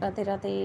राधे राधे।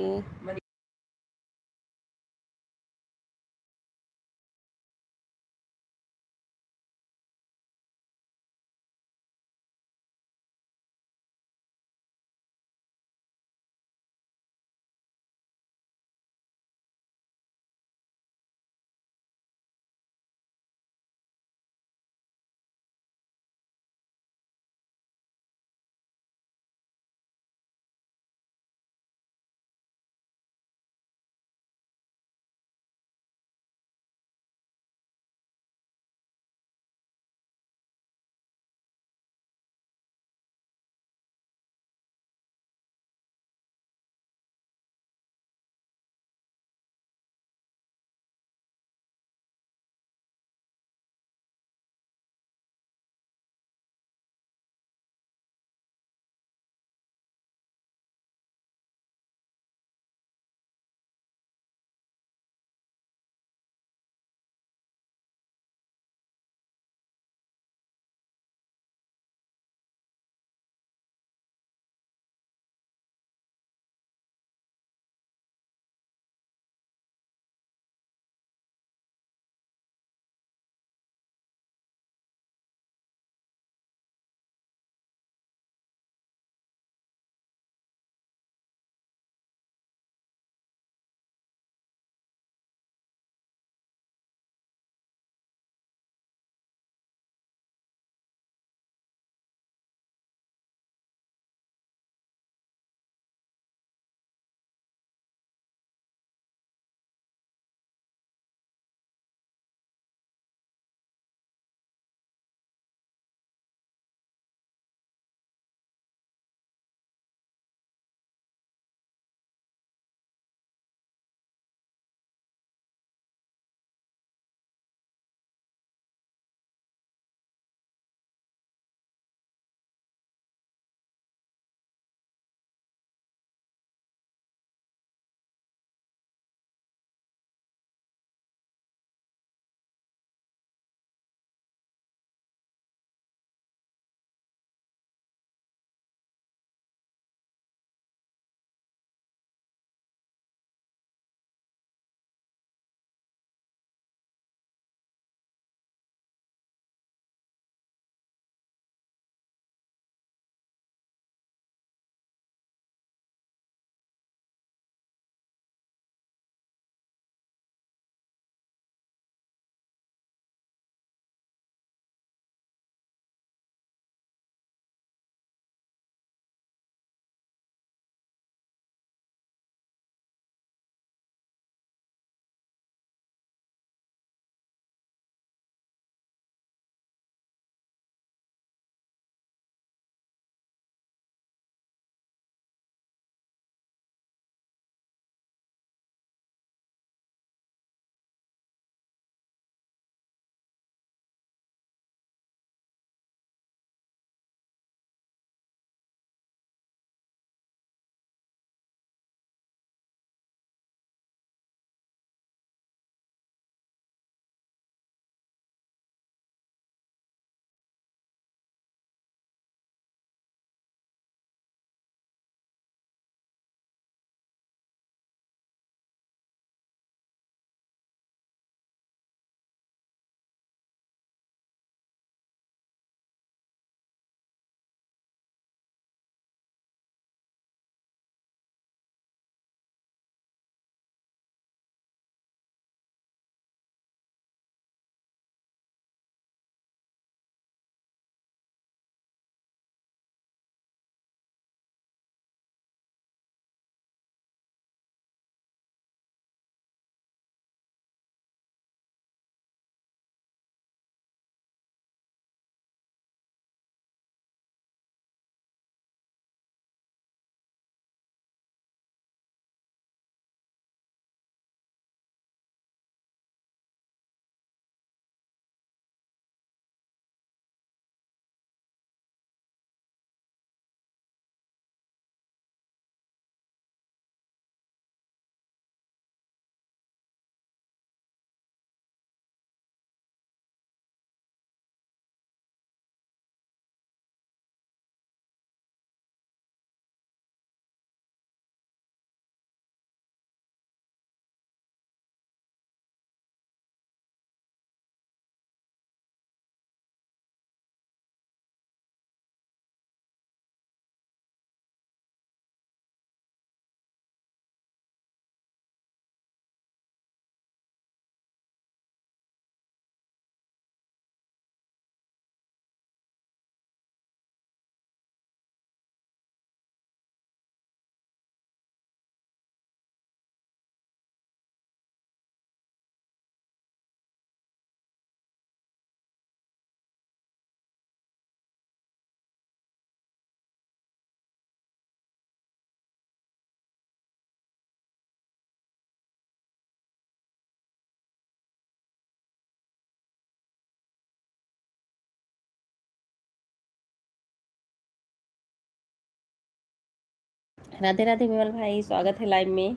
राधे राधे विमल भाई, स्वागत है लाइव में।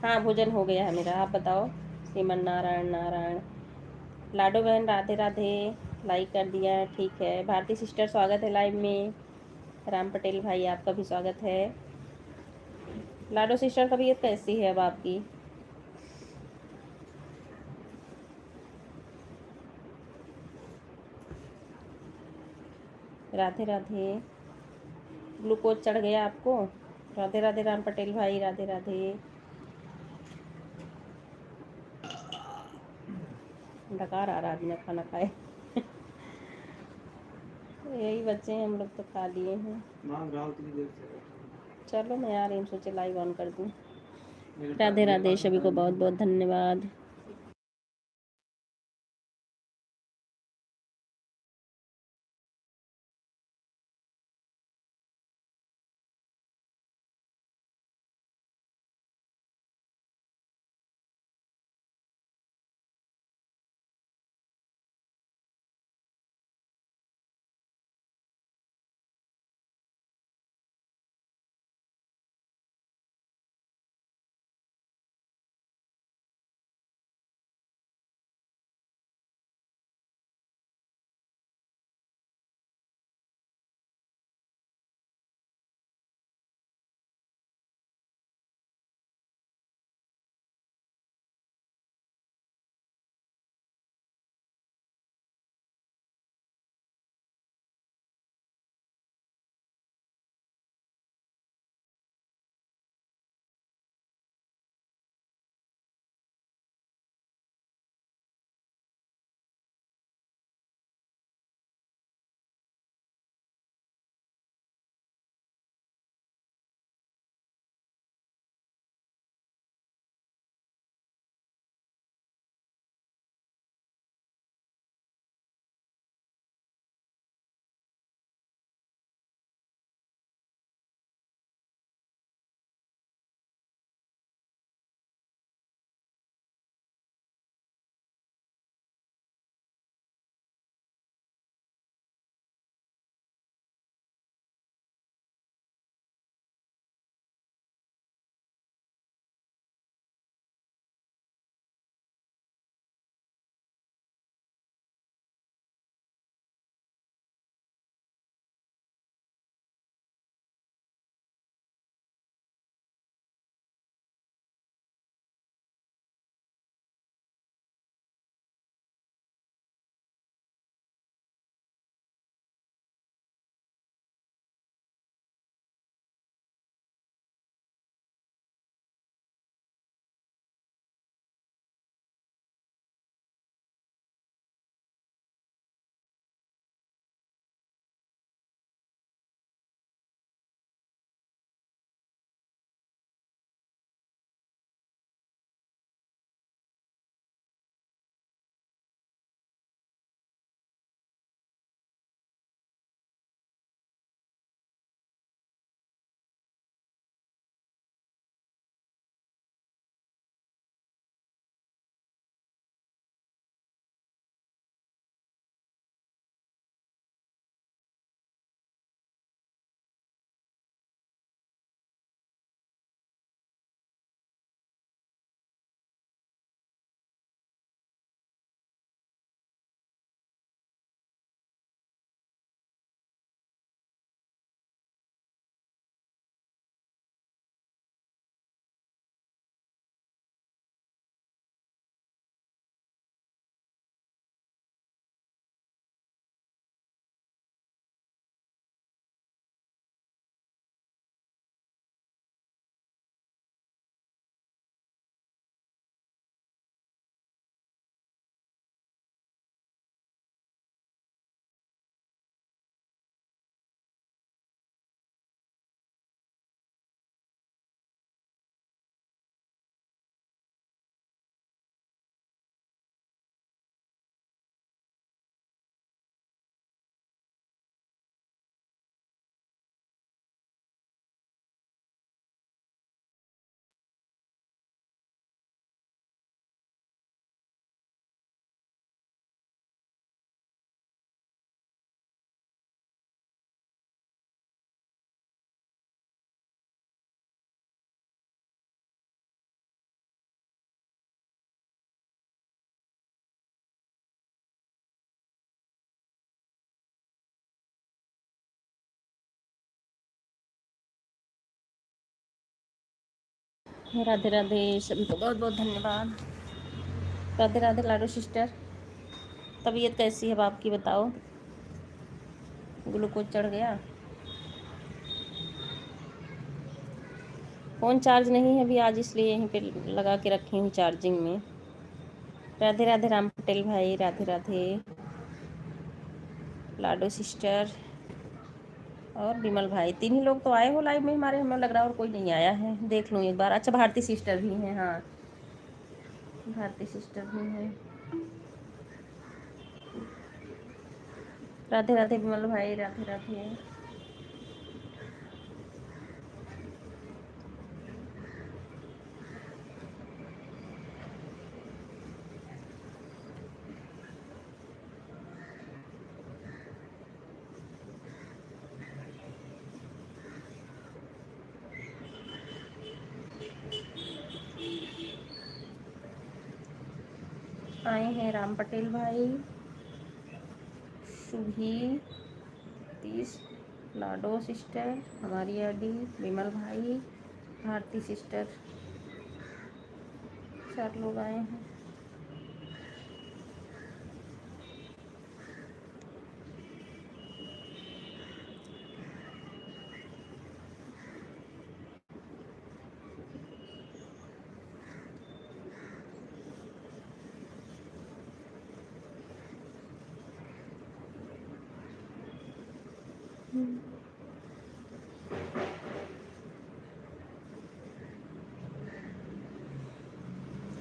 हाँ, भोजन हो गया है मेरा, आप बताओ। श्रीमन नारायण नारायण। लाडो बहन राधे राधे, लाइक कर दिया, ठीक है। भारती सिस्टर स्वागत है लाइव में। राम पटेल भाई आपका भी स्वागत है। लाडो सिस्टर तबीयत कैसी है अब आपकी? राधे राधे। ग्लूकोज चढ़ गया आपको? राधे राधे राम पटेल भाई, राधे राधे। डकार आ रहा बिना खाना खाए। यही बच्चे हैं हम लोग, तो खा लिए हैं। चलो मैं आ रही हूँ, सोचे लाइव ऑन कर दूँ। राधे राधे, सभी को बहुत बहुत धन्यवाद। राधे राधे सभी को बहुत बहुत धन्यवाद। राधे राधे लाडो सिस्टर। तबीयत कैसी है बाप की बताओ? ग्लूकोज चढ़ गया? फ़ोन चार्ज नहीं है अभी आज, इसलिए यहीं पे लगा के रखी हूँ चार्जिंग में। राधे राधे राम पटेल भाई, राधे राधे लाडो सिस्टर और विमल भाई। 3 ही लोग तो आए हो लाइव में हमारे, हमें लग रहा है और कोई नहीं आया है। देख लूँ एक बार। अच्छा भारती सिस्टर भी हैं, हाँ भारती सिस्टर भी हैं। राधे राधे विमल भाई, राधे राधे। आए हैं राम पटेल भाई, शुभी, तीस, लाडो सिस्टर, हमारी अडी, विमल भाई, भारती सिस्टर। 4 लोग आए हैं।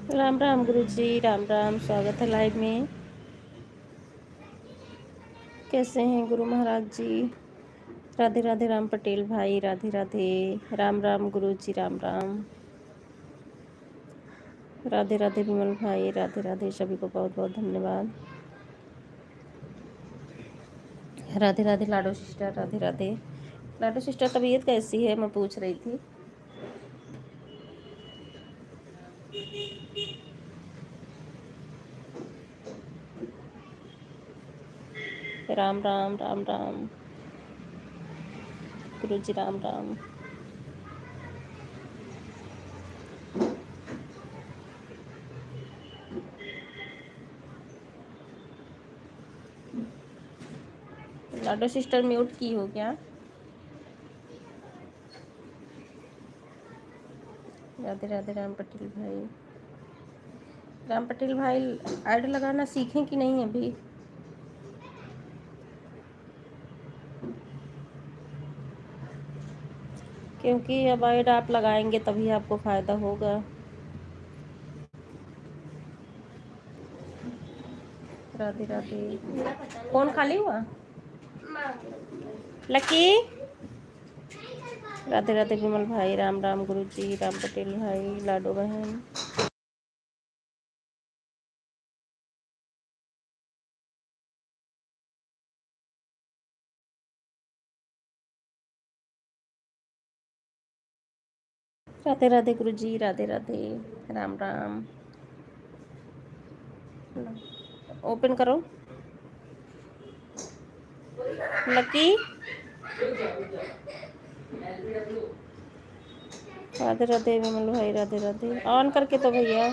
राम राम गुरु जी, राम राम, स्वागत है लाइव में। कैसे हैं गुरु महाराज जी? राधे राधे राम पटेल भाई, राधे राधे। राम राम गुरु जी, राम राम। राधे राधे विमल भाई, राधे राधे सभी को बहुत बहुत धन्यवाद। Radhe Radhe Lado sister, Radhe Radhe Lado sister. तबीयत कैसी है मैं पूछ रही थी। राम राम, राम राम गुरु जी, राम राम। लाडो सिस्टर म्यूट की हो क्या? राधे राधे राम पटेल भाई। राम पटेल भाई ऐड लगाना सीखें कि नहीं अभी? क्योंकि अब ऐड आप लगाएंगे तभी आपको फ़ायदा होगा। राधे राधे। कौन खाली हुआ? लकी। राधे राधे विमल भाई, राम राम गुरु जी, राम पटेल भाई, लाडो बहन। राधे राधे गुरु जी, राधे राधे, राम राम। ओपन करो लकी। राधे राधे विमल भाई, राधे राधे। ऑन करके तो भैया।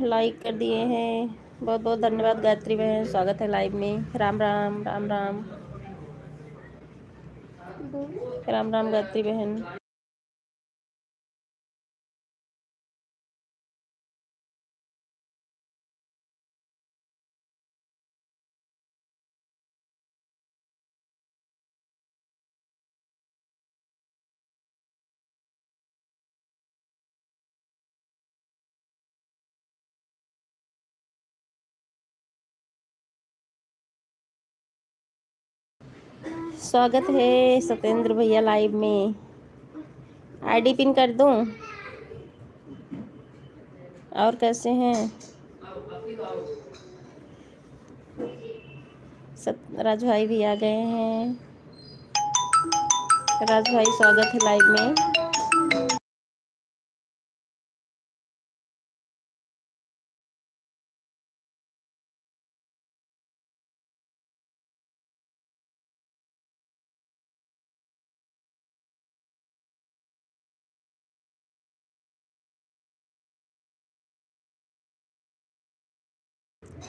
लाइक कर दिए हैं, बहुत बहुत धन्यवाद गायत्री बहन, स्वागत है लाइव में। राम राम, राम राम, राम राम गायत्री बहन। स्वागत है सत्येंद्र भैया लाइव में। आईडी पिन कर दूं? और कैसे हैं? राज भाई भी आ गए हैं। राज भाई स्वागत है लाइव में।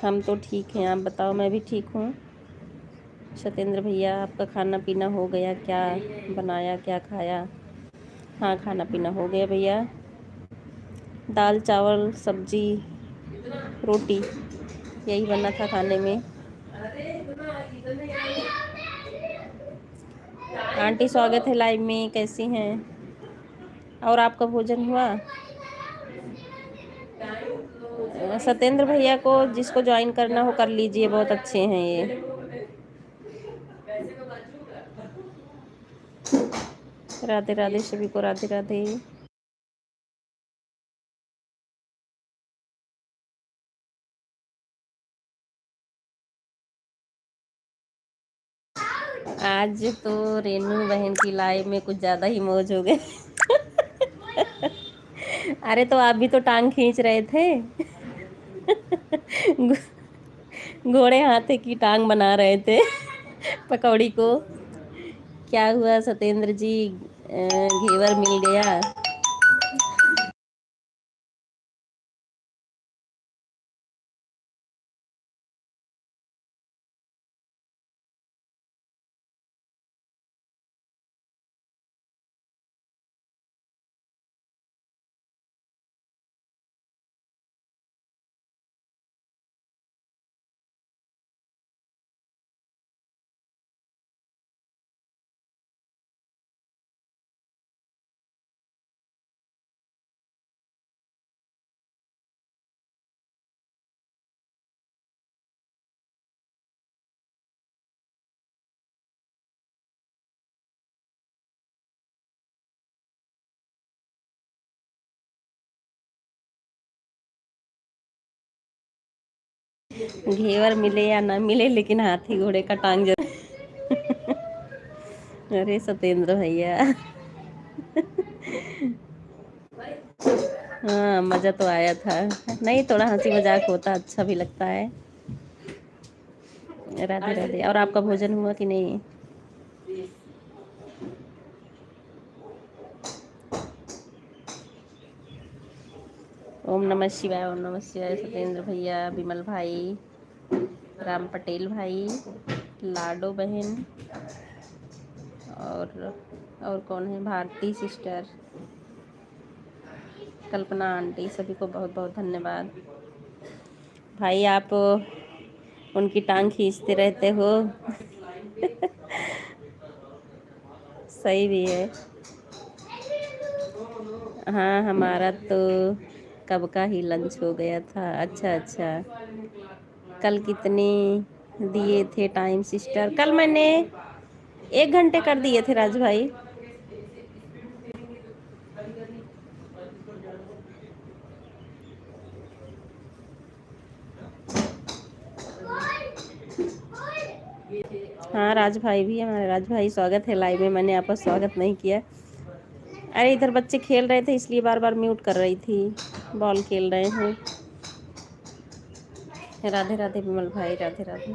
हम तो ठीक हैं, आप बताओ। मैं भी ठीक हूँ। सत्येंद्र भैया, आपका खाना पीना हो गया? क्या बनाया, क्या खाया? हाँ, खाना पीना हो गया भैया। दाल चावल सब्जी रोटी यही बना था खाने में। आंटी स्वागत है लाइव में, कैसी हैं? और आपका भोजन हुआ? सत्येंद्र भैया को जिसको ज्वाइन करना हो कर लीजिए, बहुत अच्छे हैं ये। राधे राधे सभी को, राधे राधे। आज तो रेनू बहन की लाइव में कुछ ज़्यादा ही मौज हो गए। अरे तो आप भी तो टांग खींच रहे थे। घोड़े हाथे की टांग बना रहे थे पकौड़ी को। क्या हुआ सत्येंद्र जी, घेवर मिल गया? घेवर मिले या ना मिले, लेकिन हाथी घोड़े का टांग जरूर। अरे सत्येंद्र भैया, हाँ मज़ा तो आया था। नहीं, थोड़ा हंसी मजाक होता अच्छा भी लगता है। राधे राधे। और आपका भोजन हुआ कि नहीं? ओम नमः शिवाय, ओम नमः शिवाय। सत्येंद्र भैया, विमल भाई, राम पटेल भाई, लाडो बहन, और कौन है? भारती सिस्टर, कल्पना आंटी, सभी को बहुत बहुत धन्यवाद। भाई आप उनकी टांग खींचते रहते हो। सही भी है। हाँ, हमारा तो कब का ही लंच हो गया था। अच्छा अच्छा, कल कितने दिए थे टाइम सिस्टर? कल मैंने 1 घंटे कर दिए थे राज भाई। हाँ, राज भाई भी है हमारे। राज भाई स्वागत है लाइव में, मैंने आपका स्वागत नहीं किया। अरे इधर बच्चे खेल रहे थे, इसलिए बार बार म्यूट कर रही थी। बॉल खेल रहे हैं। राधे राधे विमल भाई, राधे राधे।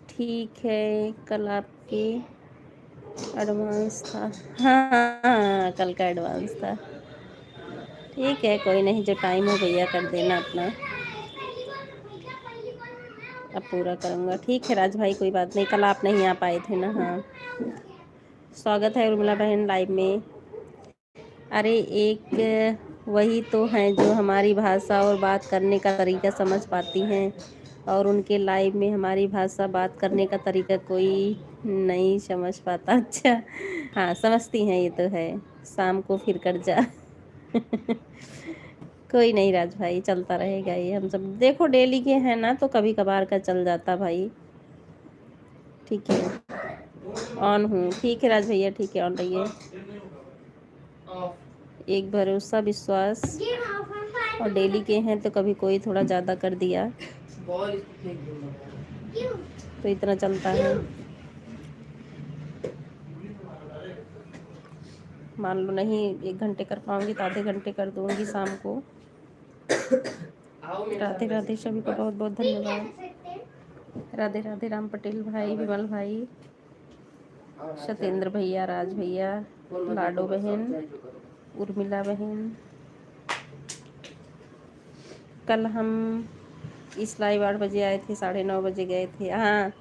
ठीक है, कल आपके एडवांस था। हाँ हाँ हाँ, कल का एडवांस था। ठीक है, कोई नहीं, जो टाइम हो भैया कर देना अपना। अब पूरा करूँगा। ठीक है राज भाई, कोई बात नहीं। कल आप नहीं आ पाए थे ना? हाँ। स्वागत है उर्मिला बहन लाइव में। अरे एक वही तो हैं जो हमारी भाषा और बात करने का तरीका समझ पाती हैं, और उनके लाइव में हमारी भाषा बात करने का तरीका कोई नहीं समझ पाता। अच्छा, हाँ समझती हैं, ये तो है। शाम को फिर कर जा। कोई नहीं राज भाई, चलता रहेगा ये। हम सब देखो डेली के हैं ना, तो कभी कभार का चल जाता भाई। ठीक है, ऑन हूँ। ठीक है राज भैया, ठीक है, ऑन रहिए। एक भरोसा विश्वास, और डेली के हैं तो कभी कोई थोड़ा ज़्यादा कर दिया, तो इतना चलता है। मान लो नहीं 1 घंटे कर पाऊँगी तो आधे घंटे कर दूँगी शाम को। राधे राधे सभी को बहुत बहुत धन्यवाद। राधे राधे राम पटेल भाई, विमल भाई, सत्येंद्र भैया, राज भैया, लाडो बहन, उर्मिला बहन। कल हम इस लाइव 8 बजे आए थे, 9:30 बजे गए थे। हाँ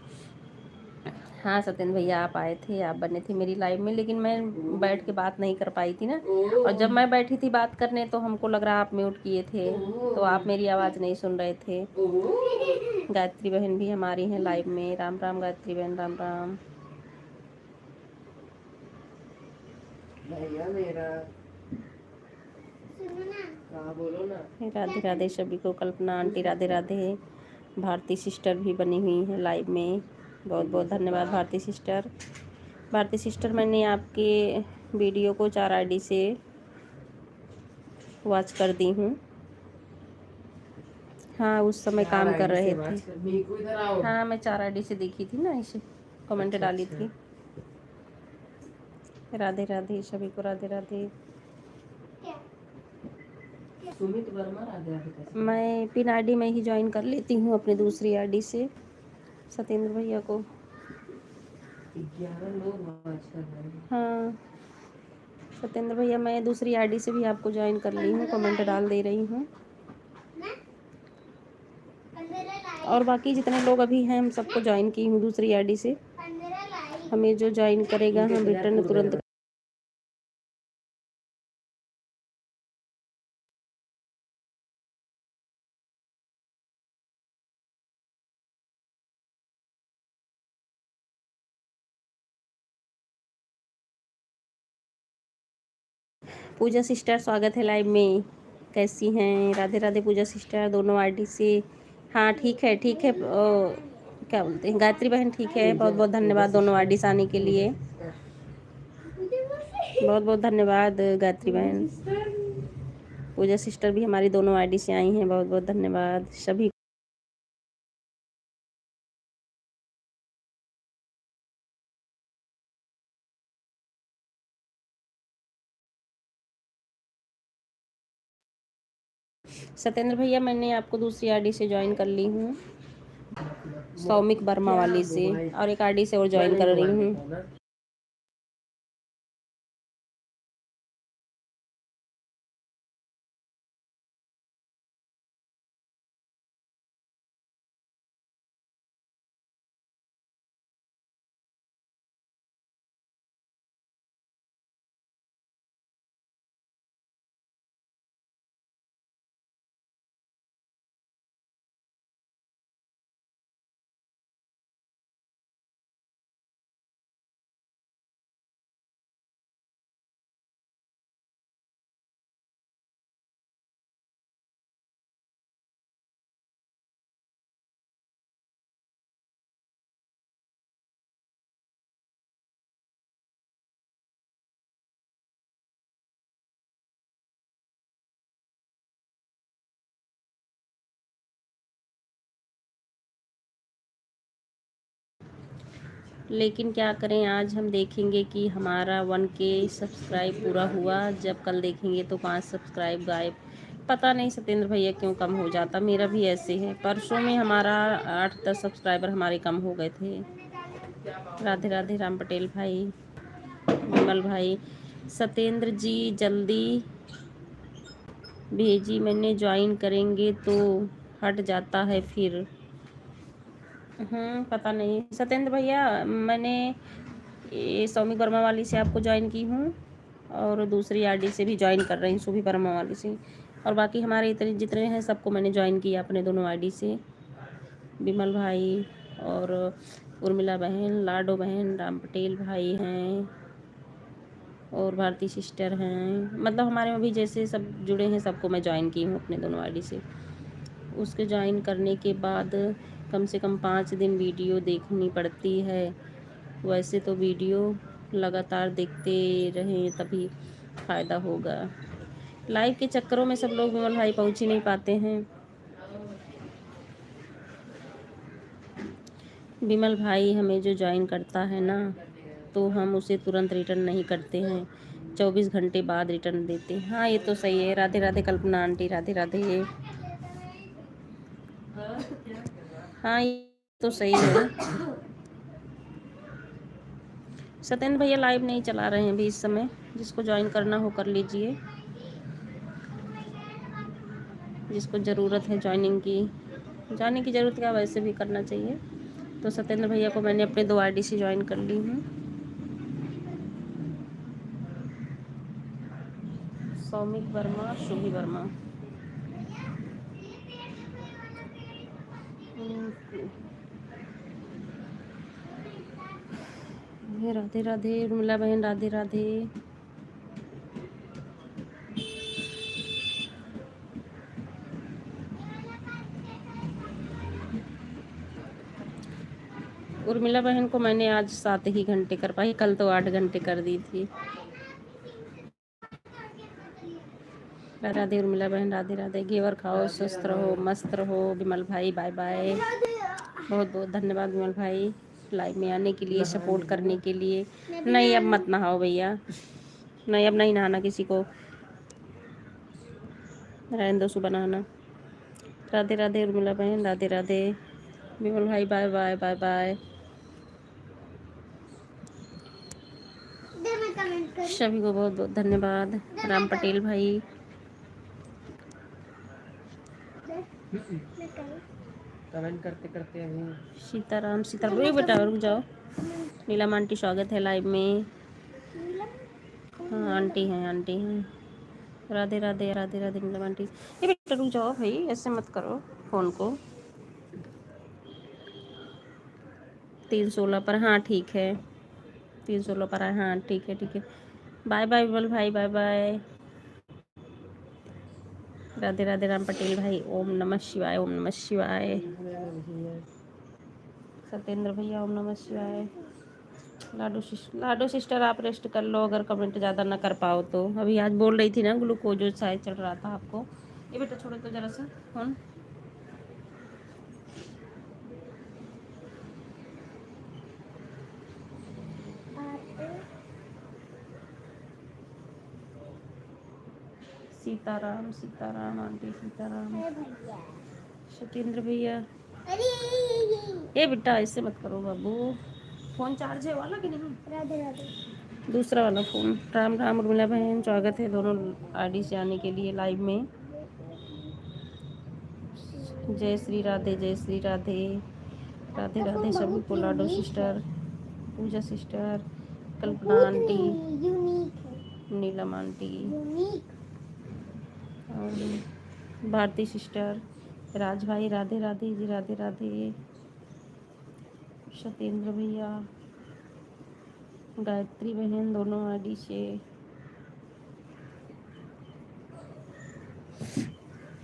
हाँ सत्येंद्र भैया आप आए थे, आप बने थे मेरी लाइव में, लेकिन मैं बैठ के बात नहीं कर पाई थी ना। और जब मैं बैठी थी बात करने तो हमको लग रहा आप म्यूट किए थे, तो आप मेरी आवाज़ नहीं सुन रहे थे। गायत्री बहन भी हमारी हैं लाइव में। राम राम गायत्री बहन, राम राम। भैया मेरा बोलो ना। राधे राधे सभी को। कल्पना आंटी राधे राधे। भारती सिस्टर भी बनी हुई हैं लाइव में, बहुत बहुत धन्यवाद भारती सिस्टर। भारती सिस्टर मैंने आपके वीडियो को 4 आईडी से वॉच कर दी हूँ। हाँ उस समय काम कर रहे थे। हाँ मैं 4 आईडी से देखी थी ना, इसे कमेंट डाली थी। राधे राधे सभी को, राधे राधे। सुमित वर्मा राधे राधे। मैं पिन आईडी में ही ज्वाइन कर लेती हूँ अपनी दूसरी आईडी से सत्येंद्र भैया को। 11 लोग वॉच कर रहे हैं। हाँ सत्येंद्र भैया मैं दूसरी आईडी से भी आपको ज्वाइन कर ली हूँ, कमेंट डाल दे रही हूँ। और बाकी जितने लोग अभी हैं हम सबको ज्वाइन की हूँ दूसरी आईडी से। हमें जो ज्वाइन करेगा हम रिटर्न तुरंत। पूजा सिस्टर स्वागत है लाइव में, कैसी हैं? राधे राधे पूजा सिस्टर, दोनों आईडी से। हाँ ठीक है ठीक है। क्या बोलते हैं गायत्री बहन, ठीक है, बहुत बहुत धन्यवाद दोनों आईडी से आने के लिए। बहुत बहुत धन्यवाद गायत्री बहन। पूजा सिस्टर भी हमारी दोनों आईडी से आई हैं, बहुत बहुत धन्यवाद सभी। सत्येंद्र भैया मैंने आपको दूसरी आईडी से ज्वाइन कर ली हूँ, सौमिक वर्मा वाली से, और एक आईडी से और ज्वाइन कर रही हूँ। लेकिन क्या करें, आज हम देखेंगे कि हमारा 1K सब्सक्राइब पूरा हुआ, जब कल देखेंगे तो 5 सब्सक्राइब गायब। पता नहीं सत्येंद्र भैया क्यों कम हो जाता, मेरा भी ऐसे है। परसों में हमारा 8-10 सब्सक्राइबर हमारे कम हो गए थे। राधे राधे राम पटेल भाई, विमल भाई। सत्येंद्र जी जल्दी भेजी, मैंने ज्वाइन करेंगे तो हट जाता है फिर। पता नहीं सत्येंद्र भैया, मैंने ये सौमिक वर्मा वाली से आपको ज्वाइन की हूँ, और दूसरी आईडी से भी ज्वाइन कर रही हूँ सुभी वर्मा वाली से। और बाकी हमारे इतने जितने हैं सबको मैंने ज्वाइन किया अपने दोनों आईडी से। विमल भाई और उर्मिला बहन, लाडो बहन, राम पटेल भाई हैं, और भारती सिस्टर हैं। मतलब हमारे में भी जैसे सब जुड़े हैं सबको मैं ज्वाइन की हूँ अपने दोनों आईडी से। उसके ज्वाइन करने के बाद कम से कम 5 दिन वीडियो देखनी पड़ती है। वैसे तो वीडियो लगातार देखते रहें तभी फ़ायदा होगा। लाइव के चक्करों में सब लोग विमल भाई पहुँच ही नहीं पाते हैं। विमल भाई हमें जो ज्वाइन करता है ना, तो हम उसे तुरंत रिटर्न नहीं करते हैं, 24 घंटे बाद रिटर्न देते हैं। हाँ ये तो सही है। राधे राधे कल्पना आंटी, राधे राधे। हाँ ये तो सही है। सत्येंद्र भैया लाइव नहीं चला रहे हैं अभी इस समय, जिसको ज्वाइन करना हो कर लीजिए, जिसको ज़रूरत है ज्वाइनिंग की। जाने की ज़रूरत क्या, वैसे भी करना चाहिए। तो सत्येंद्र भैया को मैंने अपने 2 आईडी से ज्वाइन कर ली हूँ। सौमिक वर्मा, शुभी वर्मा। राधे राधे उर्मिला बहन, राधे राधे। उर्मिला बहन को मैंने आज 7 ही घंटे कर पाई, कल तो 8 घंटे कर दी थी। राधे राधे उर्मिला बहन, राधे राधे। घेवर खाओ, स्वस्थ रहो, मस्त रहो। विमल भाई बाय बाय, बहुत बहुत धन्यवाद विमल भाई लाइव में आने के लिए, सपोर्ट करने के लिए। नहीं अब मत नहाओ भैया, नहीं अब नहीं नहाना किसी को, रहने दो सुबह नहाना। राधे राधे उर्मिला बहन, राधे राधे। विमल भाई बाय बाय बाय बाय। सभी को बहुत बहुत धन्यवाद। राम पटेल भाई, कमेंट करते करते अभी। सीताराम सीताराम, एक बेटा रुक जाओ। नीलम आंटी स्वागत है लाइव में। हाँ आंटी हैं, आंटी हैं। राधे राधे राधे राधे नीलम आंटी। ये बेटा रुक जाओ भाई, ऐसे मत करो फ़ोन को। 316 पर, हाँ ठीक है, 316 पर है, हाँ ठीक है ठीक है। बाय बाय विमल भाई, बाय बाय। राधे राधे राम पटेल भाई, ओम नमः शिवाय, ओम नमः शिवाय। सत्येंद्र भैया ओम नमः शिवाय। लाडो सिस्टर आप रेस्ट कर लो, अगर कमेंट ज़्यादा ना कर पाओ तो। अभी आज बोल रही थी ना ग्लूकोज शायद चल रहा था आपको। ये बेटा छोड़ो तो ज़रा सा फोन। सीताराम सीताराम आंटी, सीताराम। सत्येंद्र भैया, ये बेटा ऐसे मत करो बाबू, फ़ोन चार्ज है वाला कि नहीं? राधे राधे। दूसरा वाला फ़ोन। राम राम उर्मिला बहन, स्वागत है दोनों आईडी से आने के लिए लाइव में। जय श्री राधे, जय श्री राधे। राधे राधे सभी को। लाडो सिस्टर, पूजा सिस्टर, कल्पना आंटी, नीलम आंटी, और भारती सिस्टर, राज भाई राधे राधे जी, राधे राधे। सत्येंद्र भैया, गायत्री बहन दोनों आईडी से।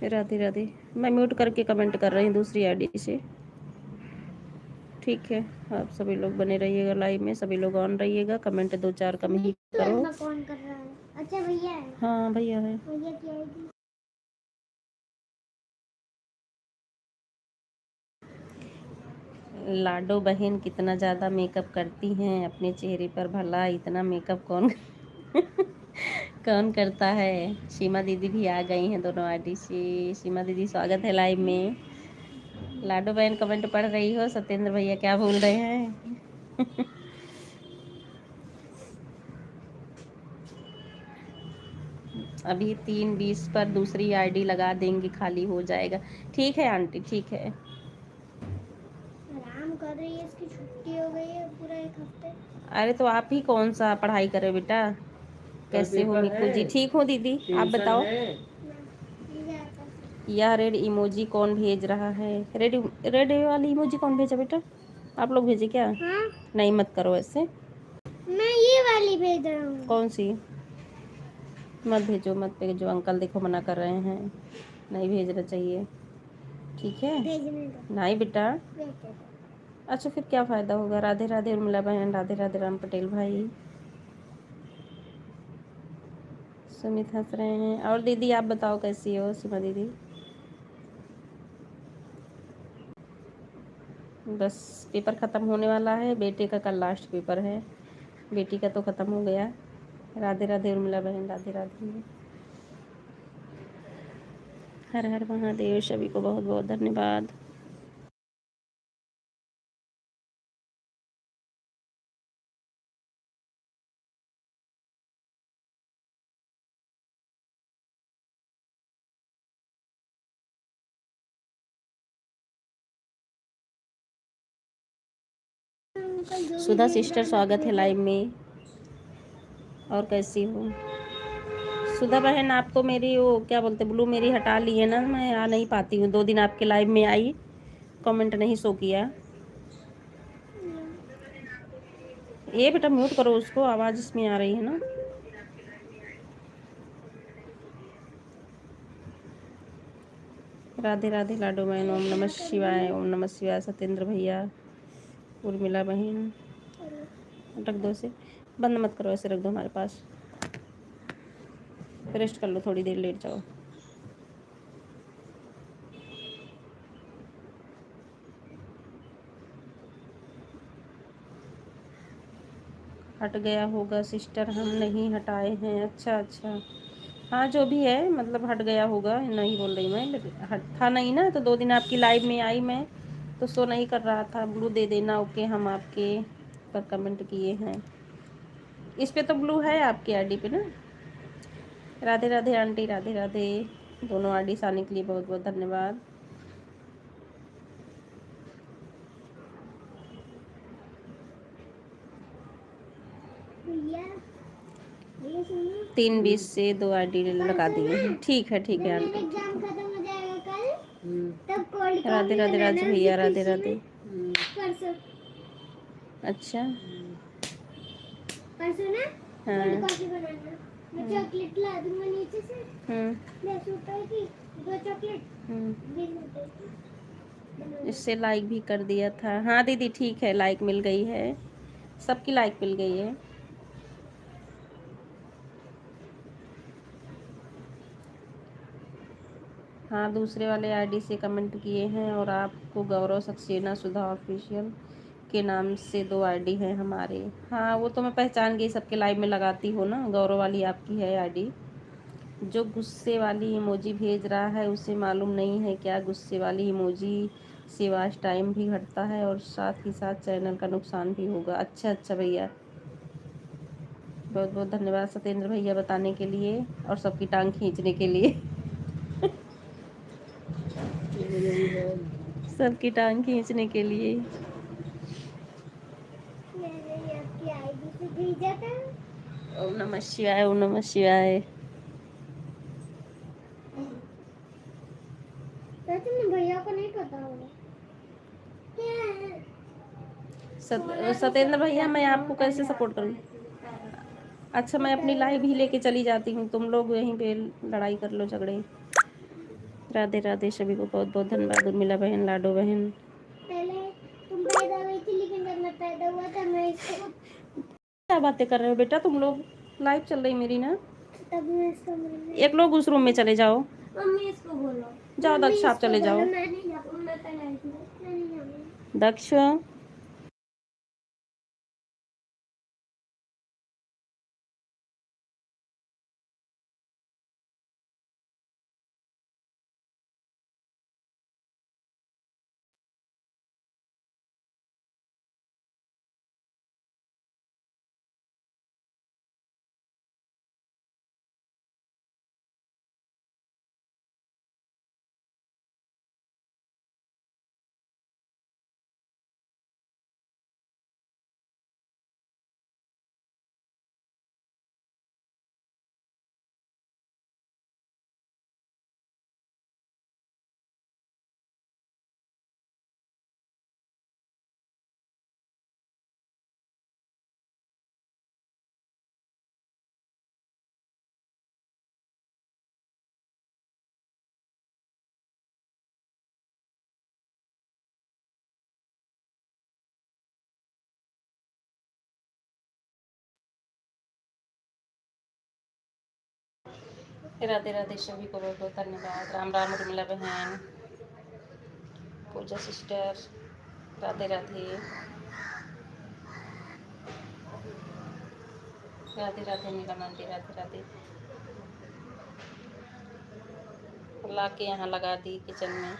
राधे राधे। मैं म्यूट करके कमेंट कर रही हूँ दूसरी आईडी से, ठीक है। आप सभी लोग बने रहिएगा लाइव में, सभी लोग ऑन रहिएगा, कमेंट 2-4 कम ही करो। कौन कर रहा है? अच्छा भैया है। हाँ भैया है। भैया की आईडी। लाडो बहन कितना ज़्यादा मेकअप करती हैं अपने चेहरे पर, भला इतना मेकअप कौन कौन करता है। सीमा दीदी भी आ गई हैं दोनों आईडी से। सीमा दीदी स्वागत है लाइव में। लाडो बहन कमेंट पढ़ रही हो, सत्येंद्र भैया क्या बोल रहे हैं? अभी 3:20 पर दूसरी आईडी लगा देंगे, खाली हो जाएगा। ठीक है आंटी, ठीक है। आराम कर रही है, इसकी छुट्टी हो गई है पूरा 1 हफ्ते। अरे तो आप ही कौन सा पढ़ाई करे बेटा? कैसे हो मिकू जी? ठीक हो दीदी, आप बताओ। यह रेड इमोजी कौन भेज रहा है? रेड रेड वाली इमोजी कौन भेजा बेटा? आप लोग भेजे क्या? हाँ? नहीं मत करो ऐसे। मैं ये वाली भेज रहा हूँ। कौन सी? मत भेजो, मत भेजो, अंकल देखो मना कर रहे हैं, नहीं भेजना चाहिए, ठीक है? नहीं बेटा। अच्छा फिर क्या फ़ायदा होगा? राधे राधे उर्मिला बहन, राधे राधे राम पटेल भाई। सुमित हंस रहे हैं। और दीदी आप बताओ कैसी हो सीमा दीदी? बस पेपर ख़त्म होने वाला है, बेटे का कल लास्ट पेपर है, बेटी का तो ख़त्म हो गया। राधे राधे उर्मिला बहन, राधे राधे। हर हर महादेव, सभी को बहुत बहुत धन्यवाद। सुधा सिस्टर स्वागत है लाइव में। और कैसी हूँ सुधा बहन? आप तो मेरी वो क्या बोलते ब्लू मेरी हटा ली है ना, मैं आ नहीं पाती हूँ। 2 दिन आपके लाइव में आई, कमेंट नहीं शो किया। ये बेटा म्यूट करो उसको, आवाज़ इसमें आ रही है ना। राधे राधे लाडो बहन, ओम नमः शिवाय, ओम नमः शिवाय। सत्येंद्र भैया, उर्मिला बहन, रख दो इसे, बंद मत करो, ऐसे रख दो हमारे पास। रेस्ट कर लो थोड़ी देर, लेट जाओ। हट गया होगा सिस्टर, हम नहीं हटाए हैं। अच्छा अच्छा, हाँ जो भी है, मतलब हट गया होगा, नहीं बोल रही मैं, लेकिन हट था नहीं ना। तो 2 दिन आपकी लाइव में आई मैं, तो शो नहीं कर रहा था। ब्लू दे देना, ओके। हम आपके पर कमेंट किए हैं, इस पे तो ब्लू है आपकी आईडी पे ना। राधे राधे आंटी, राधे राधे। दोनों आईडी आने के लिए बहुत बहुत धन्यवाद। भैया 3:20 से 2 आईडी लगा दिए हैं। ठीक है जब मेरा आंटी, ठीक एग्जाम है। खत्म हो जाएगा कल, तब कोल्ड राधे कॉफी राधे राज बनाना भैया, उसकी राधे खुशी राधे। में। परसों अच्छा परसों ना कोल्ड हाँ। कॉफी बनाना। मैं चॉकलेट ला दूंगा नीचे से। हम्म 10 रुपए की 2 चॉकलेट, हम्म 20 रुपए की। इससे लाइक भी कर दिया था। हाँ दीदी ठीक है, लाइक मिल गई है, सबकी लाइक मिल गई है। हाँ दूसरे वाले आईडी से कमेंट किए हैं, और आपको गौरव सक्सेना सुधा ऑफिशियल के नाम से 2 आईडी हैं हमारे। हाँ वो तो मैं पहचान गई, सबके लाइव में लगाती हो ना। गौरव वाली आपकी है आईडी। जो गुस्से वाली इमोजी भेज रहा है उसे मालूम नहीं है क्या गुस्से वाली इमोजी से वॉच टाइम भी घटता है, और साथ ही साथ चैनल का नुकसान भी होगा। अच्छा अच्छा भैया, बहुत बहुत धन्यवाद सत्येंद्र भैया बताने के लिए और सबकी टांग खींचने के लिए। सबकी टांग खींचने के लिए। मैंने आपकी आईडी से भेजा था। ओम नमः शिवाय, ओम नमः शिवाय। सच में भैया को नहीं पता होगा क्या है। सत्येंद्र भैया, मैं आपको कैसे सपोर्ट करूं? अच्छा मैं अपनी लाइव ही लेके चली जाती हूँ, तुम लोग यहीं पे लड़ाई कर लो, झगड़े। राधे राधे सभी को बहुत बहुत धन्यवाद। उर्मिला बहन, लाडो बहन। पहले तुम पैदा हुई थी, लेकिन जब मैं पैदा हुआ था मैं इसको, क्या बातें कर रहे हो बेटा तुम लोग? लाइव चल रही मेरी ना। तब मैं इसको मैंने, एक लोग उस रूम में चले जाओ, मम्मी इसको बोलो, जाओ मम्मी दक्ष आप इसको चले बोलो, जाओ। मैं नहीं जाऊँ, मैं पहले आई थी, मैं नहीं जाऊँगी। दक्ष राधे राधे सभी को बहुत बहुत धन्यवाद। राम राम उर्मिला बहन, पूजा सिस्टर, राधे राधे। राधे राधे नीलम आंटी, राधे राधे। ला के यहाँ लगा दी किचन में,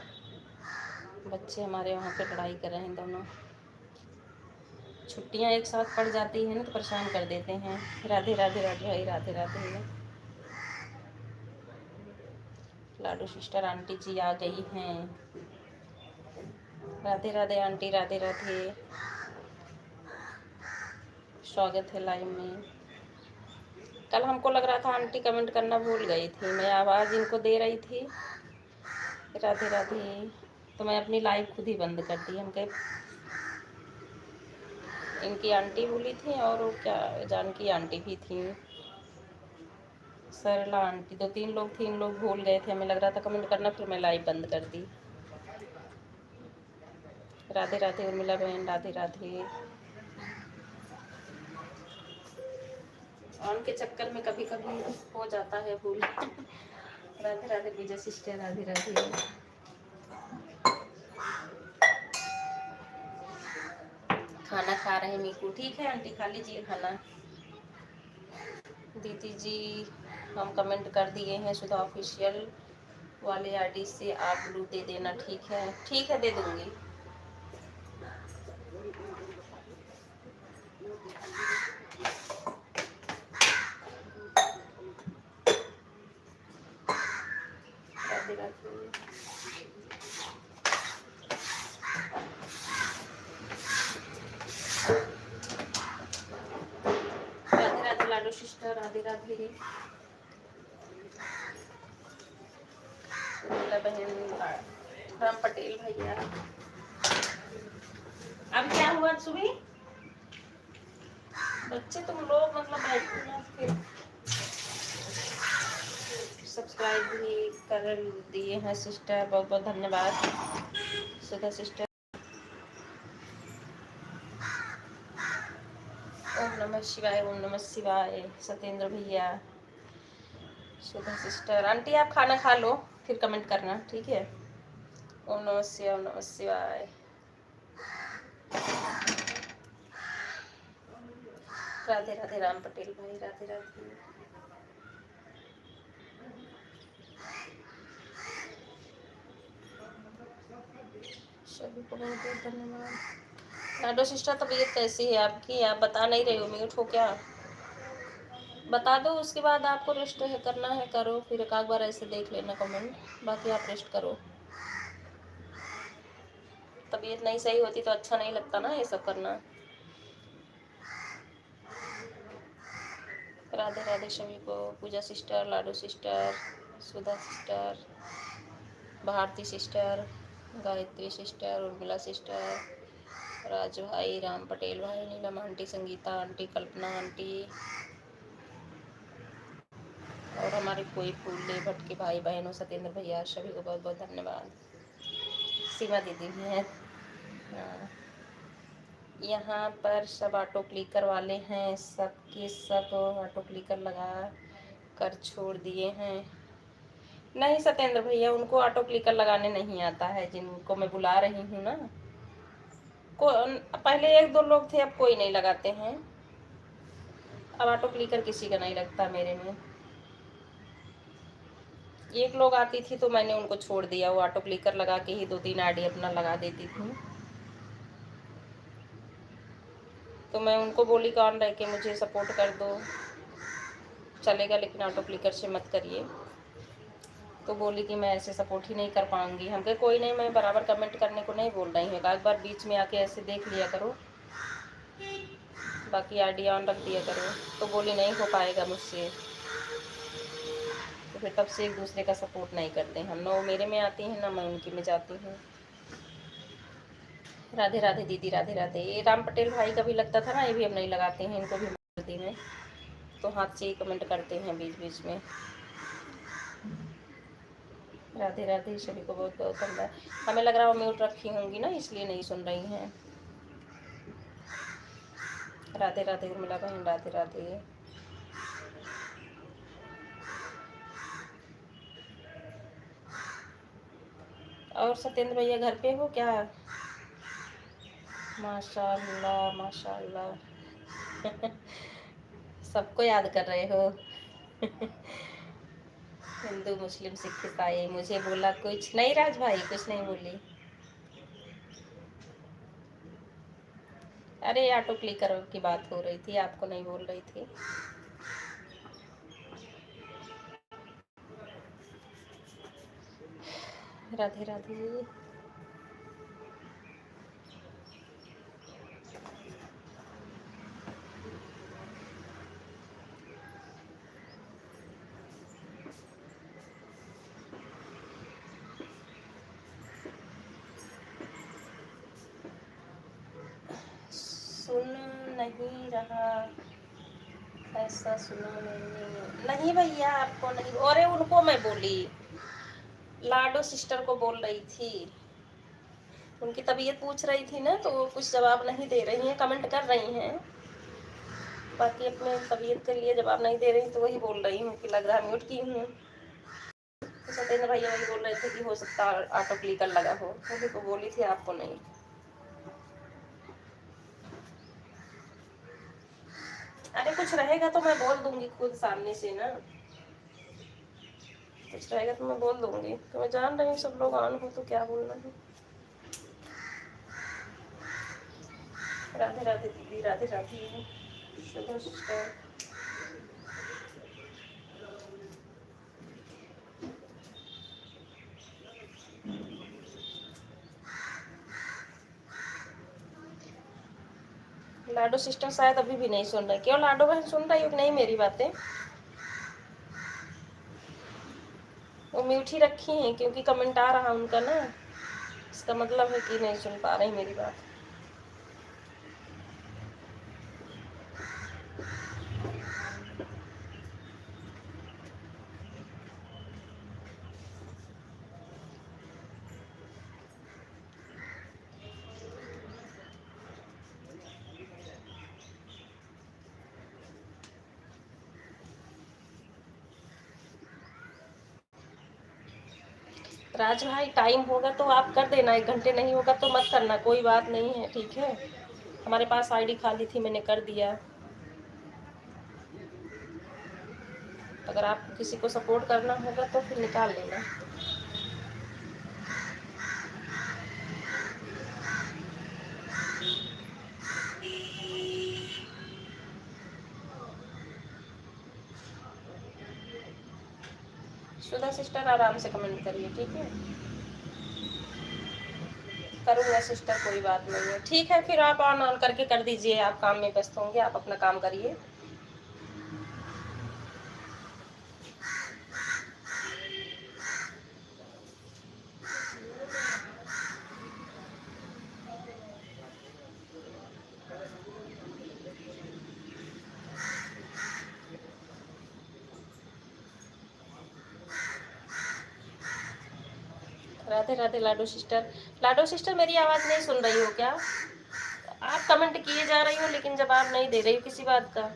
बच्चे हमारे वहाँ पे लड़ाई कर रहे हैं दोनों। छुट्टियाँ एक साथ पड़ जाती हैं ना तो परेशान कर देते हैं। राधे राधे राधे भाई, राधे राधे। लाडू सिस्टर आंटी जी आ गई हैं। राधे राधे आंटी, राधे राधे। स्वागत है लाइव में। कल हमको लग रहा था आंटी कमेंट करना भूल गई थी, मैं आवाज़ इनको दे रही थी राधे राधे, तो मैं अपनी लाइव खुद ही बंद कर दी। हम कहे इनकी आंटी बोली थी और वो क्या जानकी आंटी भी थी, सरला आंटी, 2-3 लोग थे, इन लोग भूल गए थे, हमें लग रहा था कमेंट करना, फिर मैं लाइव बंद कर दी। राधे राधे उर्मिला बहन, राधे राधे। ऑन के चक्कर में कभी कभी हो जाता है भूल। राधे राधे विजय सिस्टर, राधे राधे। खाना खा रहे हैं मीकू, ठीक है आंटी खा लीजिए खाना। दीदी जी हम कमेंट कर दिए हैं, सुधा ऑफिशियल वाले आईडी से आप ब्लू दे देना, ठीक है दे दूंगी। राधे राधे। राधे राधे लाडो सिस्टर, राधे राधे। बहन, राम पटेल भैया। अब क्या हुआ सुबह बच्चे, तुम लोग मतलब बैठो ना, फिर सब्सक्राइब भी कर दिए हैं सिस्टर, बहुत बहुत धन्यवाद सुधा सिस्टर। ओम नमः शिवाय, ओम नमः शिवाय। सत्येंद्र भैया, सुधा सिस्टर, आंटी आप खाना खा लो फिर कमेंट करना, ठीक है। ओम नमः शिवाय, ओम नमः शिवाय। राधे राधे राम पटेल भाई, राधे राधे। सभी को बहुत बहुत धन्यवाद। लाडो सिस्टर तबीयत कैसी है आपकी, आप बता नहीं रहे हो, म्यूट हो क्या? बता दो, उसके बाद आपको रेस्ट है करना है करो, फिर एक आध बार ऐसे देख लेना कमेंट, बाकी आप रेस्ट करो। तबीयत नहीं सही होती तो अच्छा नहीं लगता ना ये सब करना। राधे राधे सभी को, Pooja sister, Lado sister, Sudha sister, Bharati sister, Gayatri sister, Urmila sister, Raj भाई, राम पटेल भाई, Neelam aunty, Sangeeta aunty, Kalpana aunty, और हमारे कोई फूले भट्ट के भाई बहनों, सत्येंद्र भैया, सभी को बहुत बहुत धन्यवाद। सीमा दीदी भी हैं। हाँ, यहाँ पर सब ऑटो क्लिकर वाले हैं, सब के सब ऑटो क्लिकर लगा कर छोड़ दिए हैं। नहीं सत्येंद्र भैया, उनको ऑटो क्लिकर लगाने नहीं आता है, जिनको मैं बुला रही हूँ ना। पहले 1-2 लोग थे, अब कोई नहीं लगाते हैं। अब ऑटो क्लिकर किसी का नहीं लगता मेरे में। एक लोग आती थी तो मैंने उनको छोड़ दिया, वो ऑटो क्लिकर लगा के ही 2-3 आईडी अपना लगा देती थी। तो मैं उनको बोली कौन रह के मुझे सपोर्ट कर दो, चलेगा लेकिन ऑटो क्लिकर से मत करिए। तो बोली कि मैं ऐसे सपोर्ट ही नहीं कर पाऊंगी। हम कहे कोई नहीं, मैं बराबर कमेंट करने को नहीं बोल रही हूँ, एक बार बीच में आके ऐसे देख लिया करो, बाकी आईडी ऑन रख दिया करो। तो बोली नहीं हो पाएगा मुझसे, तो फिर तब से एक दूसरे का सपोर्ट नहीं करते हम, ना वो मेरे में आती हैं ना मैं उनकी में जाती हूँ। राधे राधे दीदी, राधे राधे। ये राम पटेल भाई का भी लगता था ना, ये भी हम नहीं लगाते हैं, इनको भी मारती हैं, तो हाथ से ही कमेंट करते हैं बीच बीच में। राधे राधे सभी को बहुत बहुत धन्यवाद। हमें लग रहा है वो म्यूट रखी होंगी ना, इसलिए नहीं सुन रही हैं। राधे राधे उर्मिला बहन, राधे राधे। और सत्येंद्र भैया घर पे हो क्या? माशाल्लाह माशाल्लाह। सबको याद कर रहे हो। हिंदू मुस्लिम सिख ईसाई, मुझे बोला कुछ नहीं राज भाई, कुछ नहीं बोली। अरे ऑटो क्लिकर की बात हो रही थी, आपको नहीं बोल रही थी। राधे राधे। नहीं रहा, ऐसा सुनो नहीं भैया, आपको नहीं, अरे उनको मैं बोली, लाडो सिस्टर को बोल रही थी, उनकी तबीयत पूछ रही थी ना, तो वो कुछ जवाब नहीं दे रही हैं, कमेंट कर रही हैं, बाकी अपने तबीयत के लिए जवाब नहीं दे रही, तो वही बोल रही हूँ कि लग रहा है म्यूट की हूँ। तो सत्येंद्र भैया वही बोल रहे थे कि हो सकता है ऑटो क्लिकर लगा हो, वही तो बोली थी, आपको नहीं। अरे कुछ रहेगा तो मैं बोल दूंगी खुद सामने से ना, कुछ रहेगा तो मैं बोल दूंगी, तो मैं जान रही हूँ सब लोग ऑन हो, तो क्या बोलना है। राधे राधे दीदी, राधे राधे शुभ सिस्टर। लाडो सिस्टर शायद अभी भी नहीं सुन रहे, क्यों लाडो बहन सुन रही हो कि नहीं मेरी बातें? वो म्यूट ही रखी हैं क्योंकि कमेंट आ रहा उनका ना, इसका मतलब है कि नहीं सुन पा रही मेरी बात। राज भाई टाइम होगा तो आप कर देना, 1 घंटे नहीं होगा तो मत करना, कोई बात नहीं है, ठीक है। हमारे पास आईडी खाली थी, मैंने कर दिया। अगर आपको किसी को सपोर्ट करना होगा तो फिर निकाल लेना। सुधा सिस्टर आराम से कमेंट करिए, ठीक है। करूँगा सिस्टर, कोई बात नहीं है, ठीक है। फिर आप ऑन ऑन करके कर दीजिए, आप काम में व्यस्त होंगे, आप अपना काम करिए। राधे राधे लाडो सिस्टर। लाडो सिस्टर मेरी आवाज़ नहीं सुन रही हो क्या? आप कमेंट किए जा रही हो लेकिन जवाब नहीं दे रही हो किसी बात का।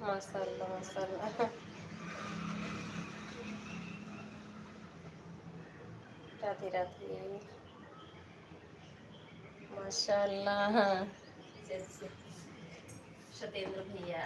माशाल्लाह माशाल्लाह। राधे राधे माशाल्लाह। सत्येंद्र भैया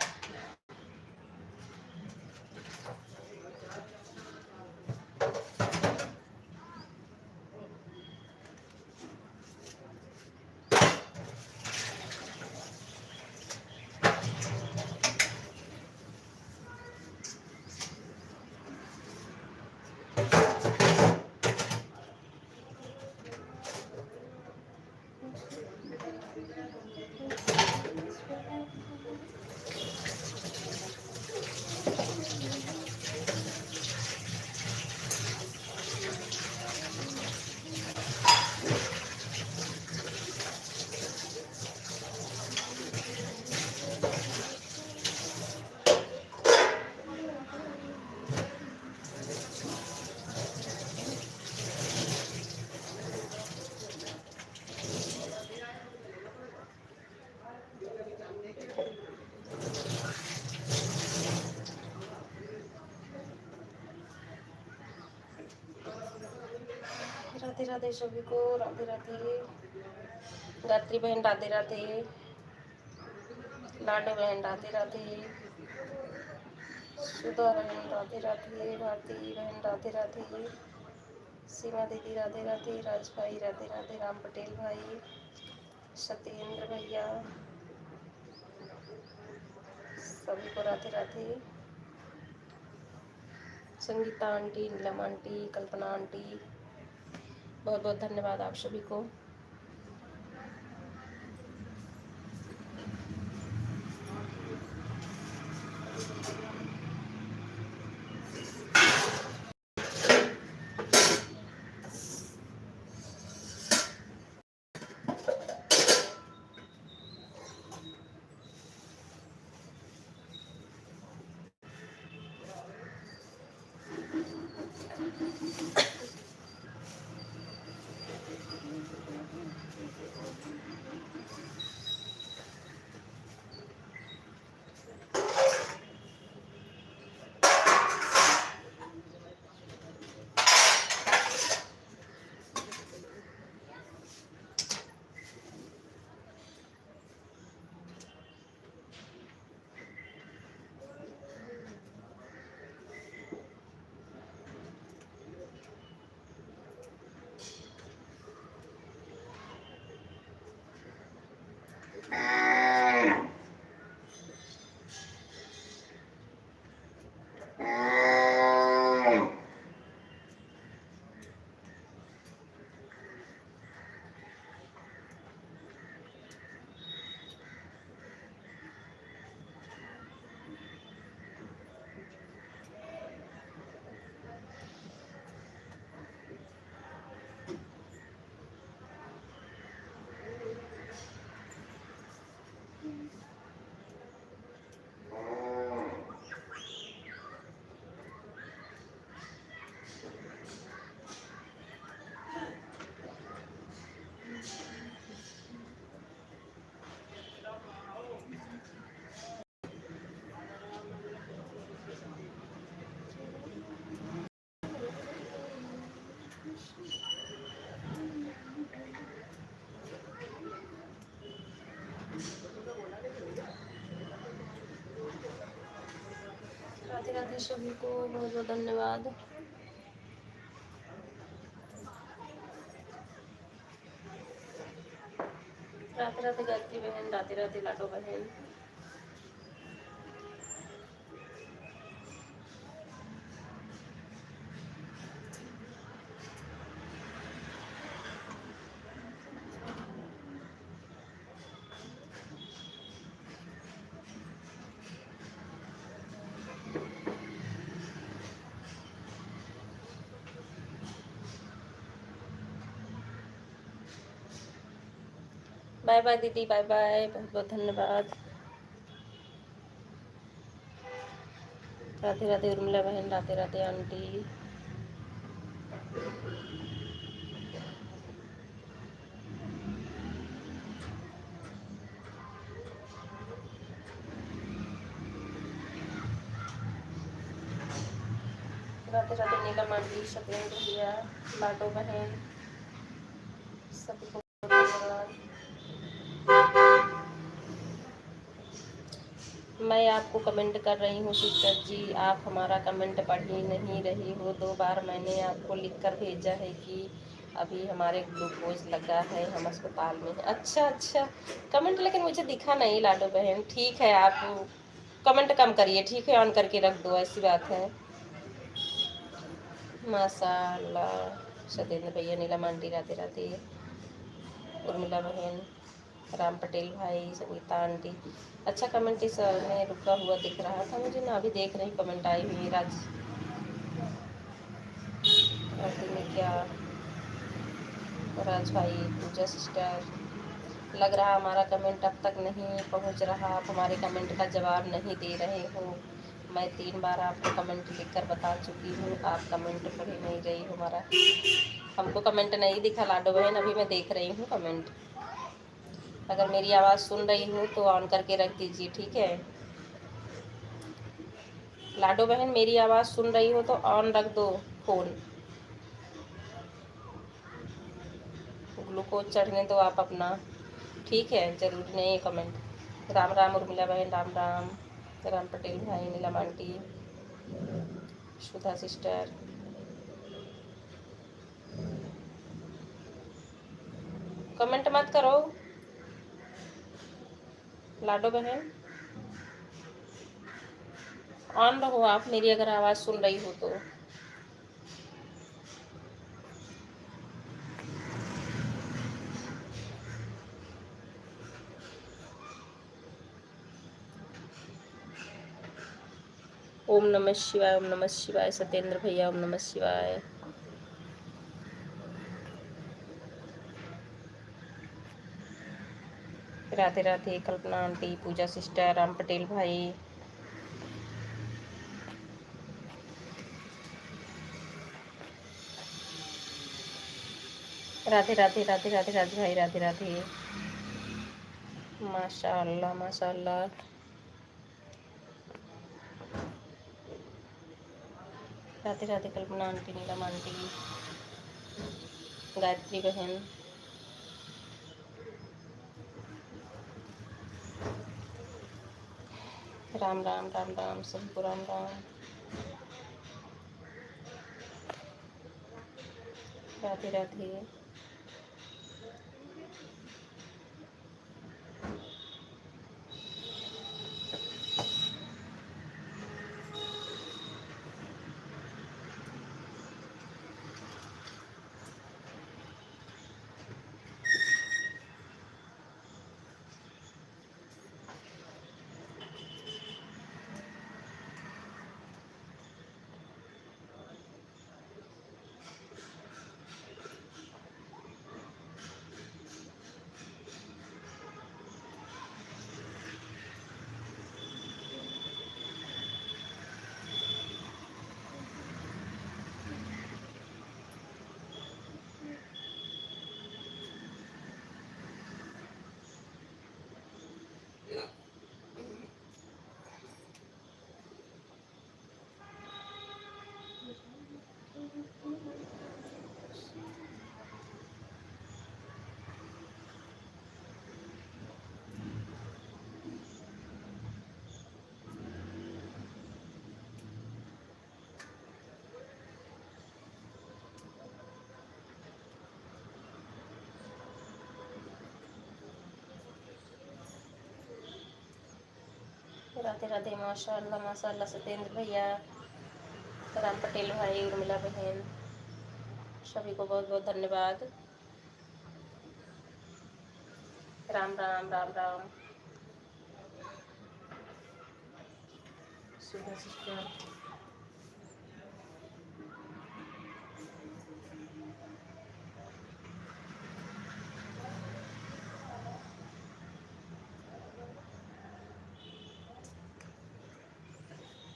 राधे राधे सभी को, राधे राधे। गायत्री बहन राधे राधे, लाडो बहन राधे राधे, सुधा बहन राधे राधे, भारती बहन राधे राधे, सीमा दीदी राधे राधे, राज भाई राधे राधे, राम पटेल भाई, सत्येंद्र भैया, सभी को राधे राधे। संगीता आंटी, नीलम आंटी, कल्पना आंटी, बहुत बहुत धन्यवाद आप सभी को। राधे राधे सभी को बहुत बहुत धन्यवाद। राधे राधे गायत्री बहन, राधे राधे लाडो बहन। बाय बाय दीदी, बाय बाय, बहुत बहुत धन्यवाद। राधे राधे उर्मिला बहन, राधे राधे आंटी। राधे राधे नीलम आंटी, सत्येंद्र भैया, लाडो बहन, सभी को धन्यवाद। मैं आपको कमेंट कर रही हूँ सिस्टर जी, आप हमारा कमेंट पढ़ ही नहीं रही हो। 2 बार मैंने आपको लिखकर भेजा है कि अभी हमारे ग्लूकोज लगा है, हम अस्पताल में हैं। अच्छा अच्छा, कमेंट लेकिन मुझे दिखा नहीं लाडो बहन। ठीक है, आप कमेंट कम करिए, ठीक है, ऑन करके रख दो, ऐसी बात है। माशाल्लाह, सत्येंद्र भैया, नीलम आंटी राधे राधे, उर्मिला बहन, राम पटेल भाई, संगीता आंटी। अच्छा, कमेंट इस में रुका हुआ दिख रहा था मुझे ना, अभी देख रही कमेंट आई हुई। राज में क्या, राज भाई, पूजा सिस्टर, लग रहा हमारा कमेंट अब तक नहीं पहुंच रहा, आप हमारे कमेंट का जवाब नहीं दे रहे हो। मैं 3 बार आपको कमेंट लिखकर बता चुकी हूँ, आप कमेंट पढ़ ही नहीं रही हो हमारा। हमको कमेंट नहीं दिखा लाडो बहन, अभी मैं देख रही हूँ कमेंट। अगर मेरी आवाज़ सुन रही हो तो ऑन करके रख दीजिए, ठीक है। लाडो बहन, मेरी आवाज़ सुन रही हो तो ऑन रख दो फ़ोन। ग्लूकोज चढ़ने दो आप अपना, ठीक है, ज़रूरी नहीं है कमेंट। राम राम उर्मिला बहन, राम राम, राम पटेल भाई, नीलम आंटी, सुधा सिस्टर, कमेंट मत करो लाडो बहन, ऑन रहो आप, मेरी अगर आवाज़ सुन रही हो तो। ओम नमः शिवाय, ओम नमः शिवाय। सत्येंद्र भैया ओम नमः शिवाय। राधे राधे कल्पना आंटी, पूजा सिस्टर, राम पटेल भाई, राधे राधे राधे राधे राधे भाई, राधे राधे। माशाअल्लाह माशाअल्लाह। राधे राधे कल्पना आंटी, नीलम आंटी, गायत्री बहन, राम राम राम राम, सबको राम राम। राधे राधे। राधे राधे माशाअल्लाह माशाअल्लाह। सत्येंद्र भैया, राम पटेल भाई, उर्मिला बहन, सभी को बहुत बहुत धन्यवाद। राम राम राम राम। सुबह सिस्टर,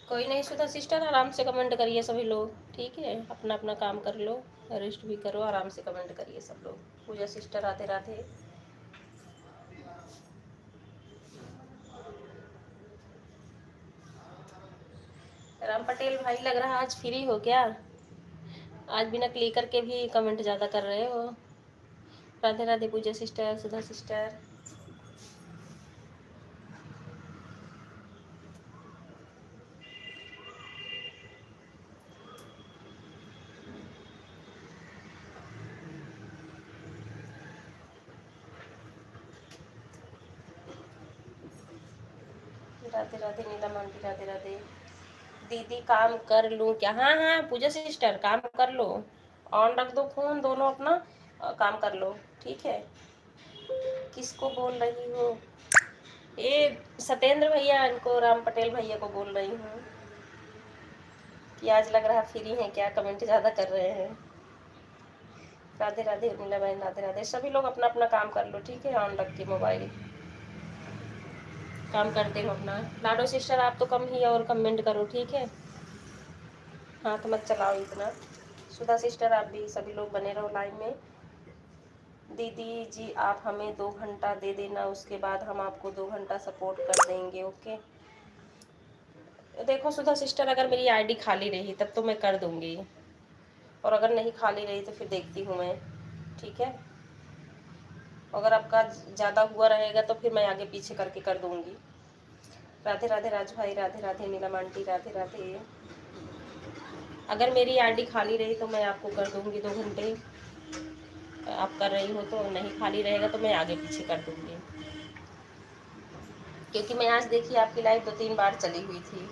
कोई नहीं सुधा सिस्टर, आराम से कमेंट करिए सभी लोग, ठीक है। अपना अपना काम कर लो, रेस्ट भी करो, आराम से कमेंट करिए सब लोग। पूजा सिस्टर राधे राधे। राम पटेल भाई, लग रहा आज फ्री हो क्या? आज बिना क्लिक करके भी कमेंट ज़्यादा कर रहे हो। राधे राधे पूजा सिस्टर, सुधा सिस्टर। राधे राधे नीलम आंटी, राधे राधे। दीदी काम कर लूँ क्या? हाँ हाँ पूजा सिस्टर, काम कर लो, ऑन रख दो फोन दोनों अपना, काम कर लो, ठीक है। किसको बोल रही हो? ये सत्येंद्र भैया, इनको राम पटेल भैया को बोल रही हूँ कि आज लग रहा फ्री है क्या, कमेंट ज़्यादा कर रहे हैं। राधे राधे उर्मिला बहन, राधे राधे। सभी लोग अपना अपना काम कर लो, ठीक है, ऑन रख के मोबाइल काम करते हो अपना। लाडो सिस्टर आप तो कम ही और कमेंट करो, ठीक है, हाथ मत चलाओ इतना। सुधा सिस्टर आप भी, सभी लोग बने रहो लाइन में। दीदी जी आप हमें 2 घंटा दे देना, उसके बाद हम आपको 2 घंटा सपोर्ट कर देंगे, ओके। देखो सुधा सिस्टर, अगर मेरी आईडी खाली रही तब तो मैं कर दूंगी, और अगर नहीं खाली रही तो फिर देखती हूँ मैं, ठीक है। अगर आपका ज़्यादा हुआ रहेगा तो फिर मैं आगे पीछे करके कर दूंगी। राधे राधे राज भाई, राधे राधे नीलम आंटी, राधे राधे। अगर मेरी आईडी खाली रही तो मैं आपको कर दूंगी 2 घंटे। आप कर रही हो तो, नहीं खाली रहेगा तो मैं आगे पीछे कर दूँगी, क्योंकि मैं आज देखिए आपकी लाइव 2-3 बार चली हुई थी।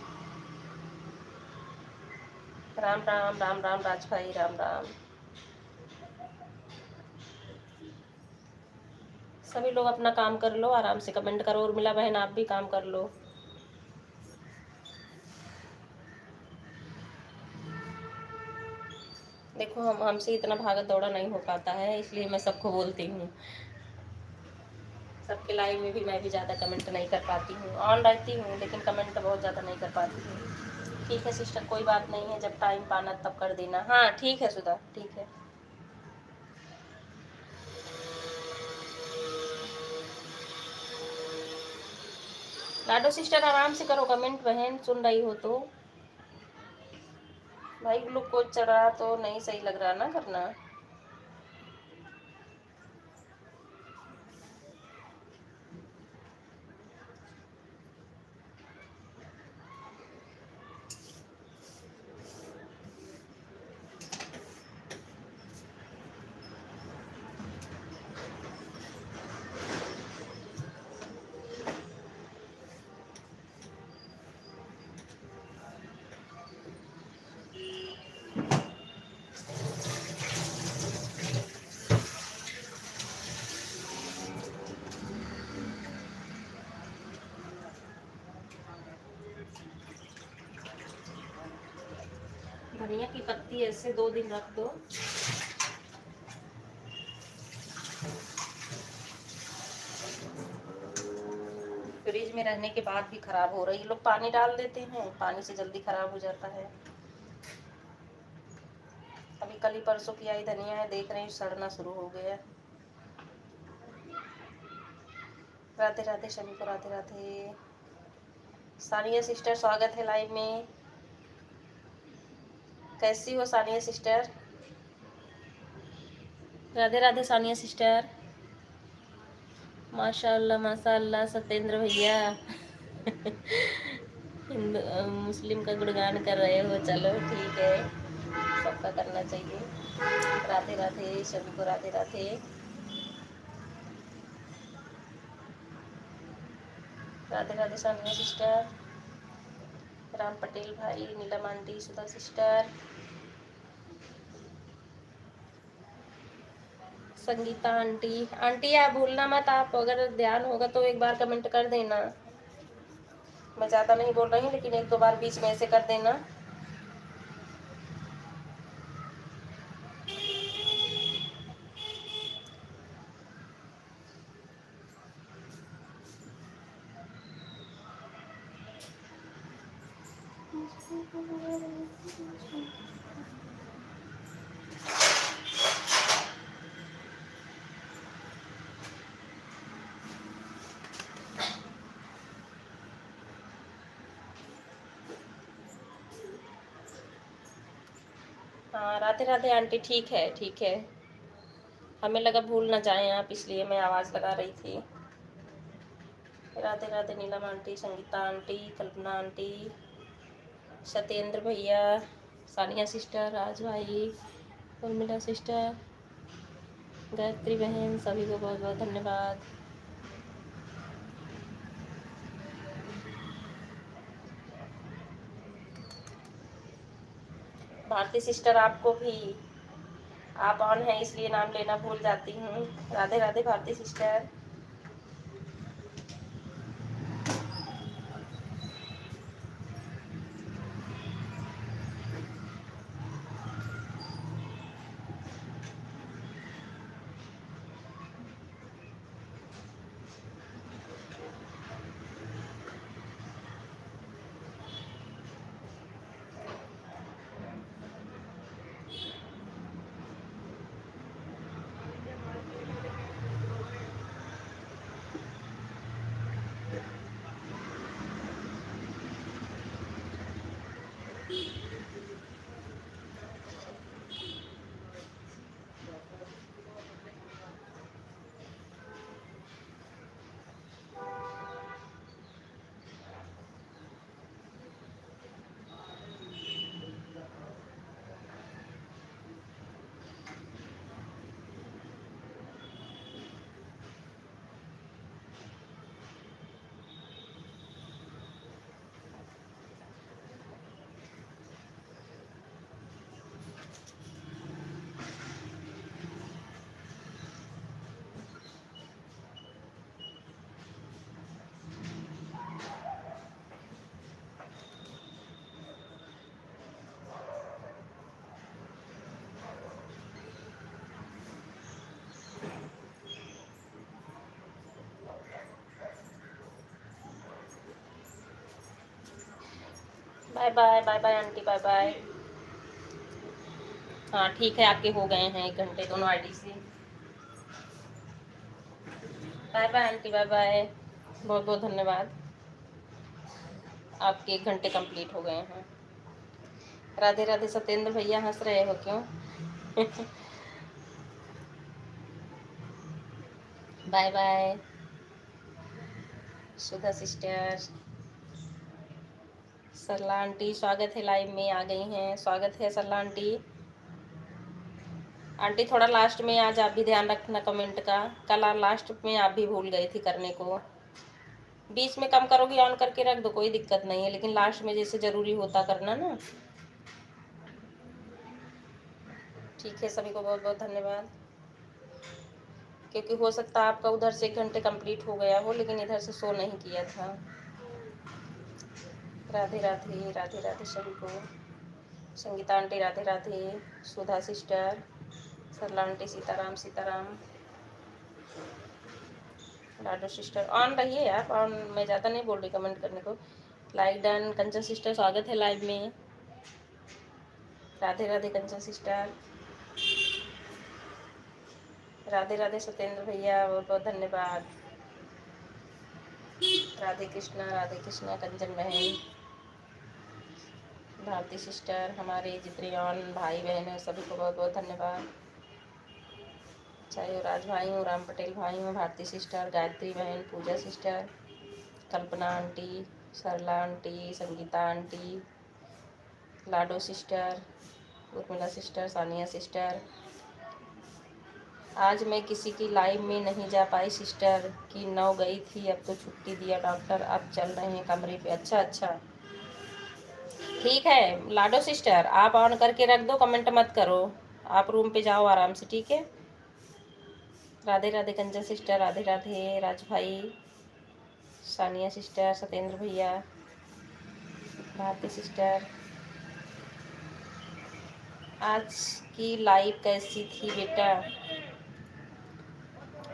राम राम राम राम राज भाई, राम राम। सभी लोग अपना काम कर लो, आराम से कमेंट करो। उर्मिला बहन आप भी काम कर लो। देखो हमसे इतना भागा दौड़ा नहीं हो पाता है, इसलिए मैं सबको बोलती हूँ। सबके लाइव में भी मैं भी ज़्यादा कमेंट नहीं कर पाती हूँ, ऑन रहती हूँ लेकिन कमेंट बहुत ज़्यादा नहीं कर पाती हूँ। ठीक है सिस्टर, कोई बात नहीं है, जब टाइम पाना तब कर देना। हाँ ठीक है सुधा, ठीक है। लाडो सिस्टर आराम से करो कमेंट, बहन सुन रही हो तो। भाई ग्लूकोज चढ़ा तो नहीं सही लग रहा ना करना। धनिया की पत्ती ऐसे 2 दिन रख दो। फ्रिज में रहने के बाद भी खराब हो रही, लोग पानी डाल देते हैं, पानी से जल्दी खराब हो जाता है। अभी कल ही परसों की आई धनिया है, देख रहे हैं सड़ना शुरू हो गया। राधे राधे सभी को, राधे राधे। सानिया सिस्टर स्वागत है लाइव में। कैसी हो सानिया सिस्टर? राधे राधे सानिया सिस्टर। माशाल्लाह माशाल्लाह सत्येंद्र भैया। हिंदू मुस्लिम का गुणगान कर रहे हो, चलो ठीक है, सबका करना चाहिए। राधे राधे सभी को, राधे राधे। राधे राधे सानिया सिस्टर, राम पटेल भाई, नीलम आंटी, सुधा सिस्टर, संगीता आंटी। आंटी आप भूलना मत, आप अगर ध्यान होगा तो एक बार कमेंट कर देना। मैं ज़्यादा नहीं बोल रही हूँ लेकिन 1-2 बार बीच में ऐसे कर देना। हाँ राधे राधे आंटी, ठीक है ठीक है। हमें लगा भूल ना जाएं आप, इसलिए मैं आवाज़ लगा रही थी। राधे राधे नीलम aunty, Sangeeta aunty, Kalpana aunty, Satyendra भैया, सानिया सिस्टर, राज भाई, उर्मिला सिस्टर, गायत्री बहन, सभी को बहुत बहुत धन्यवाद। भारती सिस्टर आपको भी, आप ऑन है इसलिए नाम लेना भूल जाती हूँ। Radhe Radhe Bharati sister. Bye bye, bye bye aunty, bye bye. हाँ ठीक है, आपके हो गए हैं 1 घंटे दोनों आईडी से। Bye bye aunty, bye bye, बहुत बहुत धन्यवाद, आपके 1 घंटे कंप्लीट हो गए हैं। राधे राधे सत्येंद्र भैया, हंस रहे हो क्यों? बाय बाय सुधा सिस्टर। सरला आंटी स्वागत है, लाइव में आ गई हैं, स्वागत है सरला आंटी। आंटी थोड़ा लास्ट में आज आप भी ध्यान रखना कमेंट का, कल लास्ट में आप भी भूल गई थी करने को। बीच में कम करोगी ऑन करके रख दो, कोई दिक्कत नहीं है, लेकिन लास्ट में जैसे ज़रूरी होता करना ना। ठीक है, सभी को बहुत बहुत धन्यवाद। क्योंकि हो सकता है आपका उधर से 1 घंटे कंप्लीट हो गया हो, लेकिन इधर से शो नहीं किया था। राधे राधे, राधे राधे सभी को। Sangeeta aunty Radhe Radhe, Sudha sister, Sarla aunty Sitaram Sitaram, Lado sister on रहिए आप, ऑन मैं ज़्यादा नहीं बोल रही कमेंट करने को। लाइक डन, कंचन सिस्टर स्वागत है लाइव में। राधे राधे कंचन सिस्टर, राधे राधे सत्येंद्र भैया, बहुत बहुत धन्यवाद। राधे कृष्णा कंचन बहन, भारती सिस्टर, हमारे जितने ऑन भाई बहन हैं सभी को बहुत बहुत धन्यवाद। चाहे वो राज भाई हो, राम पटेल भाई हो, भारती सिस्टर, गायत्री बहन, Pooja sister, Kalpana aunty, Sarla aunty, Sangeeta aunty, Lado sister, Urmila sister, Sania sister. आज मैं किसी की लाइव में नहीं जा पाई सिस्टर की 9 गई थी, अब तो छुट्टी दिया डॉक्टर, अब चल रहे हैं कमरे पे। अच्छा अच्छा, ठीक है लाडो सिस्टर, आप ऑन करके रख दो, कमेंट मत करो, आप रूम पे जाओ आराम से, ठीक है। राधे राधे कंचन सिस्टर, राधे राधे राज भाई, सानिया सिस्टर, सत्येंद्र भैया, भारती सिस्टर। आज की लाइव कैसी थी बेटा?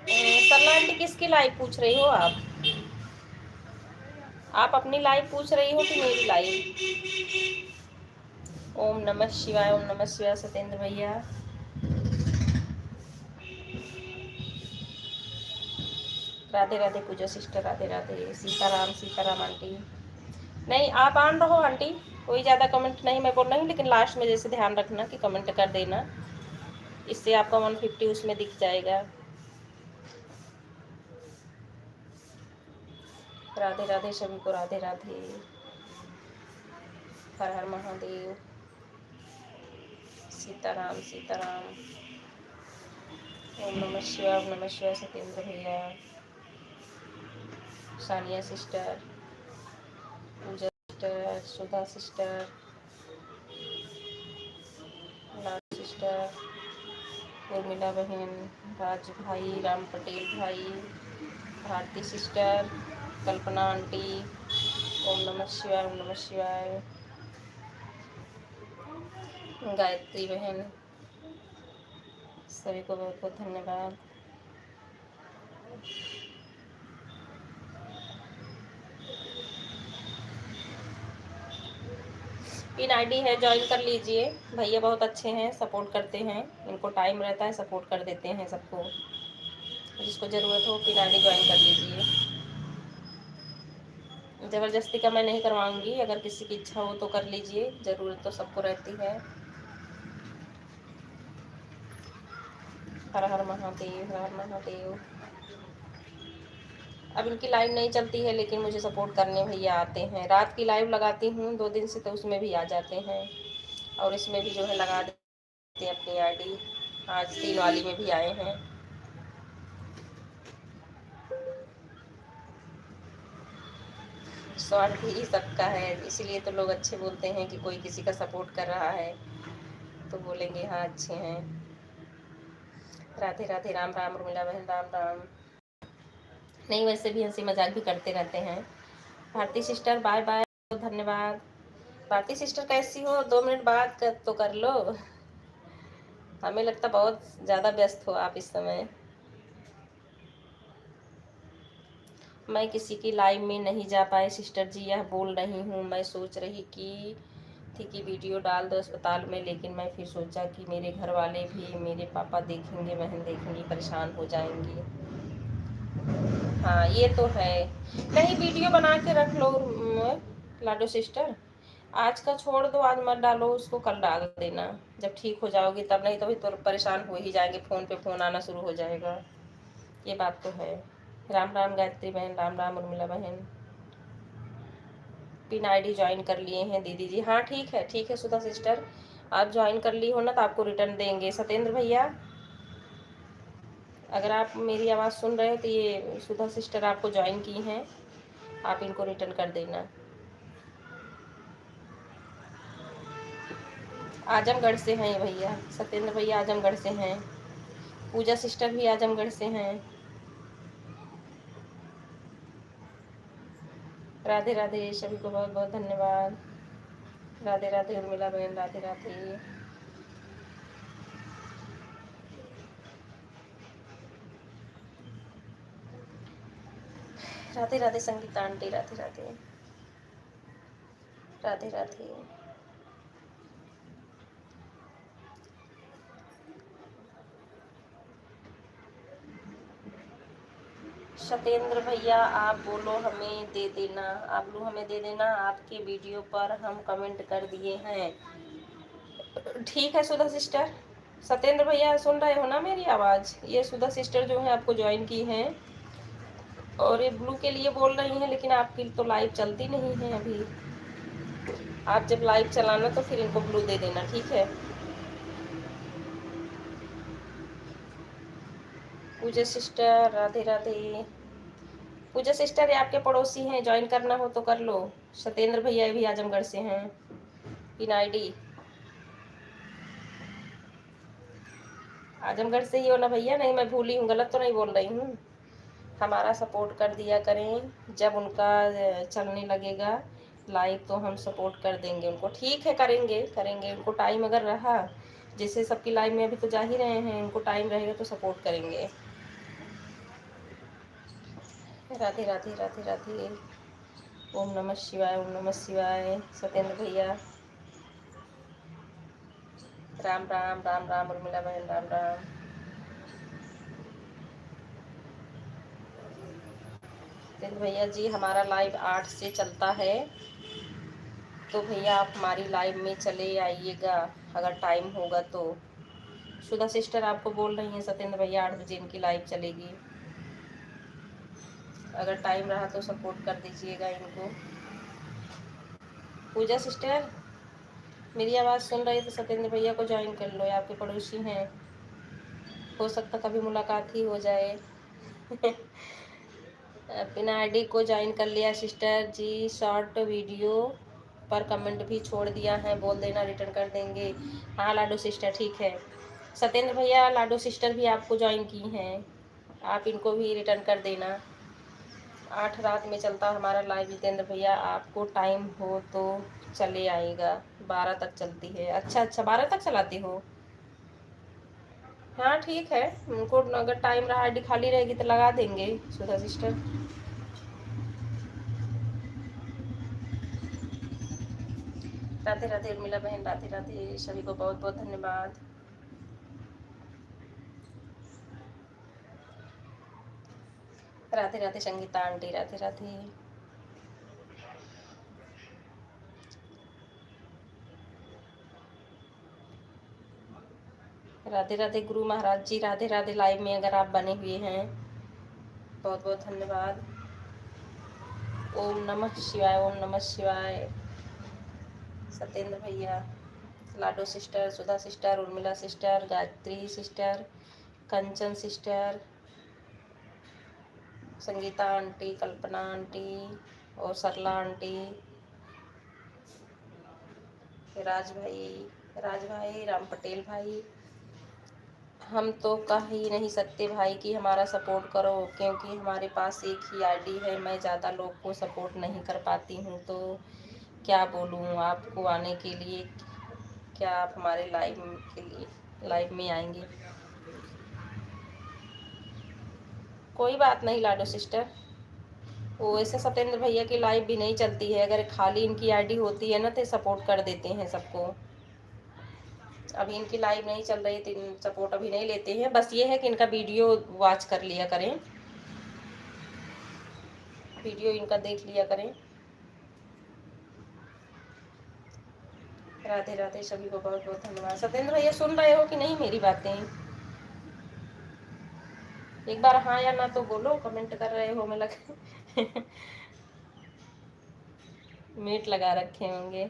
सरला आंटी किसकी लाइव पूछ रही हो आप? आप अपनी लाइव पूछ रही हो कि मेरी लाइव? ओम नमः शिवाय, ओम नमः शिवाय सत्येंद्र भैया। राधे राधे पूजा सिस्टर, राधे राधे सीताराम आंटी। नहीं आप ऑन रहो आंटी, कोई ज़्यादा कमेंट नहीं मैं बोल रही हूँ, लेकिन लास्ट में जैसे ध्यान रखना कि कमेंट कर देना, इससे आपका 150 उसमें दिख जाएगा। राधे राधे सभी को, राधे राधे, हर हर महादेव, सीताराम सीताराम, ओम नमः शिवाय सत्येंद्र भैया, सानिया सिस्टर, पूजा सिस्टर, सुधा सिस्टर, लाल सिस्टर, उर्मिला बहन, राज भाई, राम पटेल भाई, भारती सिस्टर, कल्पना आंटी, ओम नमः शिवाय, गायत्री बहन, सभी को बहुत बहुत धन्यवाद। पिन आईडी है, ज्वाइन कर लीजिए, भैया बहुत अच्छे हैं, सपोर्ट करते हैं, इनको टाइम रहता है सपोर्ट कर देते हैं सबको, जिसको ज़रूरत हो पिन आईडी ज्वाइन कर लीजिए। ज़बरदस्ती का मैं नहीं करवाऊंगी, अगर किसी की इच्छा हो तो कर लीजिए, ज़रूरत तो सबको रहती है। हर हर महादेव, हर हर महादेव। अब इनकी लाइव नहीं चलती है, लेकिन मुझे सपोर्ट करने भैया आते हैं, रात की लाइव लगाती हूँ 2 दिन से, तो उसमें भी आ जाते हैं, और इसमें भी जो है लगा देते हैं अपनी आईडी, आज 3 वाली में भी आए हैं। स्वार्थ ही सबका है, इसलिए तो लोग अच्छे बोलते हैं कि कोई किसी का सपोर्ट कर रहा है तो बोलेंगे हाँ अच्छे हैं। राधे राधे, राम राम उर्मिला बहन, राम राम। नहीं वैसे भी हंसी मजाक भी करते रहते हैं। भारती सिस्टर बाय बाय, धन्यवाद। भारती सिस्टर कैसी हो? 2 मिनट बात तो कर लो, हमें लगता बहुत ज़्यादा व्यस्त हो आप इस समय। मैं किसी की लाइव में नहीं जा पाई सिस्टर जी, यह बोल रही हूँ। मैं सोच रही थी कि वीडियो डाल दो अस्पताल में, लेकिन मैं फिर सोचा कि मेरे घर वाले भी, मेरे पापा देखेंगे, बहन देखेंगी, परेशान हो जाएंगी। हाँ ये तो है, कहीं वीडियो बना के रख लो लाडो सिस्टर। आज का छोड़ दो, आज मत डालो उसको, कल डाल देना जब ठीक हो जाओगी तब, नहीं तो भी तो परेशान हो ही जाएंगे, फ़ोन पे फ़ोन आना शुरू हो जाएगा। ये बात तो है। राम राम गायत्री बहन, राम राम उर्मिला बहन। पिन आईडी ज्वाइन कर लिए हैं दीदी जी। हाँ ठीक है सुधा सिस्टर, आप ज्वाइन कर ली हो ना तो आपको रिटर्न देंगे। सत्येंद्र भैया, अगर आप मेरी आवाज़ सुन रहे हो तो ये सुधा सिस्टर आपको ज्वाइन की हैं, आप इनको रिटर्न कर देना। आजमगढ़ से हैं ये भैया, सत्येंद्र भैया आजमगढ़ से हैं, पूजा सिस्टर भी आजमगढ़ से हैं। राधे राधे, सभी को बहुत बहुत धन्यवाद। राधे राधे उर्मिला बहन, राधे राधे। राधे राधे संगीता आंटी, राधे राधे। राधे राधे। सत्येंद्र भैया आप बोलो हमें दे देना, आप बोलो हमें दे देना, आपके वीडियो पर हम कमेंट कर दिए हैं। ठीक है सुधा सिस्टर। सत्येंद्र भैया सुन रहे हो ना मेरी आवाज़? ये सुधा सिस्टर जो है आपको ज्वाइन की हैं, और ये ब्लू के लिए बोल रही हैं, लेकिन आपकी तो लाइव चलती नहीं है अभी। आप जब लाइव चलाना तो फिर इनको ब्लू दे देना, ठीक है। पूजा सिस्टर राधे राधे। पूजा सिस्टर ये आपके पड़ोसी हैं, ज्वाइन करना हो तो कर लो। सत्येंद्र भैया भी आजमगढ़ से हैं, पिन आईडी आजमगढ़ से ही हो ना भैया? नहीं मैं भूली हूँ, गलत तो नहीं बोल रही हूँ। हमारा सपोर्ट कर दिया करें, जब उनका चलने लगेगा लाइव तो हम सपोर्ट कर देंगे उनको। ठीक है करेंगे उनको टाइम अगर रहा, जैसे सबकी लाइव में अभी तो जा ही रहे हैं, उनको टाइम रहेगा तो सपोर्ट करेंगे। राधे राधे राधे राधे। ओम नमः शिवाय, ओम नमः शिवाय। सत्येंद्र भैया राम राम, राम राम उर्मिला बहन, राम राम। सत्येंद्र भैया जी हमारा लाइव 8 से चलता है, तो भैया आप हमारी लाइव में चले आइएगा अगर टाइम होगा तो। सुधा सिस्टर आपको बोल रही हैं सत्येंद्र भैया 8 बजे इनकी लाइव चलेगी, अगर टाइम रहा तो सपोर्ट कर दीजिएगा इनको। पूजा सिस्टर मेरी आवाज़ सुन रही तो सत्येंद्र भैया को ज्वाइन कर लो, ये आपके पड़ोसी हैं, हो सकता कभी मुलाकात ही हो जाए। बिना आईडी को ज्वाइन कर लिया सिस्टर जी, शॉर्ट वीडियो पर कमेंट भी छोड़ दिया है, बोल देना रिटर्न कर देंगे। हाँ लाडो सिस्टर ठीक है। सत्येंद्र भैया लाडो सिस्टर भी आपको ज्वाइन की हैं, आप इनको भी रिटर्न कर देना। 8 रात में चलता हमारा लाइव जितेंद्र भैया, आपको टाइम हो तो चले आएगा। 12 तक चलती है। अच्छा 12 तक चलाती हो? हाँ ठीक है, उनको अगर टाइम रहा आईडी खाली रहेगी तो लगा देंगे सुधा सिस्टर। राधे राधे उर्मिला बहन, राधे राधे, सभी को बहुत बहुत धन्यवाद। राधे राधे संगीता आंटी, राधे राधे। राधे राधे गुरु महाराज जी, राधे राधे। लाइव में अगर आप बने हुए हैं बहुत बहुत धन्यवाद। ओम नमः शिवाय, ओम नमः शिवाय। सत्येंद्र भैया, Lado sister, Sudha sister, Urmila sister, Gayatri sister, Kanchan sister, Sangeeta aunty, Kalpana aunty और सरला आंटी, राज भाई, राम पटेल भाई। हम तो कह ही नहीं सकते भाई कि हमारा सपोर्ट करो, क्योंकि हमारे पास एक ही आईडी है, मैं ज़्यादा लोग को सपोर्ट नहीं कर पाती हूँ, तो क्या बोलूँ आपको आने के लिए। क्या आप हमारे लाइव में आएंगे? कोई बात नहीं लाडो सिस्टर, वो ऐसे सत्येंद्र भैया की लाइव भी नहीं चलती है, अगर खाली इनकी आईडी होती है ना तो सपोर्ट कर देते हैं सबको। अभी इनकी लाइव नहीं चल रही तो सपोर्ट अभी नहीं लेते हैं। बस ये है कि इनका वीडियो वॉच कर लिया करें, वीडियो इनका देख लिया करें। राधे राधे, सभी को बहुत बहुत धन्यवाद। सत्येंद्र भैया सुन रहे हो कि नहीं मेरी बातें? एक बार हाँ या ना तो बोलो, कमेंट कर रहे हो मैं लगा म्यूट लगा रखे होंगे।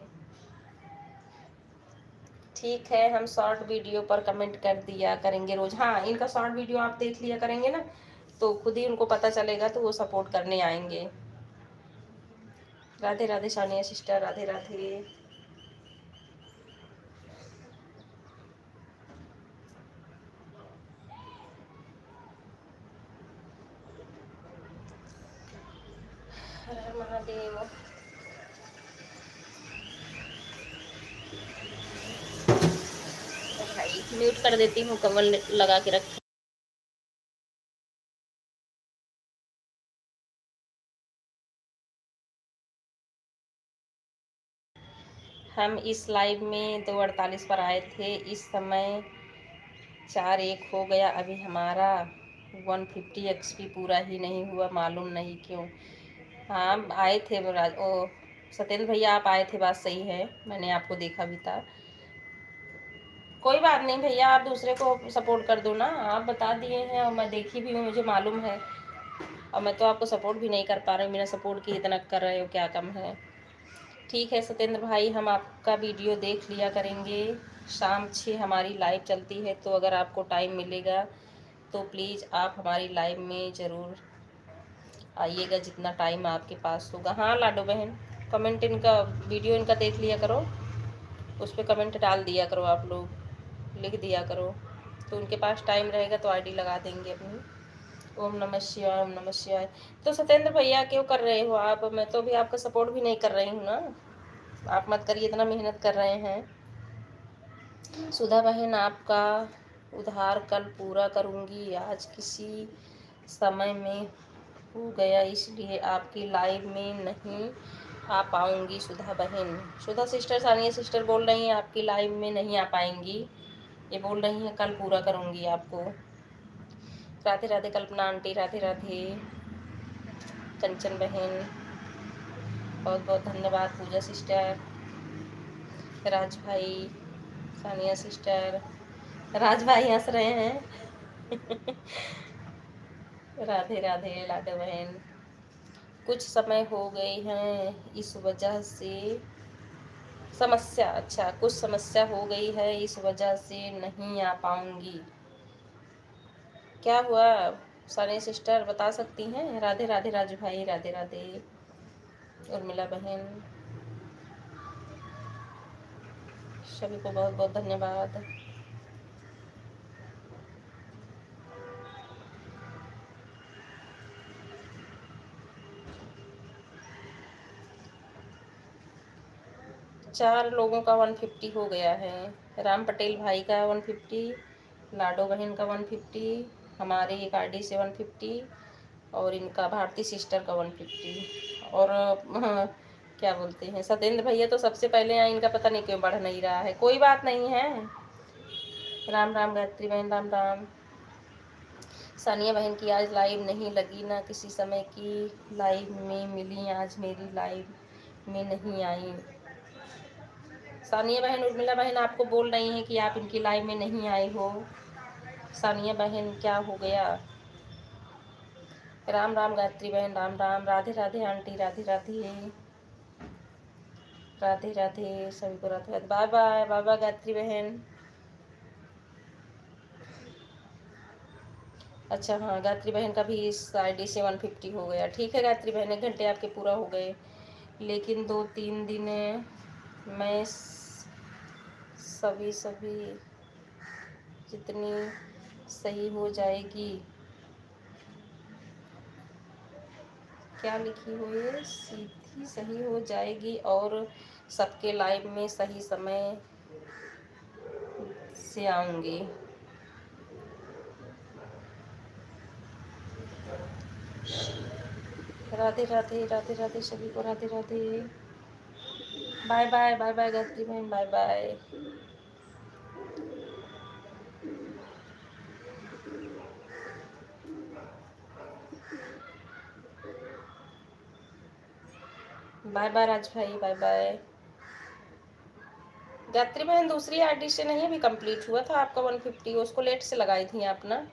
ठीक है, हम शॉर्ट वीडियो पर कमेंट कर दिया करेंगे रोज। हाँ, इनका शॉर्ट वीडियो आप देख लिया करेंगे ना तो खुद ही उनको पता चलेगा, तो वो सपोर्ट करने आएंगे। राधे राधे सानिया सिस्टर, राधे राधे। हर हर महादेव। भाई म्यूट कर देती हूँ, कमल लगा के रखी। हम इस लाइव में 2:48 पर आए थे, इस समय 4:01 हो गया। अभी हमारा 150 एक्सपी पूरा ही नहीं हुआ, मालूम नहीं क्यों। हाँ आए थे ओ सत्येंद्र भैया, आप आए थे, बात सही है, मैंने आपको देखा भी था। कोई बात नहीं भैया, आप दूसरे को सपोर्ट कर दो ना, आप बता दिए हैं और मैं देखी भी हूँ, मुझे मालूम है। और मैं तो आपको सपोर्ट भी नहीं कर पा रही हूँ, बिना सपोर्ट की इतना कर रहे हो, क्या कम है। ठीक है सत्येंद्र भाई, हम आपका वीडियो देख लिया करेंगे। शाम 6 हमारी लाइव चलती है, तो अगर आपको टाइम मिलेगा तो प्लीज़ आप हमारी लाइव में ज़रूर आइएगा, जितना टाइम आपके पास होगा। हाँ लाडो बहन, कमेंट इनका, वीडियो इनका देख लिया करो, उस पर कमेंट डाल दिया करो, आप लोग लिख दिया करो, तो उनके पास टाइम रहेगा तो आईडी लगा देंगे अपनी। ओम नमः शिवाय, ओम नमः शिवाय। तो सत्येंद्र भैया क्यों कर रहे हो आप? मैं तो भी आपका सपोर्ट भी नहीं कर रही हूँ ना, आप मत करिए, इतना मेहनत कर रहे हैं। सुधा बहन, आपका उधार कल पूरा करूँगी, आज किसी समय में हो गया इसलिए आपकी लाइव में नहीं आ पाऊँगी। सुधा बहन, सुधा सिस्टर, सानिया सिस्टर बोल रही हैं आपकी लाइव में नहीं आ पाएंगी, ये बोल रही हैं कल पूरा करूँगी आपको। राधे राधे कल्पना आंटी, राधे राधे कंचन बहन, बहुत बहुत धन्यवाद। पूजा सिस्टर, राज भाई, सानिया सिस्टर, राज भाई हंस रहे हैं राधे राधे लाडो बहन। कुछ समय हो गए हैं इस वजह से समस्या, अच्छा कुछ समस्या हो गई है इस वजह से नहीं आ पाऊंगी। क्या हुआ सानिया सिस्टर, बता सकती हैं? राधे राधे राजू भाई, राधे राधे उर्मिला बहन, सभी को बहुत बहुत धन्यवाद। चार लोगों का 150 हो गया है। राम पटेल भाई का 150, लाडो बहन का 150, हमारे एक आरडी से 150, और इनका भारती सिस्टर का 150। और क्या बोलते हैं, सत्येंद्र भैया तो सबसे पहले आए, इनका पता नहीं क्यों बढ़ नहीं रहा है। कोई बात नहीं है। राम राम गायत्री बहन, राम राम। सानिया बहन की आज लाइव नहीं लगी, ना किसी समय की लाइव में मिली, आज मेरी लाइव में नहीं आई। सानिया बहन, उर्मिला बहन आपको बोल रही हैं कि आप इनकी लाइव में नहीं आए हो। सानिया बहन क्या हो गया? राम राम गायत्री बहन, राम राम। राधे राधे आंटी, राधे राधे राधे राधे, सभी को Radhe Radhe. Bye bye, bye bye Gayatri बहन। अच्छा हाँ, गायत्री बहन का भी इस आईडी से 150 हो गया। ठीक है गायत्री बहन, 1 घंटे आपके पूरा हो गए, लेकिन 2-3 दिन मैं सभी जितनी सही हो जाएगी, क्या लिखी हो ये, सीधी सही हो जाएगी और सबके लाइव में सही समय से आऊँगी। राधे राधे, राधे राधे सभी को, Radhe Radhe. Bye bye, bye bye Gayatri बहन, bye bye. Bye bye Raj भाई, बाय बाय। गायत्री बहन दूसरी आईडी से नहीं अभी कंप्लीट हुआ था आपका 150, उसको लेट से लगाई थी आप ना।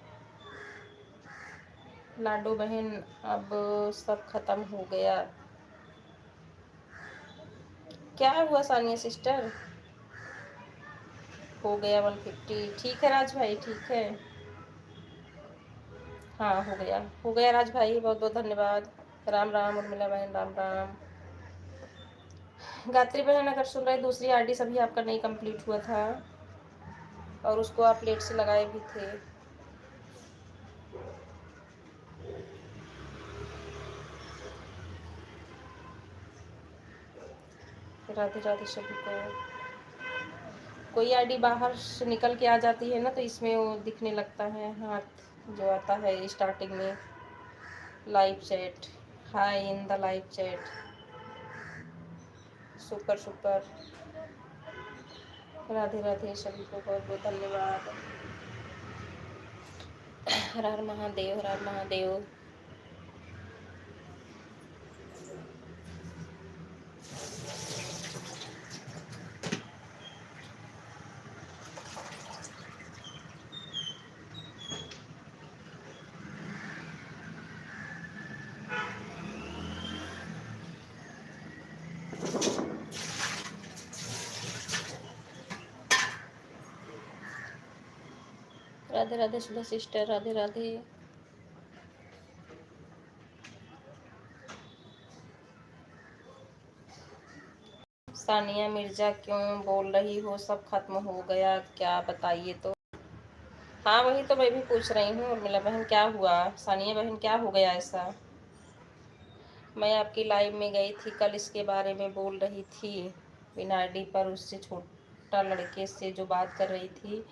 लाडो बहन अब सब खत्म हो गया। क्या हुआ सानिया सिस्टर? हो गया 150, ठीक है राज भाई, ठीक है। हाँ हो गया, हो गया राज भाई, बहुत बहुत धन्यवाद। राम राम उर्मिला बहन, राम राम। गायत्री बहन अगर सुन रहे, दूसरी आईडी सभी आपका नहीं कंप्लीट हुआ था और उसको आप लेट से लगाए भी थे। राधे राधे सभी को। कोई आईडी बाहर से निकल के आ जाती है ना, तो इसमें वो दिखने लगता है हाथ जो आता है स्टार्टिंग में, live chat, hi in the live chat. Super super. Radhe Radhe सभी को, बहुत बहुत धन्यवाद। हर हर महादेव, हर हर महादेव। राधे राधे सुधा सिस्टर, राधे राधे। सानिया मिर्जा क्यों बोल रही हो सब खत्म हो गया, क्या बताइए तो। हाँ वही तो मैं भी पूछ रही हूँ उर्मिला बहन, क्या हुआ सानिया बहन, क्या हो गया ऐसा? मैं आपकी लाइव में गई थी कल, इसके बारे में बोल रही थी बिना आईडी पर, उससे छोटा लड़के से जो बात कर रही थी,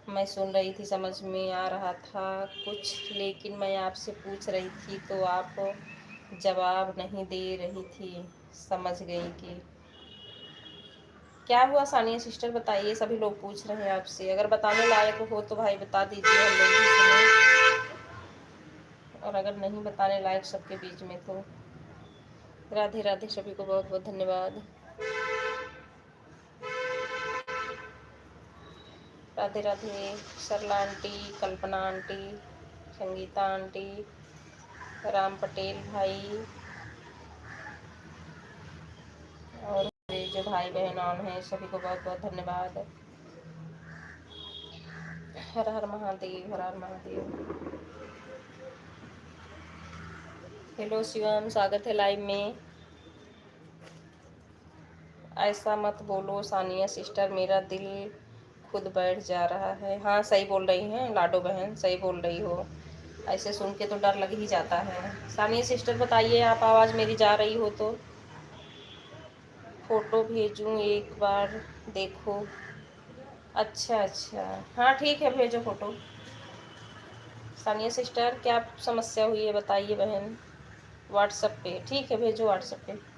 मैं सुन रही थी, समझ में आ रहा था कुछ, लेकिन मैं आपसे पूछ रही थी तो आप जवाब नहीं दे रही थी। समझ गई कि क्या हुआ सानिया सिस्टर, बताइए, सभी लोग पूछ रहे हैं आपसे, अगर बताने लायक हो तो भाई बता दीजिए, हम लोग भी सुने, और अगर नहीं बताने लायक सबके बीच में तो। राधे राधे सभी को, बहुत बहुत धन्यवाद। राधे राधे सरला aunty, Kalpana aunty, Sangeeta aunty, Ram Patel भाई, और मेरे जो भाई बहन ऑन हैं सभी को बहुत बहुत धन्यवाद। हर हर महादेव, हर हर महादेव। हेलो शिवम, स्वागत है लाइव में। ऐसा मत बोलो सानिया सिस्टर, मेरा दिल खुद बैठ जा रहा है। हाँ सही बोल रही हैं लाडो बहन, सही बोल रही हो, ऐसे सुन के तो डर लग ही जाता है। सानिया सिस्टर बताइए, आप आवाज़ मेरी जा रही हो तो। फ़ोटो भेजूँ एक बार देखो। अच्छा अच्छा, हाँ ठीक है, भेजो फ़ोटो। सानिया सिस्टर क्या समस्या हुई है बताइए बहन, व्हाट्सएप पे, ठीक है भेजो व्हाट्सएप पे।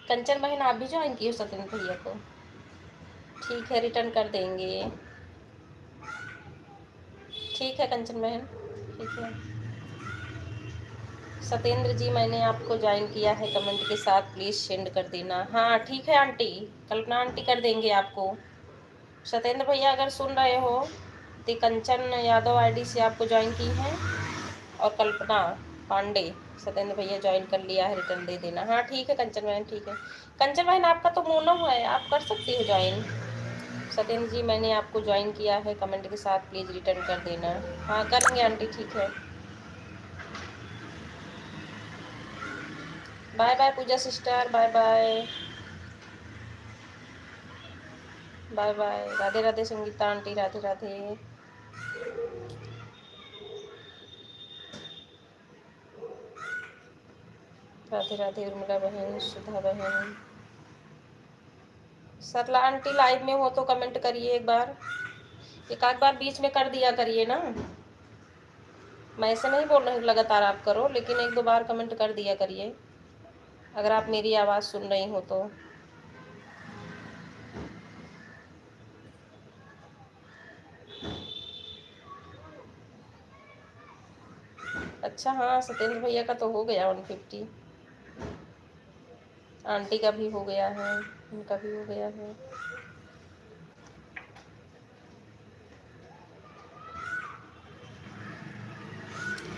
कंचन बहन आप भी ज्वाइन की हो सत्येंद्र भैया को? ठीक है, रिटर्न कर देंगे। ठीक है कंचन बहन, ठीक है। सत्येंद्र जी मैंने आपको ज्वाइन किया है, कमेंट के साथ प्लीज़ सेंड कर देना। हाँ ठीक है आंटी, कल्पना आंटी कर देंगे आपको। सत्येंद्र भैया अगर सुन रहे हो तो कंचन यादव आईडी से आपको ज्वाइन की है, और कल्पना पांडे सत्येंद्र भैया ज्वाइन कर लिया है, रिटर्न दे देना। हाँ ठीक है कंचन बहन, ठीक है। कंचन बहन आपका तो मोनो है, आप कर सकती हो ज्वाइन। सत्येंद्र जी मैंने आपको ज्वाइन किया है, कमेंट के साथ प्लीज़ रिटर्न कर देना। हाँ करेंगे आंटी, ठीक है। Bye bye Pooja sister, bye bye bye bye. Radhe Radhe Sangeeta aunty, Radhe Radhe. Radhe Radhe Urmila बहन, सुधा बहन। सरला आंटी लाइव में हो तो कमेंट करिए एक बार, एक आध बार बीच में कर दिया करिए ना। मैं ऐसे नहीं बोल रही लगातार आप करो, लेकिन एक दो बार कमेंट कर दिया करिए अगर आप मेरी आवाज़ सुन रही हो तो। अच्छा हाँ सत्येंद्र भैया का तो हो गया 150, आंटी का भी हो गया है, उनका भी हो गया है।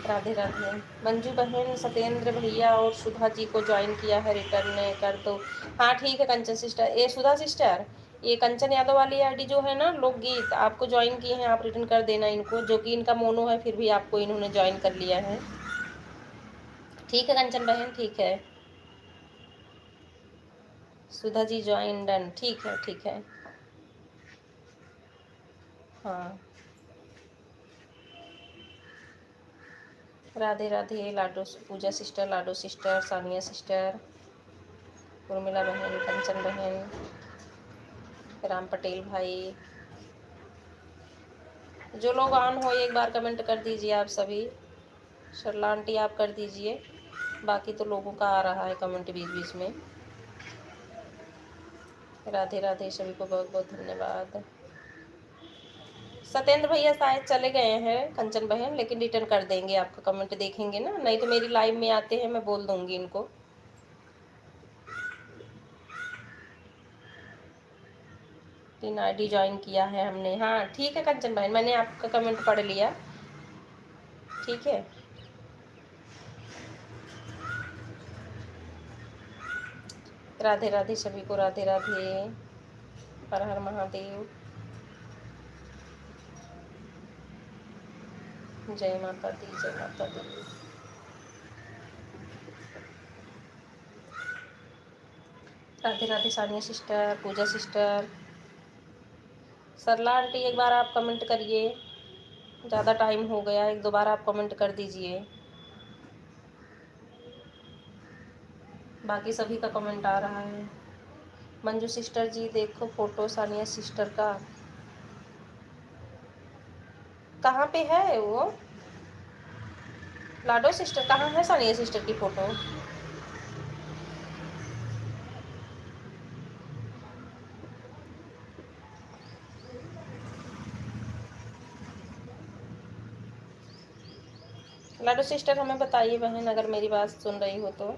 राधे राधे। मंजू बहन सत्येंद्र भैया और सुधा जी को ज्वाइन किया है, रिटर्न कर दो। हाँ ठीक है कंचन सिस्टर, ये सुधा सिस्टर, ये कंचन यादव वाली आईडी जो है ना लोकगीत, आपको ज्वाइन किए हैं, आप रिटर्न कर देना इनको, जो कि इनका मोनो है फिर भी आपको इन्होंने ज्वाइन कर लिया है। ठीक है कंचन बहन, ठीक है। सुधा जी ज्वाइन, डन, ठीक है ठीक है। हाँ राधे राधे। लाडो पूजा sister, Lado sister, Sania sister, Urmila बहन, कंचन बहन, राम पटेल भाई, जो लोग ऑन हो एक बार कमेंट कर दीजिए आप सभी। शर्ला आंटी आप कर दीजिए, बाकी तो लोगों का आ रहा है कमेंट बीच बीच में। राधे राधे, सभी को बहुत बहुत धन्यवाद। सत्येंद्र भैया शायद चले गए हैं कंचन बहन, लेकिन रिटर्न कर देंगे, आपका कमेंट देखेंगे ना, नहीं तो मेरी लाइव में आते हैं, मैं बोल दूंगी इनको। तीन आईडी ज्वाइन किया है हमने। हाँ ठीक है कंचन बहन, मैंने आपका कमेंट पढ़ लिया, ठीक है। राधे राधे सभी को, राधे राधे, हर हर महादेव, जय माता दी, जय माता दी। राधे राधे सानिया सिस्टर, पूजा सिस्टर, सरला आंटी एक बार आप कमेंट करिए, ज़्यादा टाइम हो गया, एक दो बार आप कमेंट कर दीजिए, बाकी सभी का कमेंट आ रहा है। मंजू सिस्टर जी देखो फोटो सानिया सिस्टर का, कहाँ पे है वो? लाडो सिस्टर कहाँ है सानिया सिस्टर की फ़ोटो? लाडो सिस्टर हमें बताइए बहन, अगर मेरी बात सुन रही हो तो।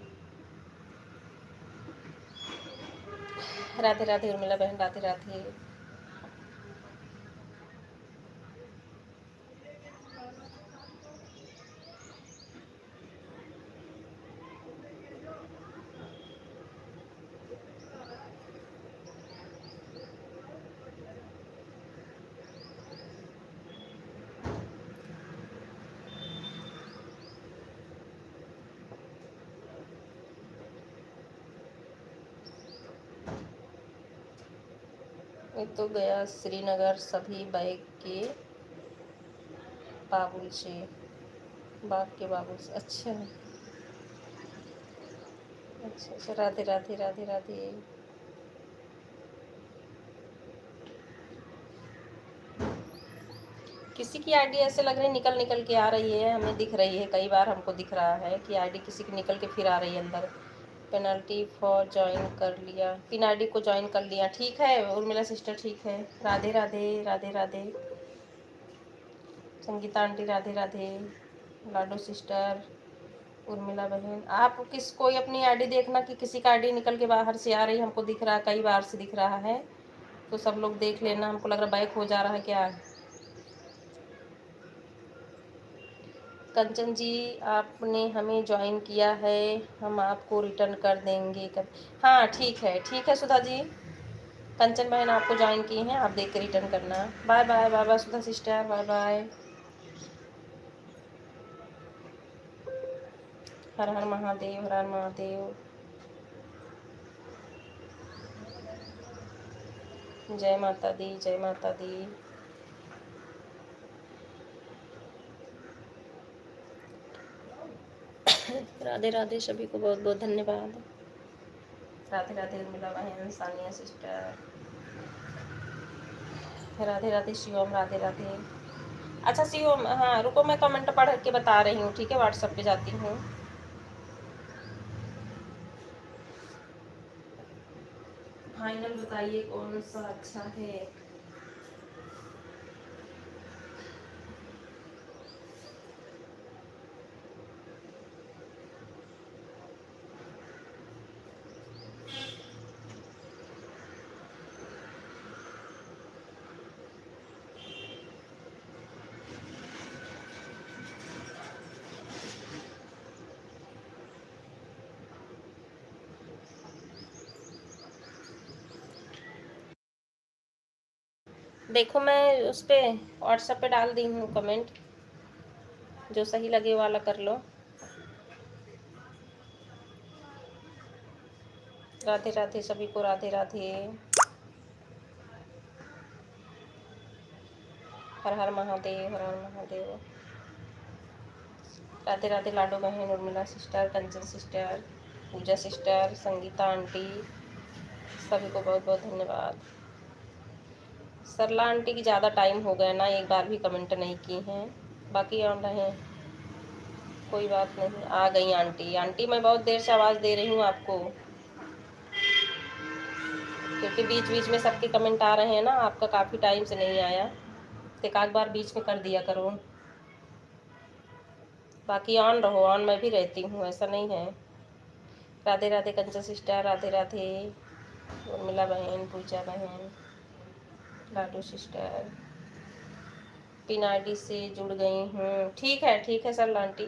राधे राधे उर्मिला बहन, राधे राधे। ये तो गया श्रीनगर सभी बैग के बाबुल से, बाग के बाबुल से। अच्छा अच्छा अच्छा, राधे राधे, राधे राधे। किसी की आईडी ऐसे लग रही है निकल निकल के आ रही है, हमें दिख रही है, कई बार हमको दिख रहा है कि आईडी किसी की निकल के फिर आ रही है अंदर। पेनल्टी फॉर ज्वाइन कर लिया, पिनाडी को ज्वाइन कर लिया। ठीक है उर्मिला सिस्टर, ठीक है। राधे राधे, राधे राधे। संगीता आंटी राधे राधे। लाडो सिस्टर, उर्मिला बहन, आप कोई अपनी आईडी देखना कि किसी का आईडी निकल के बाहर से आ रही, हमको दिख रहा है, कई बार से दिख रहा है, तो सब लोग देख लेना। हमको लग रहा बैक हो जा रहा है क्या। कंचन जी, आपने हमें ज्वाइन किया है, हम आपको रिटर्न कर देंगे हाँ ठीक है सुधा जी। कंचन बहन आपको ज्वाइन की हैं, आप देख के रिटर्न करना। बाय बाय, बाय बाय सुधा सिस्टर, बाय बाय। हर हर महादेव, हर हर महादेव। जय माता दी, जय माता दी। राधे राधे, सभी को बहुत बहुत धन्यवाद। राधे राधे उर्मिला बहन, सानिया सिस्टर, राधे राधे शिवम, राधे राधे। अच्छा शिवम, हाँ रुको मैं कमेंट पढ़ के बता रही हूँ, ठीक है, व्हाट्सएप पे जाती हूँ। फाइनल बताइए कौन सा अच्छा है। देखो मैं उस पर व्हाट्सएप पे डाल दी हूँ कमेंट, जो सही लगे वाला कर लो। राधे राधे सभी को, राधे राधे। हर हर महादेव, हर हर महादेव। राधे राधे लाडो बहन, उर्मिला सिस्टर, कंचन सिस्टर, पूजा सिस्टर, संगीता आंटी, सभी को बहुत बहुत धन्यवाद। सरला आंटी की ज़्यादा टाइम हो गया ना, एक बार भी कमेंट नहीं की हैं, बाकी ऑन रहे। कोई बात नहीं, आ गई आंटी। आंटी मैं बहुत देर से आवाज़ दे रही हूँ आपको, क्योंकि बीच बीच में सबके कमेंट आ रहे हैं ना, आपका काफ़ी टाइम से नहीं आया, तो एक बार बीच में कर दिया करो। बाकी ऑन रहो, ऑन मैं भी रहती हूँ, ऐसा नहीं है। राधे राधे कंचन सिस्टर, राधे राधे उर्मिला बहन, पूजा बहन, लाडू सिस्टर। पिन आईडी से जुड़ गई हूँ, ठीक है sir aunty.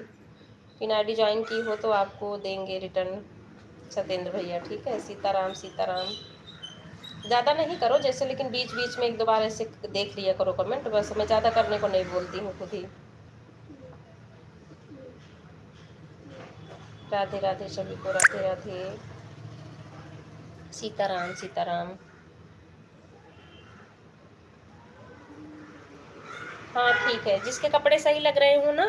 Pin ID join की हो तो आपको देंगे रिटर्न सत्येंद्र भैया, ठीक है। सीताराम, सीताराम। ज़्यादा नहीं करो जैसे, लेकिन बीच बीच में एक दो बार ऐसे देख लिया करो कमेंट, बस मैं ज़्यादा करने को नहीं बोलती हूँ खुद ही। राधे राधे सभी को, राधे राधे। सीताराम, सीताराम। हाँ ठीक है, जिसके कपड़े सही लग रहे हो ना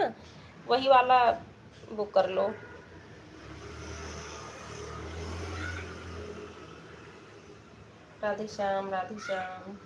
वही वाला बुक कर लो। राधे श्याम, राधे श्याम।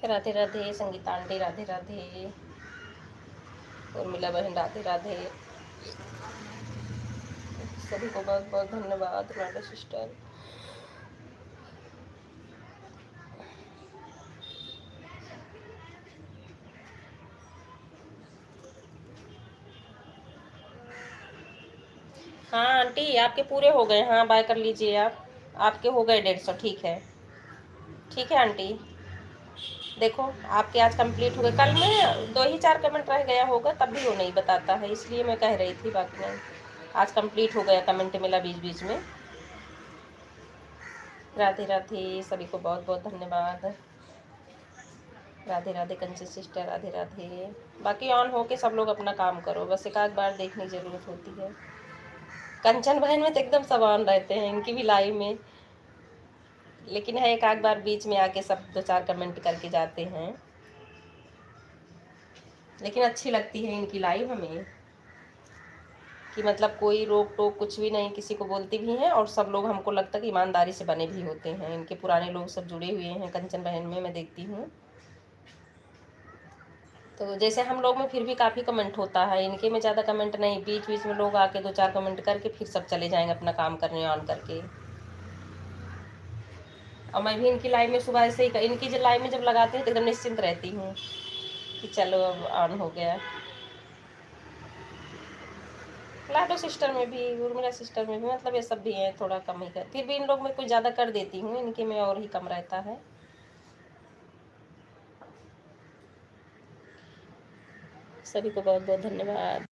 राधे राधे संगीता आंटी, राधे राधे उर्मिला बहन, राधे राधे। सभी को बहुत बहुत धन्यवाद राधा सिस्टर। हाँ आंटी आपके पूरे हो गए, हाँ बाय कर लीजिए आप, आपके हो गए 150। ठीक है, ठीक है आंटी। देखो आपके आज कंप्लीट हो गए, कल में 2 ही 4 कमेंट रह गया होगा तब भी वो नहीं बताता है, इसलिए मैं कह रही थी, बाकी नहीं। आज कंप्लीट हो गया, कमेंट मिला बीच बीच में। राधे राधे सभी को बहुत बहुत धन्यवाद। राधे राधे कंचन सिस्टर, राधे राधे। बाकी ऑन हो के सब लोग अपना काम करो, बस एक आध बार देखने की ज़रूरत होती है। कंचन बहन में तो एकदम सब ऑन रहते हैं, इनकी भी लाइव में, लेकिन है एक आध बार बीच में आके सब 2 4 कमेंट करके जाते हैं। लेकिन अच्छी लगती है इनकी लाइव हमें, कि मतलब कोई रोक टोक कुछ भी नहीं, किसी को बोलती भी हैं और सब लोग हमको लगता है कि ईमानदारी से बने भी होते हैं। इनके पुराने लोग सब जुड़े हुए हैं कंचन बहन में, मैं देखती हूँ। तो जैसे हम लोग में फिर भी काफ़ी कमेंट होता है, इनके में ज़्यादा कमेंट नहीं, बीच बीच में लोग आके 2 4 कमेंट करके फिर सब चले जाएंगे अपना काम करने ऑन करके। और मैं भी इनकी लाइव में सुबह से ही, इनकी जो लाइव में जब लगाते हैं तो एकदम निश्चिंत रहती हूँ कि चलो अब ऑन हो गया। लाडो सिस्टर में भी, उर्मिला सिस्टर में भी, मतलब ये सब भी हैं, थोड़ा कम ही कर, फिर भी इन लोग में कुछ ज़्यादा कर देती हूँ, इनके में और ही कम रहता है। सभी को बहुत बहुत धन्यवाद।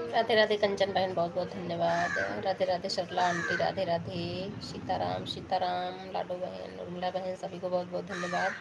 राधे राधे कंचन बहन, बहुत बहुत धन्यवाद। राधे राधे सरला आंटी, राधे राधे। सीताराम सीताराम, लाडो बहन, उर्मिला बहन, सभी को बहुत बहुत धन्यवाद।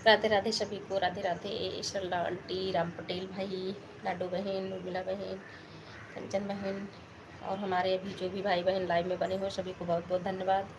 राधे राधे सभी को, राधे राधे। सरला आंटी, राम पटेल भाई, लाडो बहन, उर्मिला बहन, कंचन बहन और हमारे अभी जो भी भाई बहन लाइव में बने हो सभी को बहुत बहुत धन्यवाद।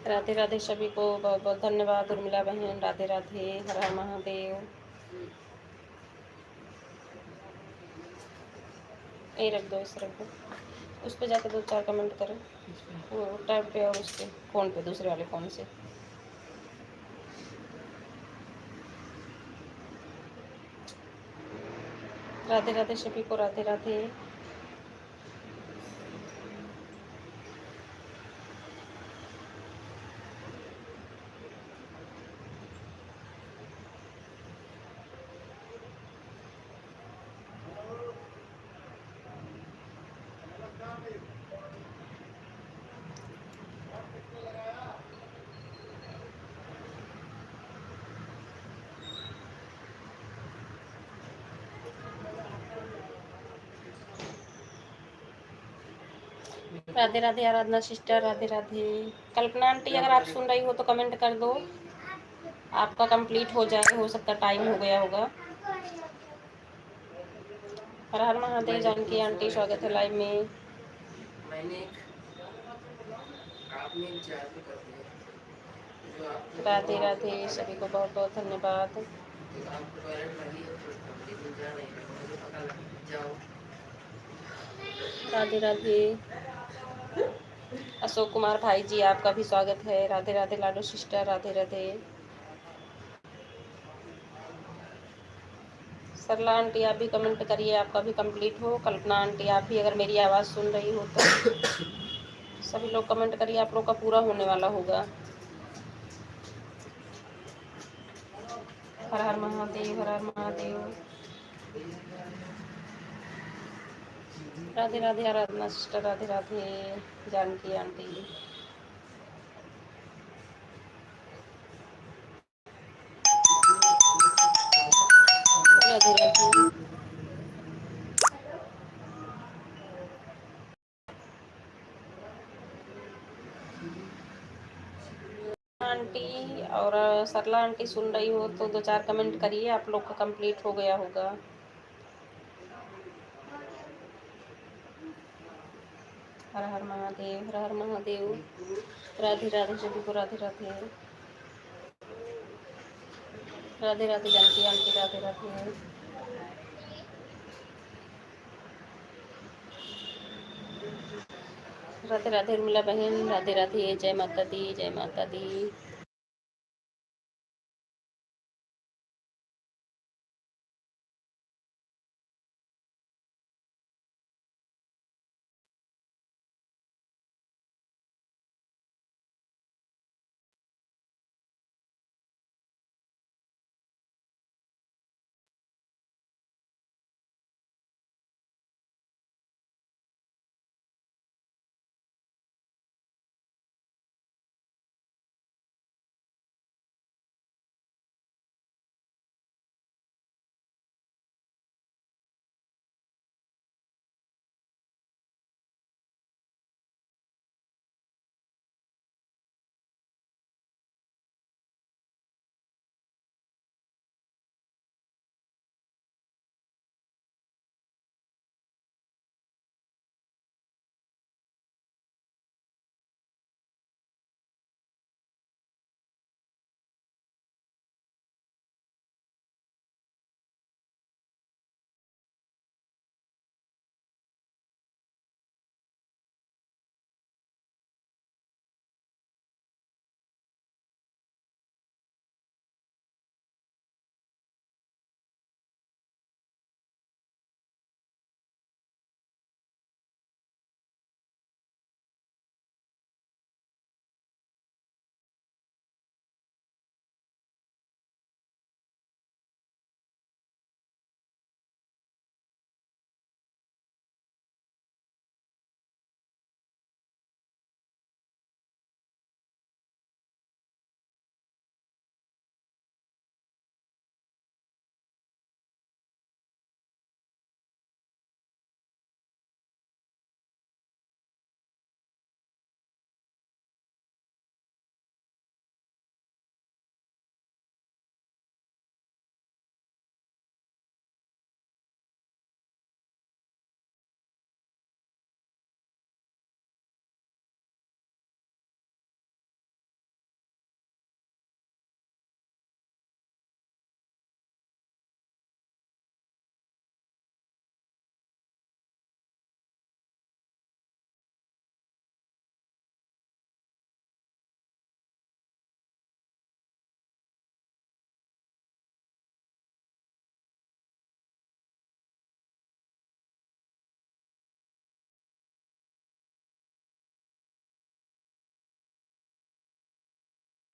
राधे राधे सभी को बहुत बहुत धन्यवाद। उर्मिला बहन राधे राधे, हर हर महादेव। ये रख दो, इस रख दो, उस पर जाकर 2-4 कमेंट करो, वो टैब पे और उस पर फ़ोन पे, दूसरे वाले फ़ोन से। राधे राधे सभी को, राधे राधे। राधे राधे आराधना सिस्टर, राधे राधे। कल्पना आंटी अगर आप सुन रही हो तो कमेंट कर दो, आपका कंप्लीट हो जाए, हो सकता टाइम हो गया होगा। हर हर महादेव। जानकी आंटी स्वागत है लाइव में। राधे राधे सभी को बहुत बहुत धन्यवाद। राधे राधे अशोक कुमार भाई जी, आपका भी स्वागत है। राधे राधे लाडो सिस्टर, राधे राधे। सरला आंटी आप भी कमेंट करिए, आपका भी कंप्लीट हो। कल्पना आंटी आप भी अगर मेरी आवाज़ सुन रही हो तो सभी लोग कमेंट करिए, आप लोग का पूरा होने वाला होगा। Har Har Mahadev, Har Har Mahadev. Radhe Radhe Aradhana sister, Radhe Radhe Janki aunty. Radhe Radhe aunty और सरला आंटी सुन रही हो तो 2-4 कमेंट करिए, आप लोग का कंप्लीट हो गया होगा। हर हर महादेव, हर हर महादेव। राधे राधे सभी को, राधे राधे। राधे राधे जानकी आंटी, राधे राधे। राधे राधे उर्मिला बहन, राधे राधे। जय माता दी, जय माता दी।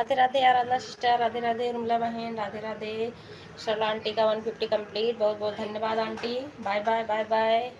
राधे राधे आराधना सिस्टर, राधे राधे रुमला बहन, राधे राधे। सरला आंटी का 150 कंप्लीट, बहुत बहुत धन्यवाद aunty. Bye bye bye bye.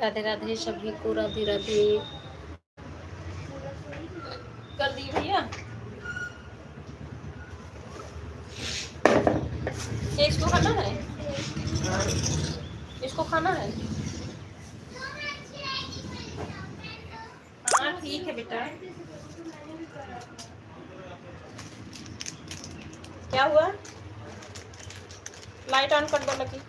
Radhe Radhe सभी को, राधे राधे। कर दी भैया, ये इसको खाना है, इसको खाना है। हाँ ठीक है बेटा। क्या हुआ? लाइट ऑन कर दो लकी।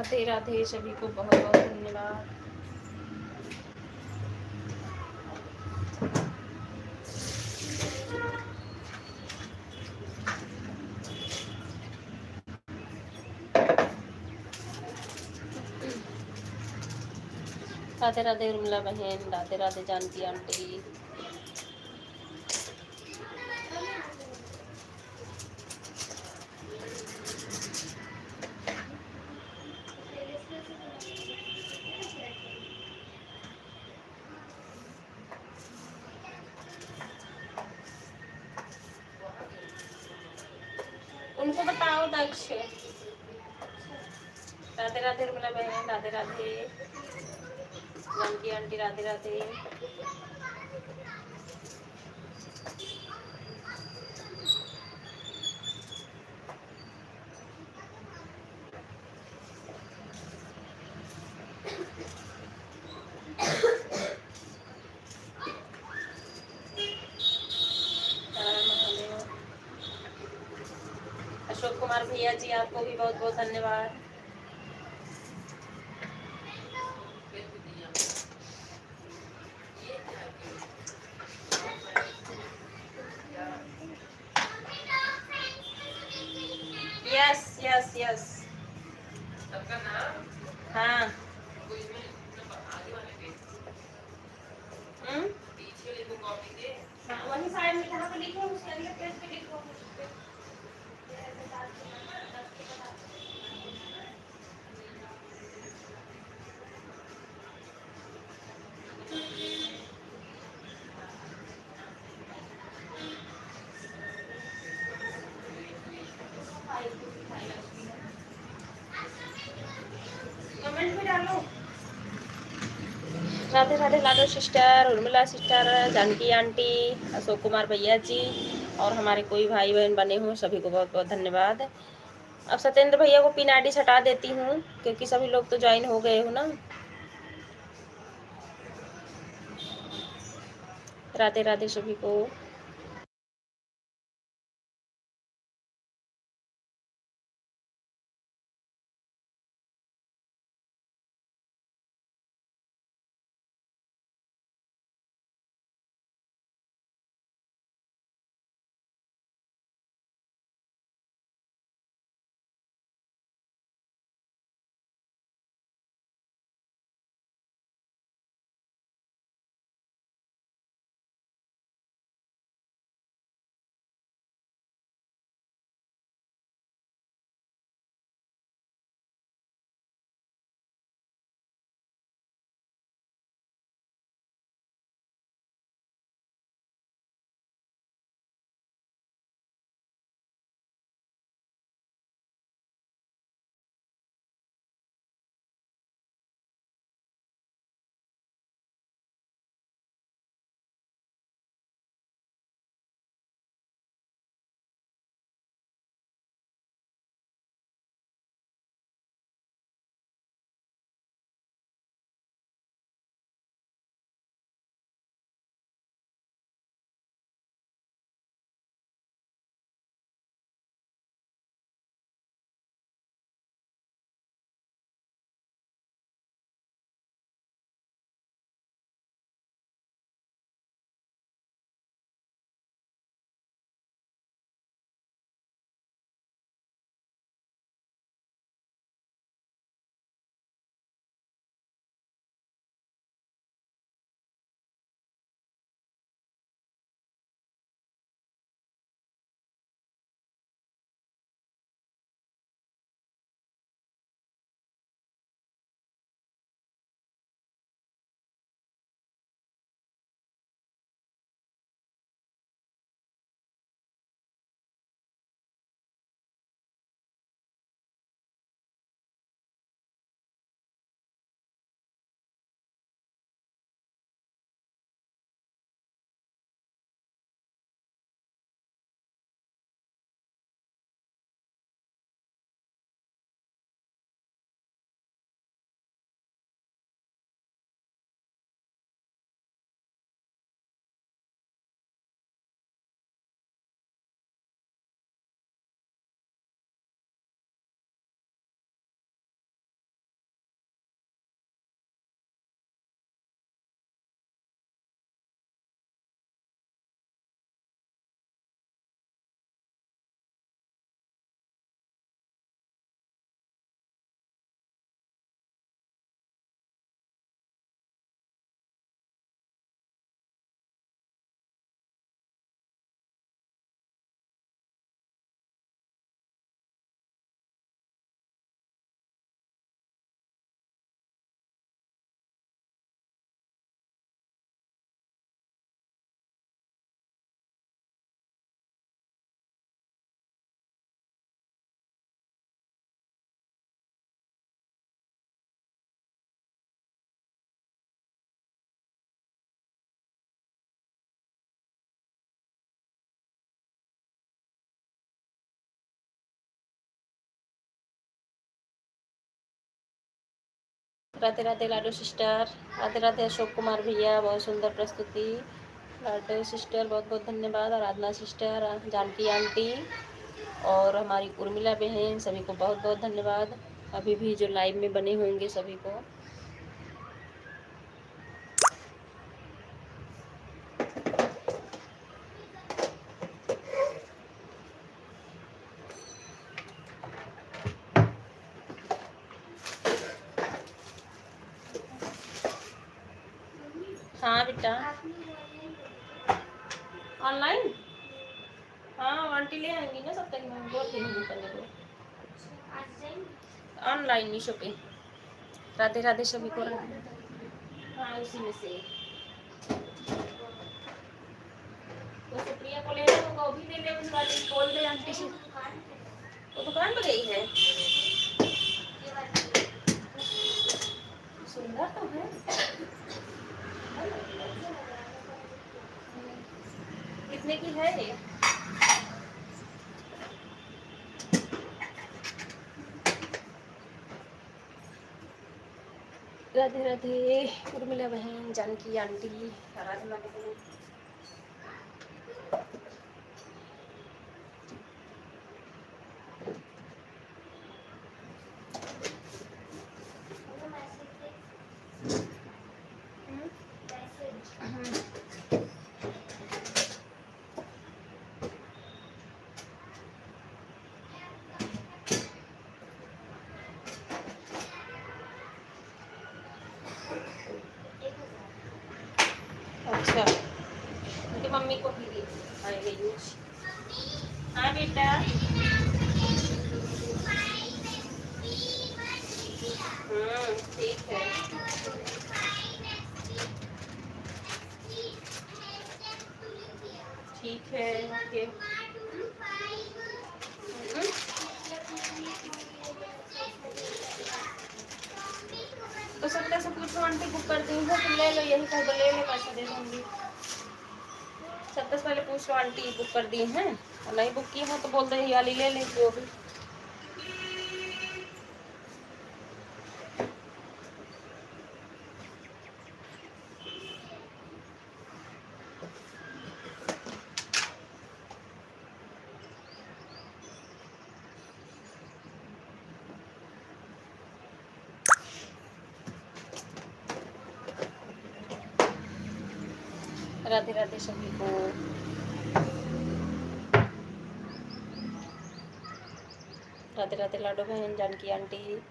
राधे राधे, सभी को बहुत बहुत धन्यवाद। राधे राधे उर्मिला बहन, राधे राधे जानकी आंटी। उनको बताओ दक्ष। राधे राधे उर्मिला बहन, राधे राधे जानकी आंटी, राधे राधे। अशोक कुमार भैया जी, आपको भी बहुत बहुत धन्यवाद। Yes yes yes. हाँ। हाँ, वही साइड में जहाँ पे लिखे उसके अगले पेज पे लिखो। कमेंट में डालो। Radhe Radhe Lado sister, Urmila sister, Janki aunty, Ashok Kumar भैया जी और हमारे कोई भाई बहन बने हों सभी को बहुत बहुत धन्यवाद। अब सत्येंद्र भैया को पिन आईडी हटा देती हूँ क्योंकि सभी लोग तो ज्वाइन हो गए हो ना। राधे राधे सभी को। राधे राधे लाडो सिस्टर, राधे राधे अशोक कुमार भैया, बहुत सुंदर प्रस्तुति। लाडो सिस्टर बहुत बहुत धन्यवाद। आराधना सिस्टर, जानकी आंटी और हमारी उर्मिला बहन, सभी को बहुत बहुत धन्यवाद। अभी भी जो लाइव में बने होंगे सभी को। हाँ बेटा, ऑनलाइन, हाँ आंटी ले आएंगी ना, सब तक मैं बोल रही हूँ करने को। ऑनलाइन मीशो पे। राधे राधे सभी को। हाँ उसी में से। तो सुप्रिया को लेना होगा, वो भी ले ले, उस वाली बोल दे आंटी से। वो दुकान पर गई है। सुंदर तो है। कितने की है ये? राधे राधे उर्मिला बहन, जानकी आंटी, आराधना बहन। अच्छा, उनकी मम्मी को भी दी आएगा यूज। हाँ बेटा, ठीक है। ठीक है, ओके। तो सत्ता से पूछो, आंटी बुक कर दी है तो ले लो, यही कर दो, ले लो, पैसा दे दूँगी। सत्ता से पहले पूछ लो, आंटी बुक कर दी हैं, और नहीं बुक की हो तो बोल दो ये वाली ले लें जो भी। राधे राधे सभी को। राधे राधे लाडो बहन, जानकी आंटी।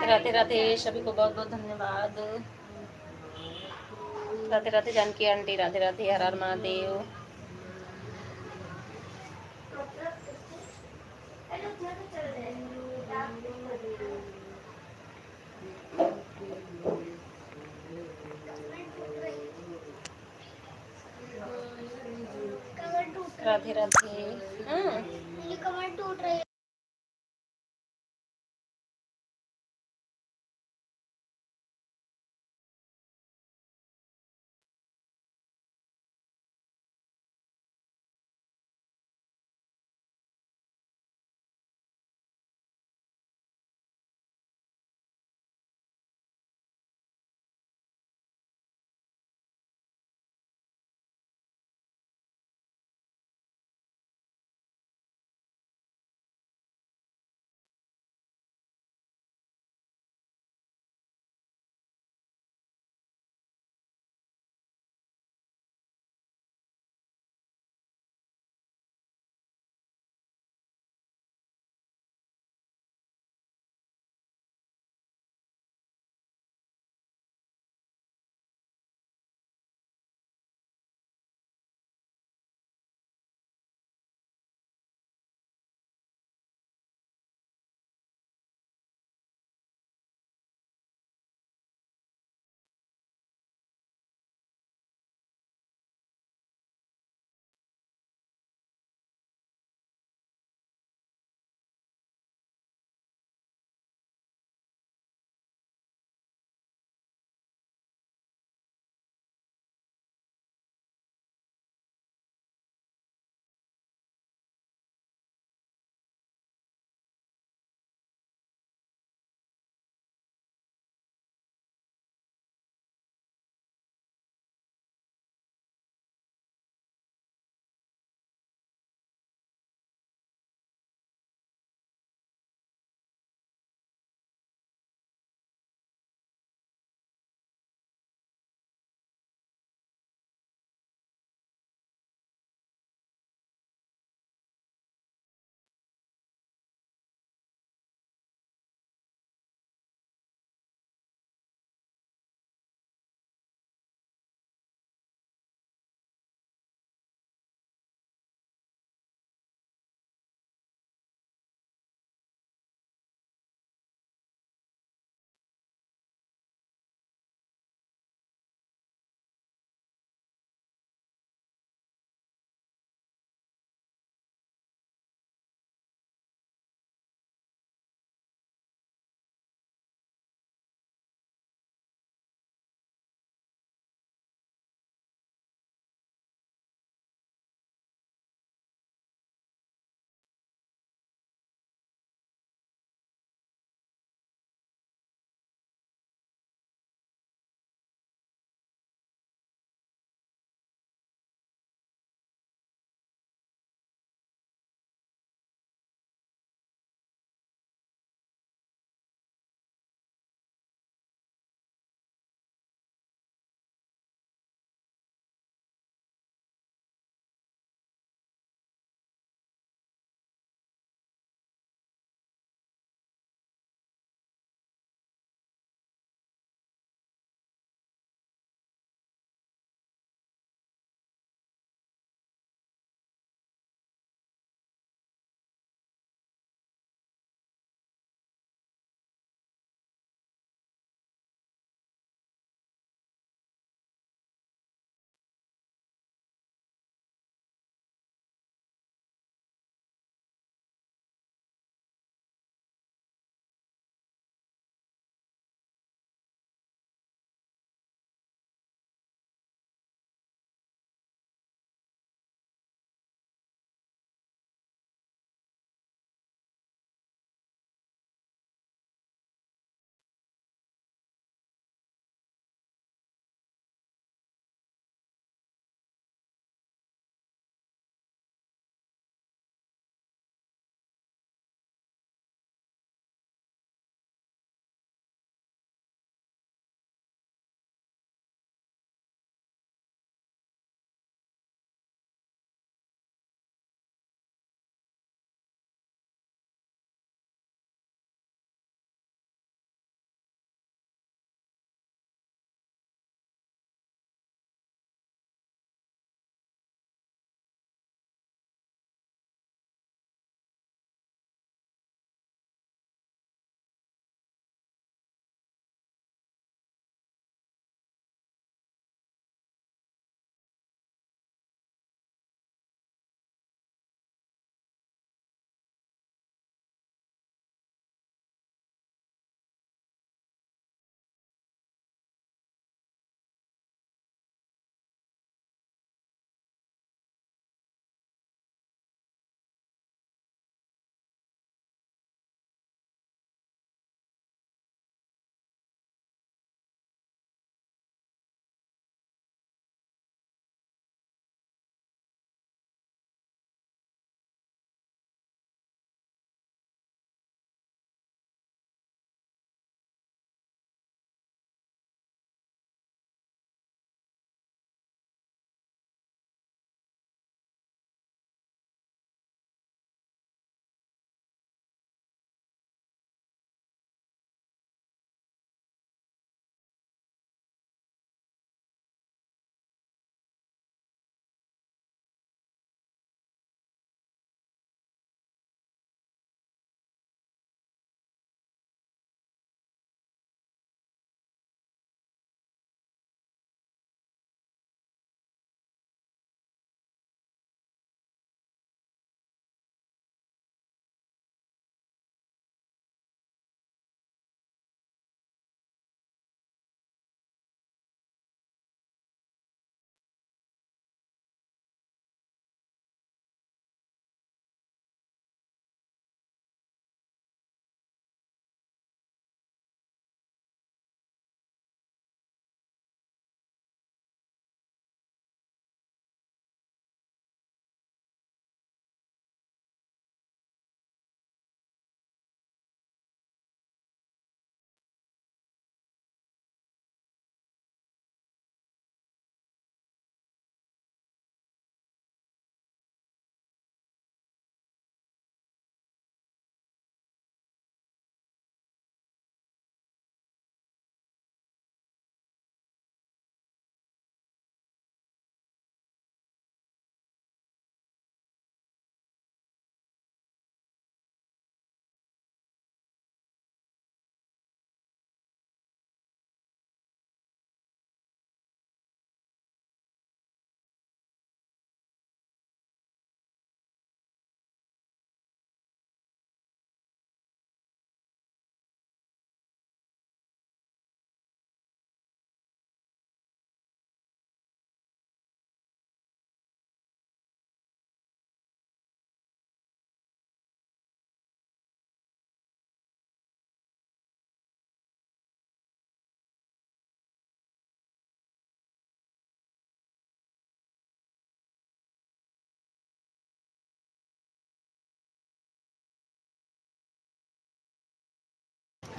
राधे राधे, सभी को बहुत बहुत धन्यवाद। राधे राधे जानकी आंटी, राधे राधे, हर हर महादेव। कमर टूट रही राधे राधे। हाँ। मेरी कमर टूट रही है।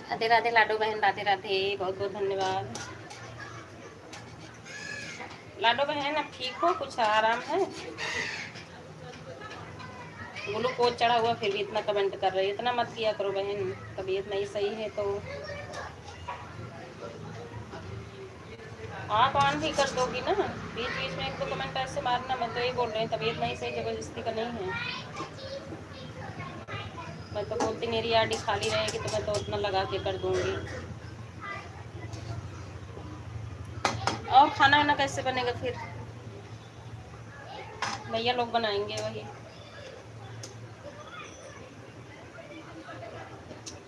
राधे राधे लाडो बहन, राधे राधे, बहुत बहुत धन्यवाद। लाडो बहन अब ठीक हो, कुछ आराम है? ग्लूकोज चढ़ा हुआ फिर भी इतना कमेंट कर रही है, इतना मत किया करो बहन, तबीयत नहीं सही है तो आप ऑन भी कर दोगी ना, बीच बीच में एक दो कमेंट ऐसे मारना। मैं तो यही बोल रही हूँ, तबीयत नहीं सही जबरदस्ती का नहीं है। मैं तो बोलती मेरी आईडी खाली रहेगी तो मैं तो उतना लगा के कर दूंगी। और खाना वाना कैसे बनेगा फिर? भैया लोग बनाएंगे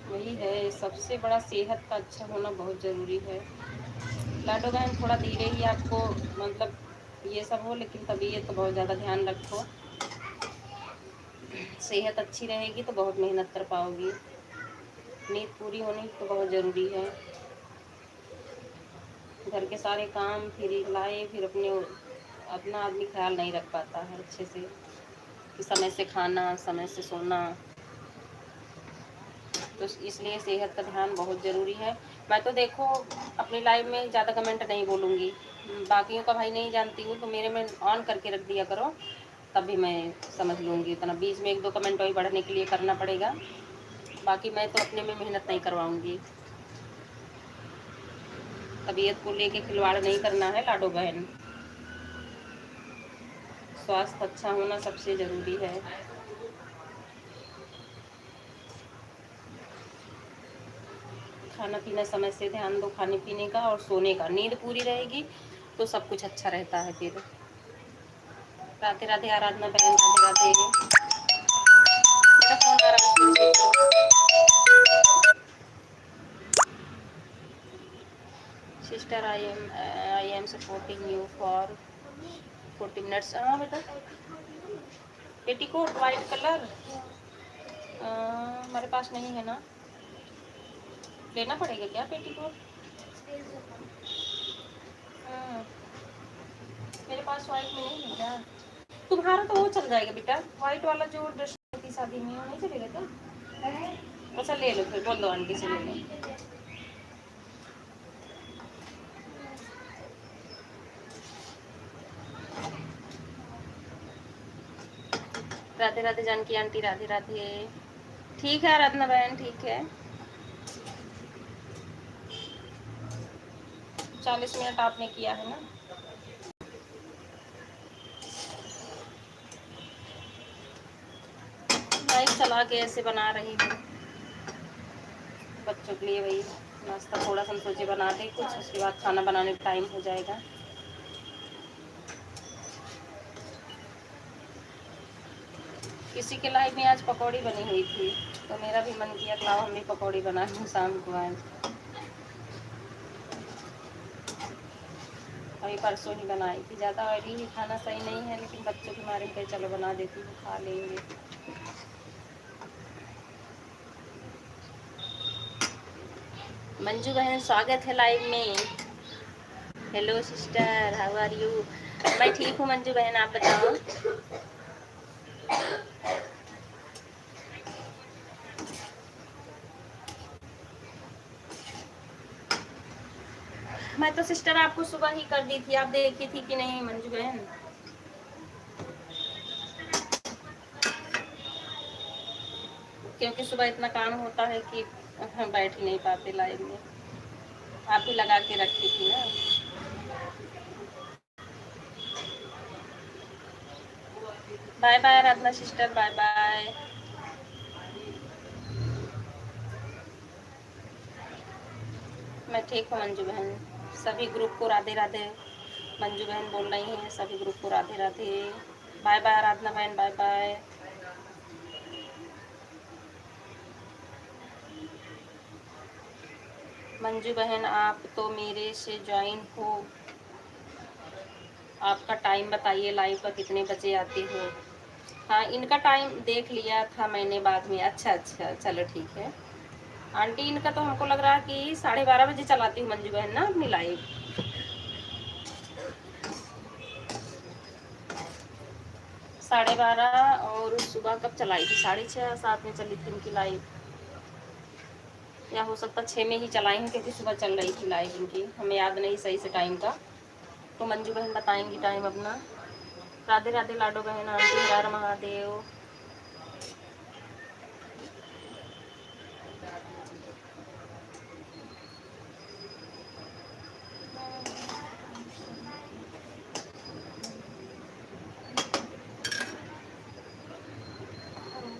वही है सबसे बड़ा, सेहत का अच्छा होना बहुत ज़रूरी है। लाडो बहन थोड़ा धीरे ही आपको मतलब ये सब हो, लेकिन तबीयत तो बहुत ज़्यादा ध्यान रखो। सेहत अच्छी रहेगी तो बहुत मेहनत कर पाओगी। नींद पूरी होनी तो बहुत ज़रूरी है। घर के सारे काम फिर लाए, फिर अपना आदमी ख्याल नहीं रख पाता है अच्छे से, कि समय से खाना, समय से सोना। तो इसलिए सेहत का ध्यान बहुत ज़रूरी है। मैं तो देखो अपनी लाइफ में ज़्यादा कमेंट नहीं बोलूँगी, बाकियों का भाई नहीं जानती हूँ, तो मेरे में ऑन करके रख दिया करो, तभी मैं समझ लूँगी। उतना बीच में एक दो कमेंट वही बढ़ने के लिए करना पड़ेगा, बाकी मैं तो अपने में मेहनत नहीं करवाऊँगी। तबीयत को लेके खिलवाड़ नहीं करना है लाडो बहन। स्वास्थ्य अच्छा होना सबसे ज़रूरी है। खाना पीना समय से ध्यान दो, खाने पीने का और सोने का। नींद पूरी रहेगी तो सब कुछ अच्छा रहता है फिर। राधे राधे आराधना बहन, राधे राधे। मेरा फोन आ रहा है sister, I am supporting you for 40 minutes. हाँ बेटा, पेटीकोट वाइट कलर हमारे पास नहीं है ना, लेना पड़ेगा क्या पेटीकोट? हाँ, मेरे पास वाइट में नहीं है क्या? तुम्हारा तो वो चल जाएगा बेटा, वाइट वाला जो ड्रेस थी शादी में, वो नहीं चलेगा क्या? अच्छा ले लो फिर, बोल दो आंटी से ले लो। राधे राधे जानकी आंटी, राधे राधे। ठीक है आराधना बहन, ठीक है। 40 मिनट आपने किया है ना। लाइट चला के ऐसे बना रही हूँ बच्चों के लिए, वही नाश्ता थोड़ा सा सोचे बना दे कुछ, उसके बाद खाना बनाने का टाइम हो जाएगा। किसी के लाइफ में आज पकौड़ी बनी हुई थी, तो मेरा भी मन किया लाओ हम भी पकौड़ी बना लूँ शाम को। आज अभी परसों ही बनाई थी। ज़्यादा ऑयली ही खाना सही नहीं है, लेकिन बच्चों के मारे पे चलो बना देती हूँ, खा लेंगे। मंजू बहन स्वागत है लाइव में। Hello sister, how are you? मैं ठीक हूँ मंजू बहन, आप बताओ। मैं तो सिस्टर आपको सुबह ही कर दी थी, आप देखी थी कि नहीं मंजू बहन? क्योंकि सुबह इतना काम होता है कि बैठ ही नहीं पाते लाइव में। आप ही लगा के रखी थी ना। बाय बाय आराधना सिस्टर, बाय बाय। मैं ठीक हूँ मंजू बहन। सभी ग्रुप को राधे राधे। मंजू बहन बोल रही हैं सभी ग्रुप को राधे राधे। बाय बाय आराधना बहन, बाय बाय। मंजू बहन आप तो मेरे से ज्वाइन हो, आपका टाइम बताइए, लाइव का कितने बजे आते हो? हाँ इनका टाइम देख लिया था मैंने बाद में। अच्छा अच्छा, चलो ठीक है आंटी। इनका तो हमको लग रहा है कि 12:30 बजे चलाती हूँ मंजू बहन ना अपनी लाइव। 12:30। और सुबह कब चलाई थी? 6:30 7 में चली थी इनकी लाइव। या हो सकता 6 में ही चलाई हूँ, क्योंकि सुबह चल रही थी लाइव इनकी, हमें याद नहीं सही से टाइम का। तो मंजू बहन बताएंगी टाइम अपना। राधे राधे लाडो बहन, आंटी हर हर महादेव।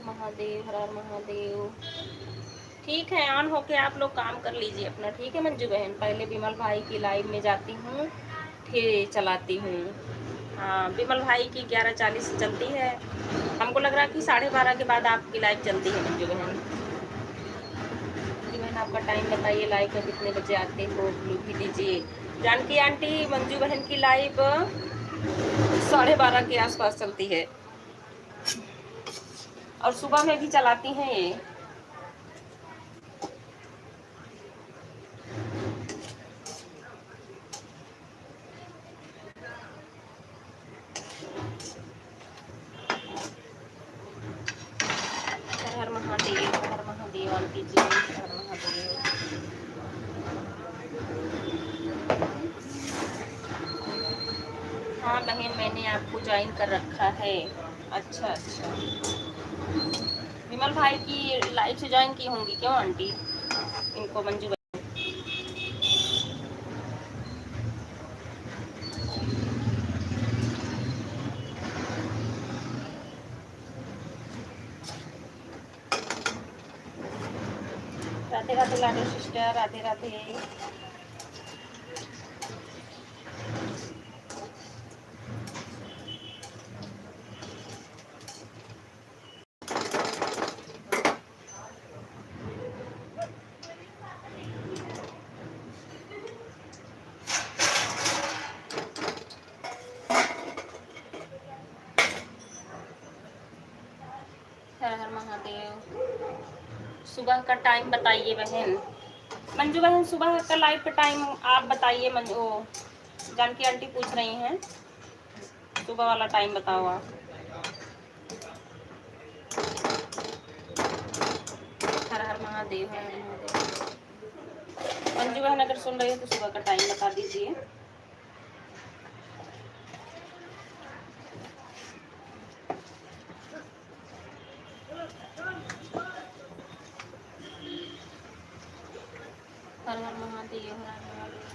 महादेव हर हर महादेव। ठीक है, ऑन होके आप लोग काम कर लीजिए अपना, ठीक है मंजू बहन। पहले विमल भाई की लाइव में जाती हूँ, फिर चलाती हूँ। हाँ, विमल भाई की 11:40 से चलती है। हमको लग रहा है कि 12:30 के बाद आपकी लाइव चलती है मंजू बहन। मंजू बहन आपका टाइम बताइए, लाइव में कितने बजे आते हो, ब्लू भी दीजिए। जानकी आंटी, मंजू बहन की लाइव 12:30 के आसपास चलती है, और सुबह में भी चलाती हैं ये। हर हर महादेव, हर हर महादेव आंटी जी, हर हर महादेव। हाँ बहन, मैंने आपको ज्वाइन कर रखा है। अच्छा अच्छा, विमल भाई की लाइव से ज्वाइन की होंगी क्यों आंटी इनको मंजू। राधे राधे लाडो सिस्टर, राधे राधे। हर हर महादेव। सुबह का टाइम बताइए बहन मंजू बहन, सुबह का लाइव का टाइम आप बताइए। मंजू, जानकी आंटी पूछ रही हैं, सुबह वाला टाइम बताओ आप। हर हर महादेव, हर हर महादेव। मंजू बहन अगर सुन रही हो तो सुबह का टाइम बता दीजिए। हर हर महादेव, हर हर महादेव।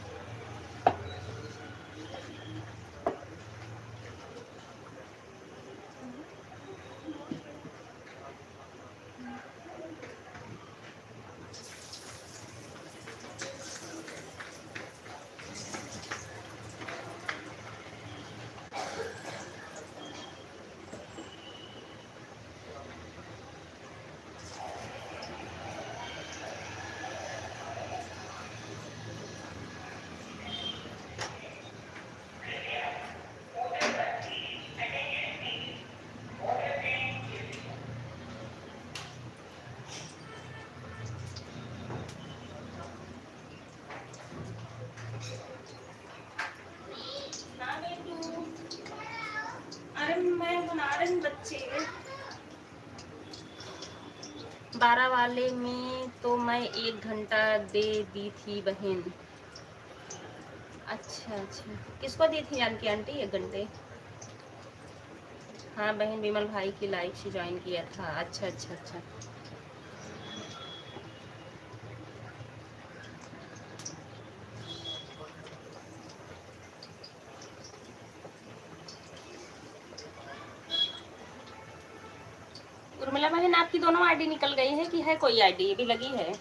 अरे मैं बना रही बच्चे 12 वाले में तो मैं 1 घंटा दे दी थी बहन। अच्छा अच्छा, किसको दी थी जानकी आंटी 1 घंटे? हाँ बहन, विमल भाई की लाइव से ज्वाइन किया था। अच्छा अच्छा अच्छा। उर्मिला बहन, आपकी दोनों आईडी निकल गई है कि है कोई आईडी ये भी लगी है?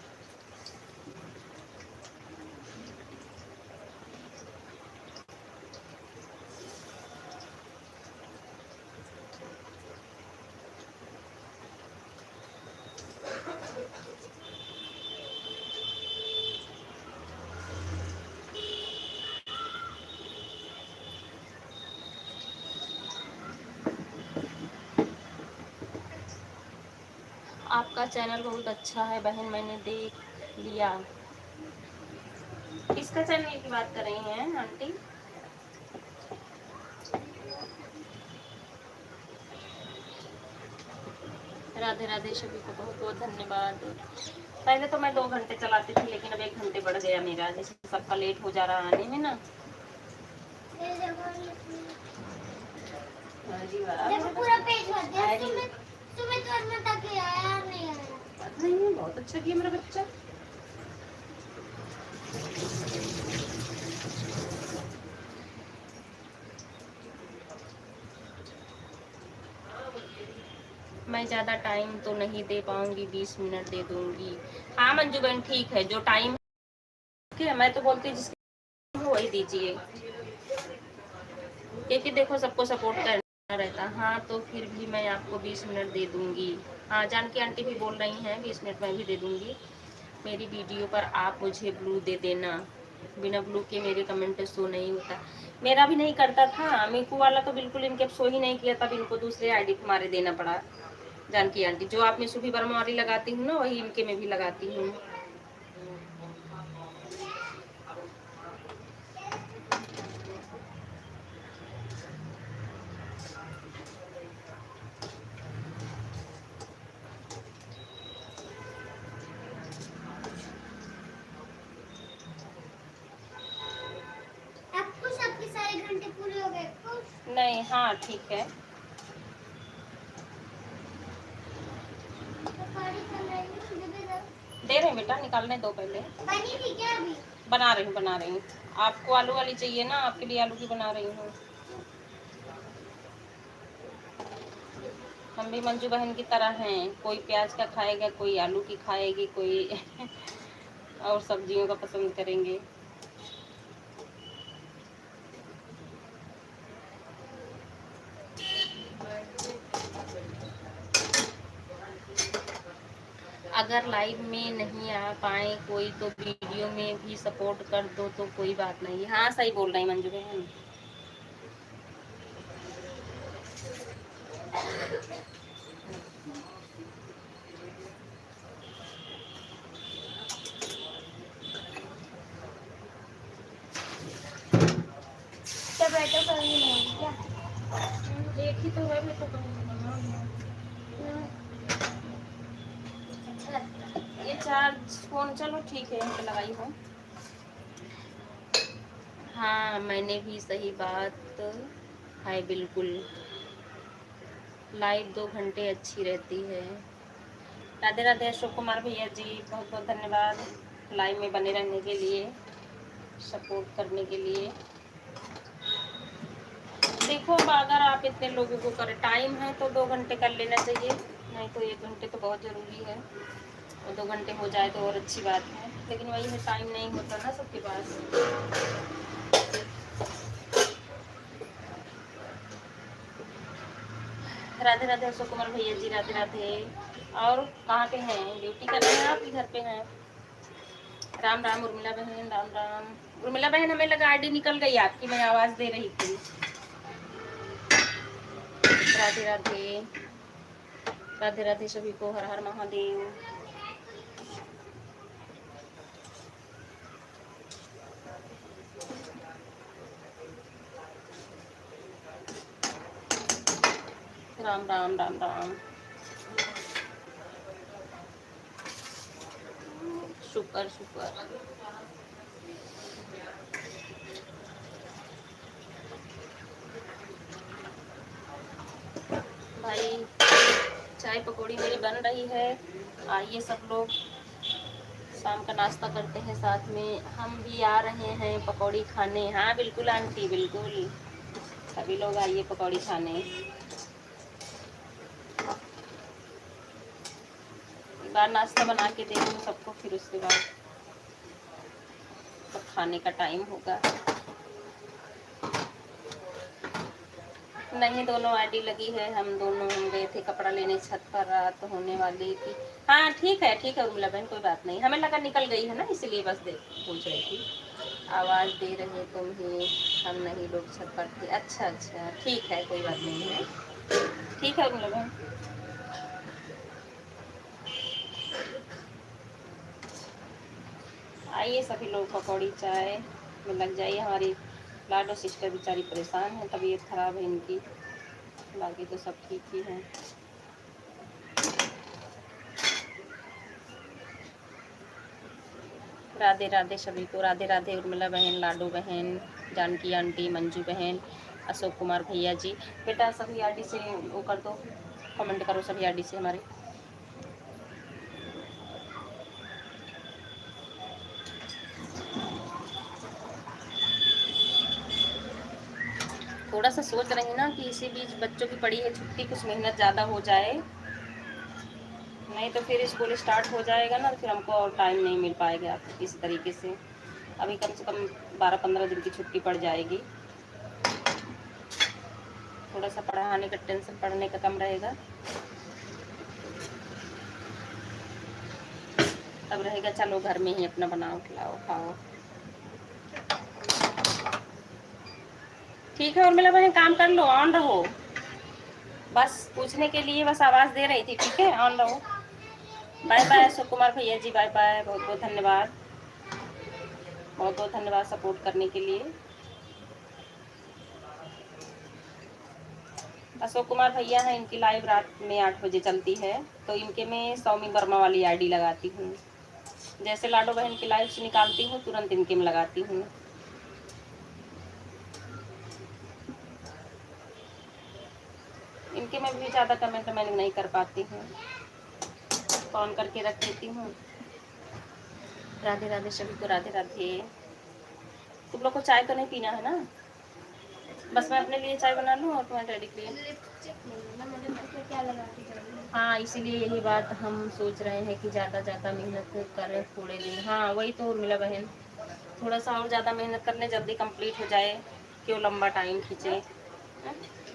आपका चैनल बहुत अच्छा है बहन, मैंने देख लिया। किसका चैनल की बात कर रही हैं आंटी? राधे राधे, सभी को बहुत बहुत धन्यवाद। पहले तो मैं 2 घंटे चलाती थी, लेकिन अब 1 घंटे बढ़ गया मेरा, जैसे सबका लेट हो जा रहा आने में ना। ये देखो हाँ जी, वाह। पूरा पेज भर दिया। अरे, सुमित वर्मा तक ही आया, और नहीं आया। बात नहीं है, बहुत अच्छा किया मेरा बच्चा। मैं ज़्यादा टाइम तो नहीं दे पाऊंगी, 20 मिनट दे दूंगी। हाँ मंजू बहन, ठीक है, जो टाइम है मैं तो बोलती हूँ जिसके वही दीजिए, क्योंकि देखो सबको सपोर्ट करना रहता। हाँ तो फिर भी मैं आपको 20 मिनट दे दूंगी। हाँ, जानकी आंटी भी बोल रही हैं 20 मिनट मैं भी दे दूंगी। मेरी वीडियो पर आप मुझे ब्लू दे देना, बिना ब्लू के मेरे कमेंट शो नहीं होता। मेरा भी नहीं करता था, मीकू वाला तो बिल्कुल इनके शो ही नहीं किया, तब इनको दूसरे आईडी पे मारे देना पड़ा। जानकी आंटी, जो आप में सुभी वर्मा वाली लगाती हूँ ना, वही इनके में भी लगाती हूँ। आपको सबके सारे घंटे पूरे हो गए खुश? नहीं, हाँ ठीक है। पकौड़ी कर रही हूँ, दे दो। दे रहे हैं बेटा, निकालने दो पहले। बनी थी क्या अभी? बना रही हूँ, बना रही हूँ। आपको आलू वाली चाहिए ना, आपके लिए आलू की बना रही हूँ। हम भी मंजू बहन की तरह हैं, कोई प्याज का खाएगा, कोई आलू की खाएगी, कोई और सब्जियों का पसंद करेंगे। अगर लाइव में नहीं आ पाए कोई तो वीडियो में भी सपोर्ट कर दो तो कोई बात नहीं। हाँ सही बोल रही मंजू बहन। टमाटो करी नहीं क्या? देखी तो है, मैं तो अच्छा लगता है। ये चार्ज फोन, चलो ठीक है, यहाँ पे लगाई हूँ। हाँ मैंने भी, सही बात है बिल्कुल। लाइव 2 घंटे अच्छी रहती है। राधे राधे अशोक कुमार भैया जी, बहुत बहुत धन्यवाद लाइव में बने रहने के लिए, सपोर्ट करने के लिए। देखो अब अगर आप इतने लोगों को करें, टाइम है तो 2 घंटे कर लेना चाहिए, नहीं तो 1 घंटे तो बहुत ज़रूरी है। और 2 घंटे हो जाए तो और अच्छी बात है, लेकिन वही है, टाइम नहीं होता ना सबके पास। राधे राधे अशोक कुमार भैया जी, राधे राधे। और कहाँ पे हैं, ड्यूटी कर रहे हैं आप, घर पे हैं? राम राम उर्मिला बहन, राम राम। उर्मिला बहन, हमें लगा आईडी निकल गई आपकी, मैं आवाज़ दे रही थी। राधे राधे, राधे राधे सभी को, हर हर महादेव। राम राम, राम राम। शुक्र शुक्र। भाई चाय पकौड़ी मेरी बन रही है, आइए सब लोग शाम का नाश्ता करते हैं साथ में। हम भी आ रहे हैं पकौड़ी खाने। हाँ बिल्कुल आंटी, बिल्कुल सभी लोग आइए पकौड़ी खाने। एक बार नाश्ता बना के दे दूँ सबको, फिर उसके बाद तो खाने का टाइम होगा। नहीं, दोनों आईडी लगी है, हम दोनों हम गए थे कपड़ा लेने छत पर, रात होने वाली थी। हाँ ठीक है उर्मिला बहन, कोई बात नहीं, हमें लगा निकल गई है ना, इसलिए बस दे पूछ रही थी। आवाज़ दे रहे तुम ही, हम नहीं, लोग छत पर थे। अच्छा अच्छा ठीक है, कोई बात नहीं है, ठीक है उर्मिला बहन। आइए सभी लोग पकौड़ी चाय में लग जाइए। हमारी लाडो सिस्टर बेचारी परेशान है, तबीयत खराब है इनकी, बाकी तो सब ठीक ही है। राधे राधे सभी को, राधे राधे उर्मिला बहन, लाडो बहन, जानकी आंटी, मंजू बहन, अशोक कुमार भैया जी। बेटा सभी आईडी से वो कर दो, कमेंट करो सभी आईडी से हमारे। थोड़ा सा सोच रही ना कि इसी बीच बच्चों की पड़ी है छुट्टी, कुछ मेहनत ज़्यादा हो जाए, नहीं तो फिर स्कूल स्टार्ट हो जाएगा ना, फिर हमको और टाइम नहीं मिल पाएगा इस तरीके से। अभी कम से कम 12-15 दिन की छुट्टी पड़ जाएगी, थोड़ा सा पढ़ाने का टेंशन पढ़ने का कम रहेगा, तब रहेगा चलो घर में ही अपना बनाओ खिलाओ खाओ। ठीक है उर्मिला बहन, काम कर लो, ऑन रहो, बस पूछने के लिए बस आवाज़ दे रही थी, ठीक है ऑन रहो। बाय बाय अशोक कुमार भैया जी, बाय बाय, बहुत बहुत धन्यवाद, बहुत बहुत धन्यवाद सपोर्ट करने के लिए। अशोक कुमार भैया हैं, इनकी लाइव रात में 8 बजे चलती है, तो इनके में सौमी वर्मा वाली आईडी लगाती हूँ। जैसे लाडो बहन की लाइव से निकालती हूँ तुरंत इनके में लगाती हूँ। इनके में भी ज़्यादा कमेंट मैं नहीं कर पाती हूँ, ऑन करके रख देती हूँ। राधे राधे सभी को, राधे राधे। तुम लोग को चाय तो नहीं पीना है ना? बस मैं अपने लिए चाय बना लूँ और तुम्हारे डैडी के लिए। हाँ इसीलिए यही बात हम सोच रहे हैं कि ज़्यादा मेहनत करें थोड़े दिन। हाँ वही तो उर्मिला बहन, थोड़ा सा और ज़्यादा मेहनत करने, जल्दी कंप्लीट हो जाए, क्यों लंबा टाइम खींचे।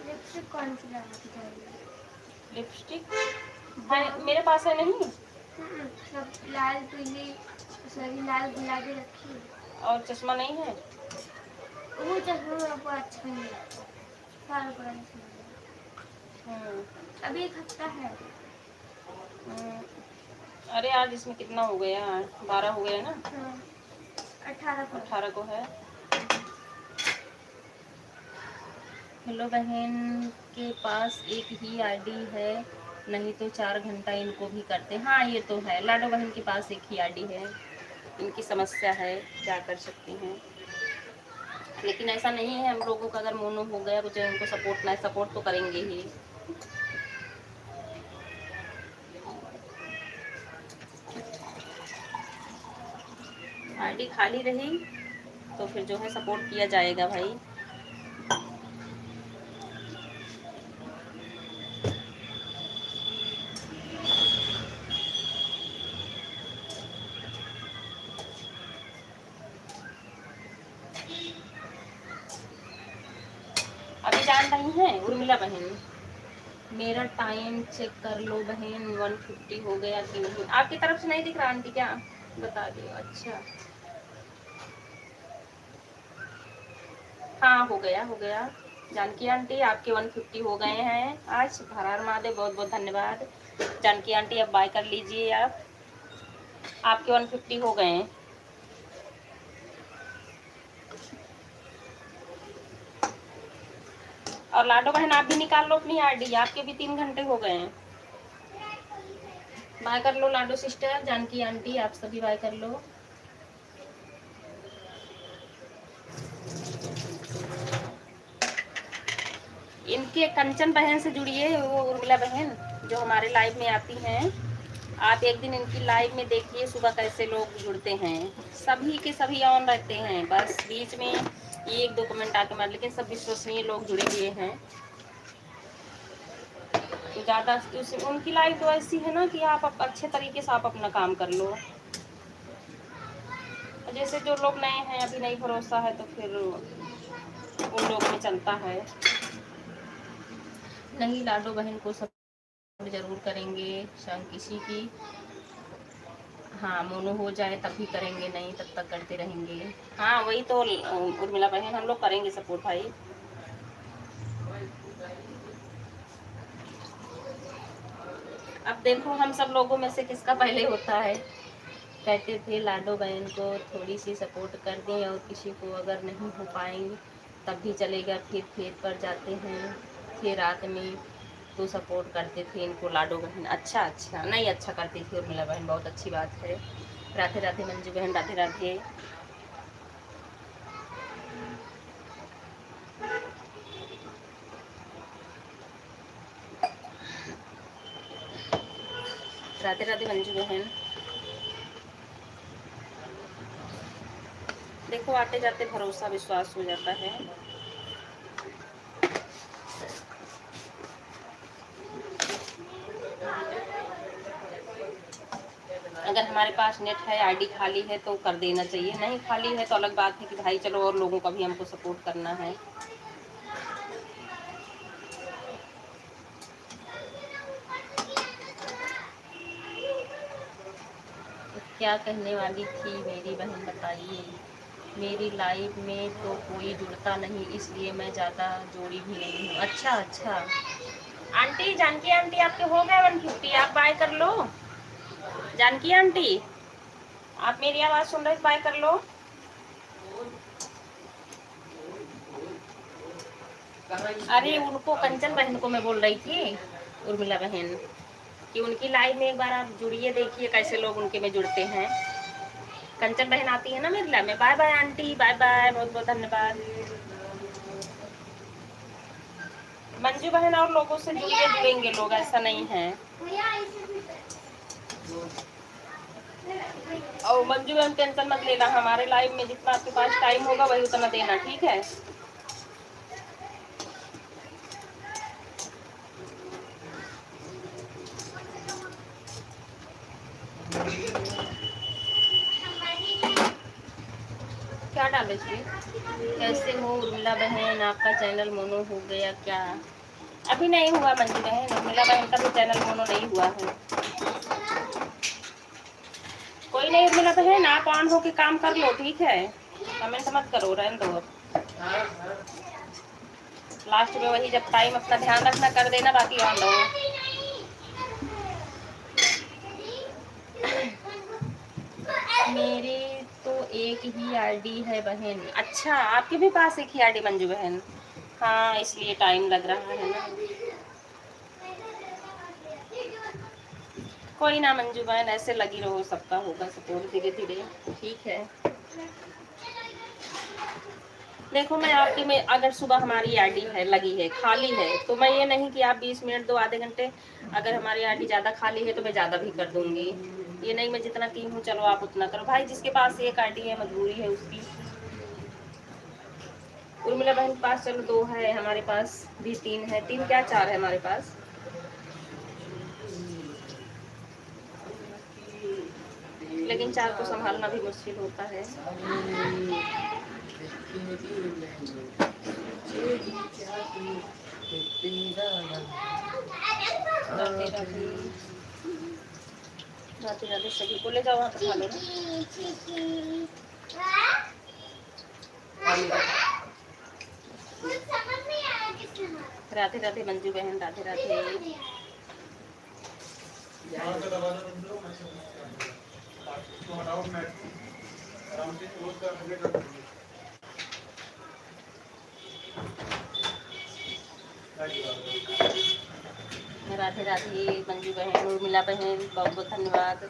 लिपस्टिक कौन सी लगाती चाहिए? लिपस्टिक है मेरे पास, है नहीं? सब लाल पीली सभी लाल गुलाबी रखी है। और चश्मा नहीं है? वो चश्मा आपको अच्छा नहीं लगता, सारा पुराना अभी एक हफ्ता है। अरे आज इसमें कितना हो गया, 12 हो गया ना? 18 को है। हेलो बहन के पास एक ही आईडी है, नहीं तो 4 घंटा इनको भी करते। हाँ ये तो है, लाडो बहन के पास एक ही आईडी है, इनकी समस्या है, क्या कर सकते हैं। लेकिन ऐसा नहीं है, हम लोगों का अगर मोनो हो गया कुछ, इनको सपोर्ट ना, सपोर्ट तो करेंगे ही। आईडी खाली रही तो फिर जो है सपोर्ट किया जाएगा भाई। अभी जान रही हैं उर्मिला बहन, मेरा टाइम चेक कर लो बहन, 150 हो गया कि नहीं? आपकी तरफ से नहीं दिख रहा आंटी, क्या बता दियो। अच्छा हाँ हो गया हो गया। जानकी आंटी आपके 150 हो गए हैं आज, हर हर महादेव, बहुत बहुत धन्यवाद। जानकी आंटी अब बाय कर लीजिए आप, आपके 150 हो गए हैं। और लाडो बहन आप भी निकाल लो अपनी आईडी, आपके भी 3 घंटे हो गए हैं। बाय कर लो लाडो सिस्टर, जानकी आंटी आप सभी बाय कर लो। इनके कंचन बहन से जुड़िए, वो उर्मिला बहन जो हमारे लाइव में आती हैं, आप एक दिन इनकी लाइव में देखिए सुबह कैसे लोग जुड़ते हैं, सभी के सभी ऑन रहते हैं, बस बीच में 1-2 कमेंट आके मार, लेकिन सब विश्वसनीय लोग जुड़े हुए हैं। तो ज़्यादा उनकी लाइफ तो ऐसी है ना कि आप अच्छे तरीके से आप अपना काम कर लो। जैसे जो लोग नए हैं, अभी नहीं भरोसा है, तो फिर उन लोग में चलता है। नहीं लाडो बहन को सब जरूर करेंगे, संग किसी की, हाँ मोनो हो जाए तब भी करेंगे, नहीं तब तक करते रहेंगे। हाँ वही तो उर्मिला बहन, हम लोग करेंगे सपोर्ट भाई। अब देखो हम सब लोगों में से किसका पहले होता है। कहते थे लाडो बहन को थोड़ी सी सपोर्ट कर दें, और किसी को अगर नहीं हो पाएंगे तब भी चलेगा, फिर फेर पर जाते हैं, फिर रात में तो सपोर्ट करते थे इनको लाडो बहन। अच्छा अच्छा, नहीं अच्छा करती थी उर्मिला बहन, बहुत अच्छी बात है। राधे राधे मंजू बहन, राधे राधे। राधे राधे मंजू बहन। देखो आते जाते भरोसा विश्वास हो जाता है। अगर हमारे पास नेट है, आईडी खाली है तो कर देना चाहिए, नहीं खाली है तो अलग बात है कि भाई चलो और लोगों का भी हमको सपोर्ट करना है। क्या कहने वाली थी मेरी बहन बताइए। मेरी लाइफ में तो कोई जुड़ता नहीं, इसलिए मैं ज़्यादा जोड़ी भी नहीं हूँ। अच्छा अच्छा। आंटी, जानकी आंटी आपके हो गए 150, आप बाय कर लो। जानकी आंटी, आप मेरी आवाज़ सुन रहे, बाय कर लो। अरे उनको, कंचन बहन को मैं बोल रही थी, उर्मिला बहन, कि उनकी लाइव में एक बार आप जुड़िए, देखिए कैसे लोग उनके में जुड़ते हैं। कंचन बहन आती है ना मेरी लाइव में। Bye bye aunty, bye bye, बहुत बहुत धन्यवाद। मंजू बहन और लोगों से जुड़िए, जुड़ेंगे लोग, ऐसा नहीं है। और मंजू बहन टेंशन मत लेना, हमारे लाइव में जितना आपके पास टाइम होगा वही उतना देना, ठीक है। क्या डाले थे? कैसे हो उर्मिला बहन, आपका चैनल मोनो हो गया क्या? अभी नहीं हुआ मंजू बहन, उर्मिला बहन का भी चैनल मोनो नहीं हुआ है। कोई नहीं उर्मिला बहन, आप ऑन होके काम कर लो, ठीक है, कमेंट मत करो, रहने दो। लास्ट में वही, जब टाइम अपना ध्यान रखना, कर देना, बाकी ऑन रहो। मेरे तो एक ही आईडी है बहन। अच्छा, आपके भी पास एक ही आईडी मंजू बहन? हाँ, इसलिए टाइम लग रहा है ना। कोई ना मंजू बहन, ऐसे लगी रहो, सबका होगा सपोर्ट धीरे धीरे, ठीक है। देखो मैं आपके में, अगर सुबह हमारी आईडी है लगी है, खाली है, तो मैं ये नहीं कि आप 20 मिनट दो, आधे घंटे, अगर हमारी आईडी ज़्यादा खाली है तो मैं ज़्यादा भी कर दूंगी। ये नहीं मैं जितना की हूँ चलो आप उतना करो, भाई जिसके पास एक आईडी है मजबूरी है उसकी। उर्मिला बहन के पास चलो 2 है, हमारे पास भी 3 है, 3 क्या 4 है हमारे पास। लेकिन 4 को संभालना भी मुश्किल होता है। राधे राधे सभी को ले जाओ, वहाँ पे खा लो ना। राधे राधे मंजू बहन, राधे राधे। राधे राधे मंजू बहन, उर्मिला बहन, बहुत बहुत धन्यवाद।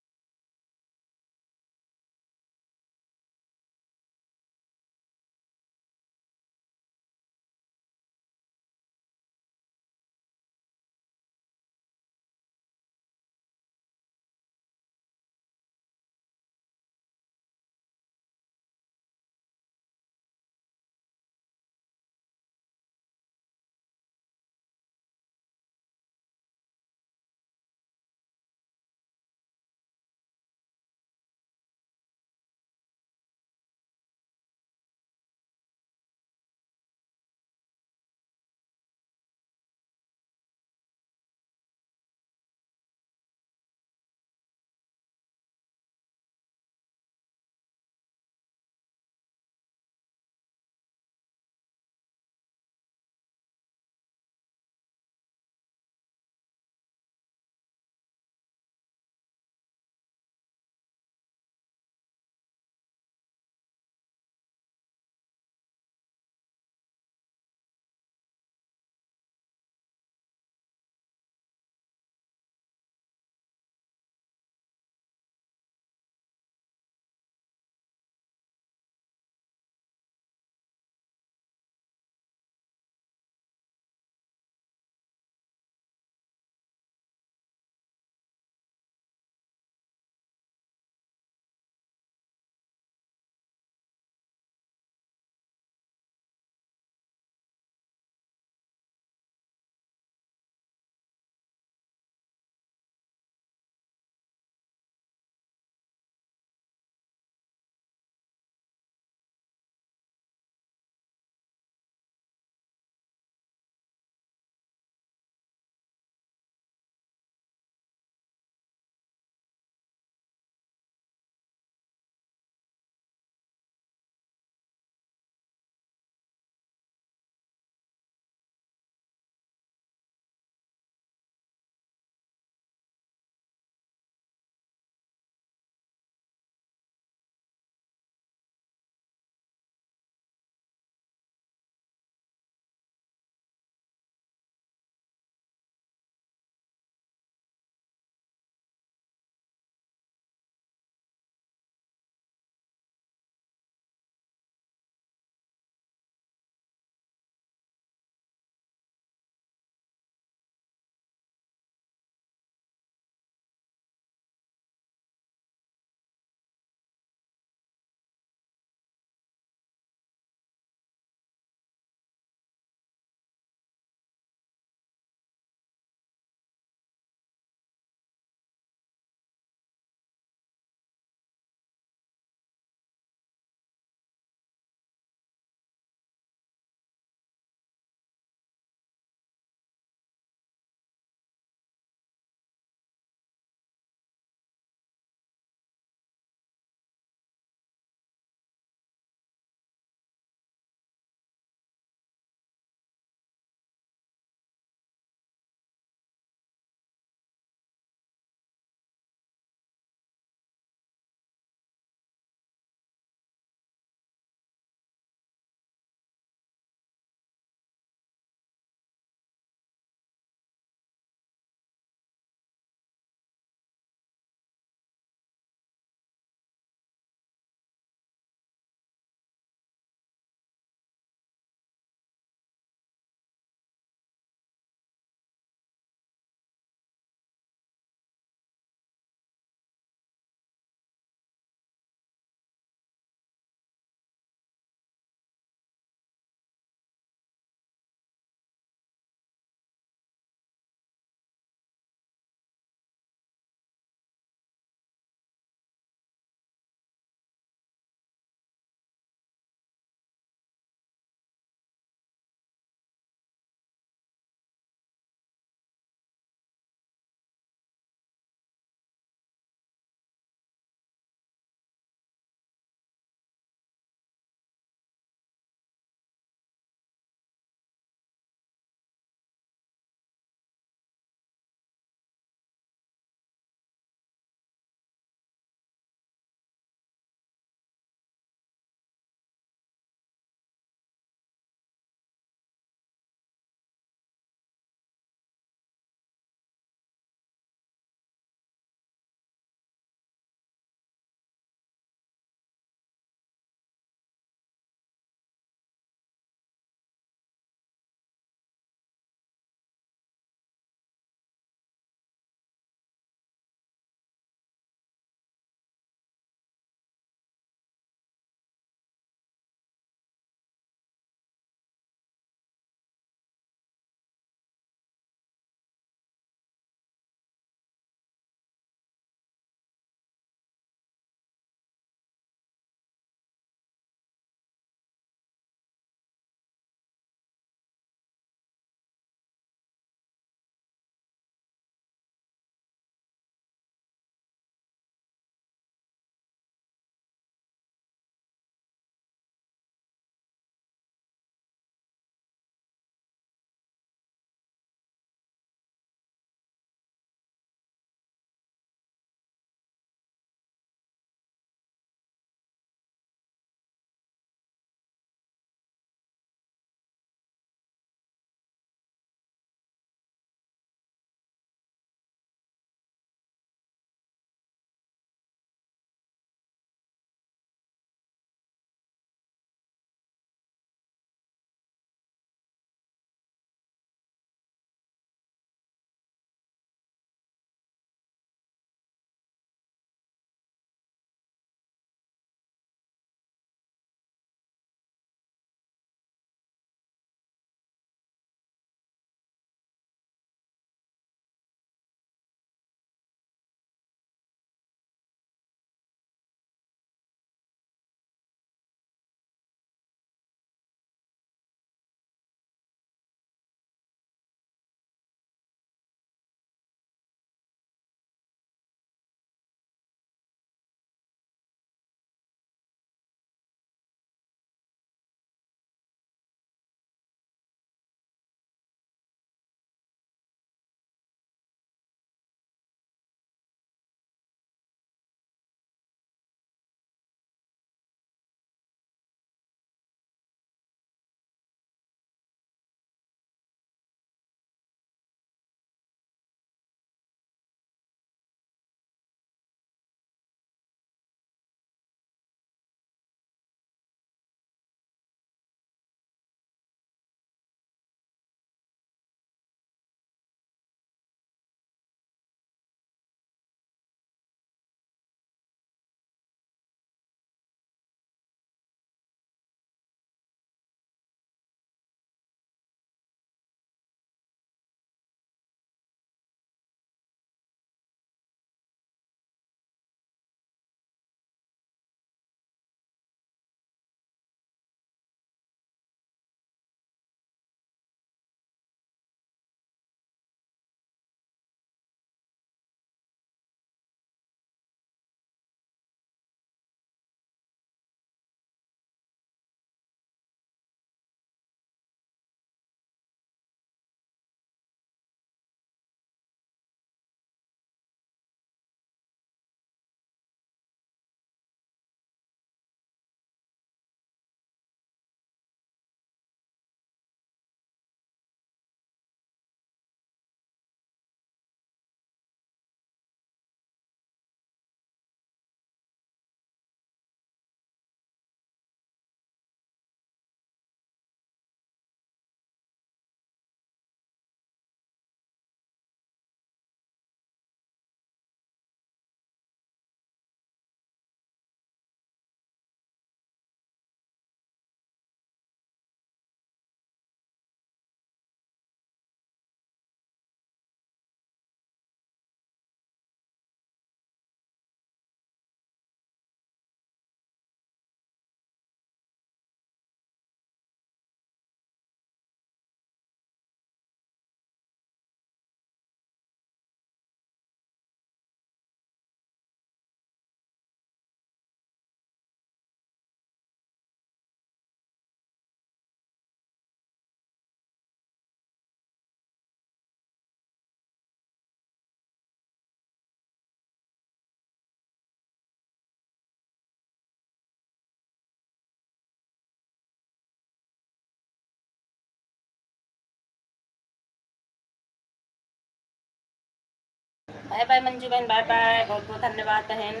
बाय बाय मंजू बहन, बाय बाय। बहुत बहुत धन्यवाद बहन,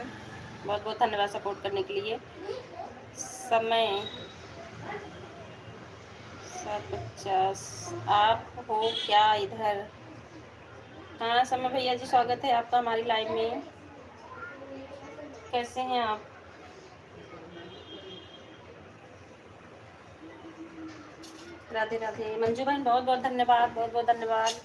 बहुत बहुत धन्यवाद सपोर्ट करने के लिए। समय 7:50 आप हो क्या इधर? हाँ समय भैया जी, स्वागत है आपका हमारी लाइव में। कैसे हैं आप? राधे राधे मंजू बहन, बहुत बहुत धन्यवाद, बहुत बहुत धन्यवाद।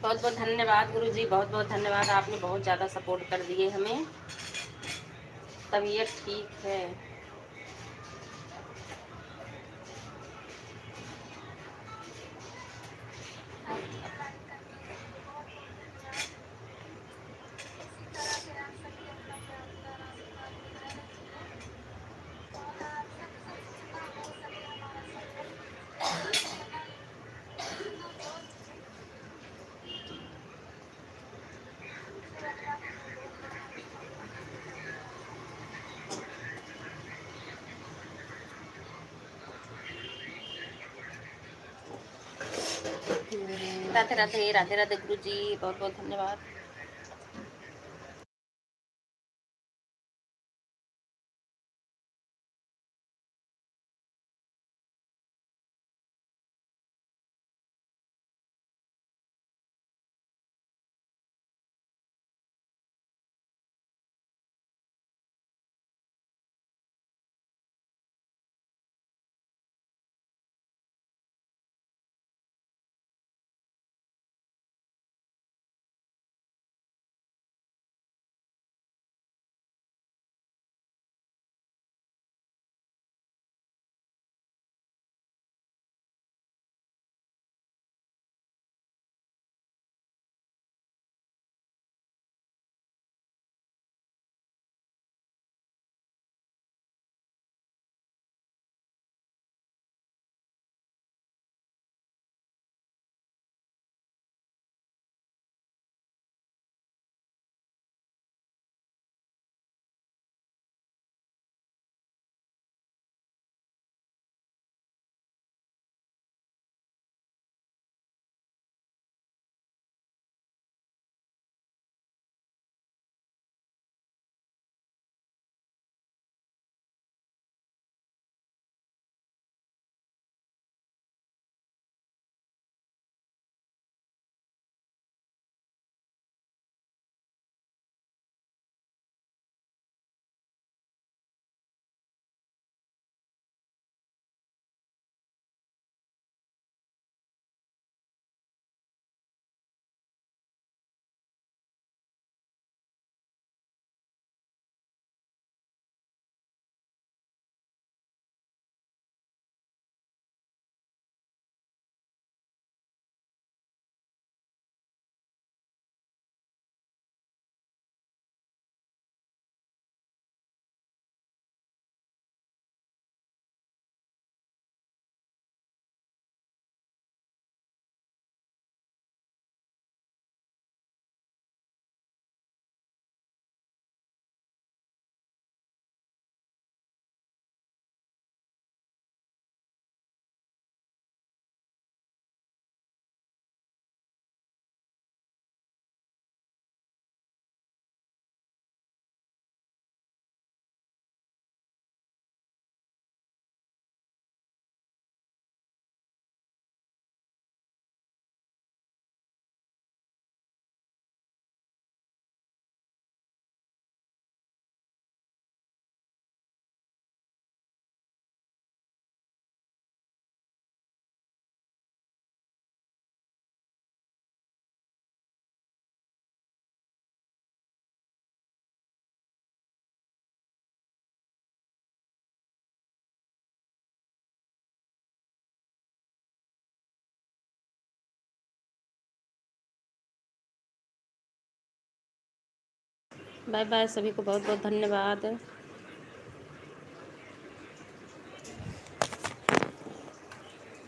बहुत बहुत धन्यवाद गुरुजी, बहुत बहुत धन्यवाद, आपने बहुत ज़्यादा सपोर्ट कर दिए हमें। तबीयत ठीक है। राधे राधे, राधे राधे गुरुजी, बहुत बहुत धन्यवाद। बाय बाय, सभी को बहुत बहुत धन्यवाद।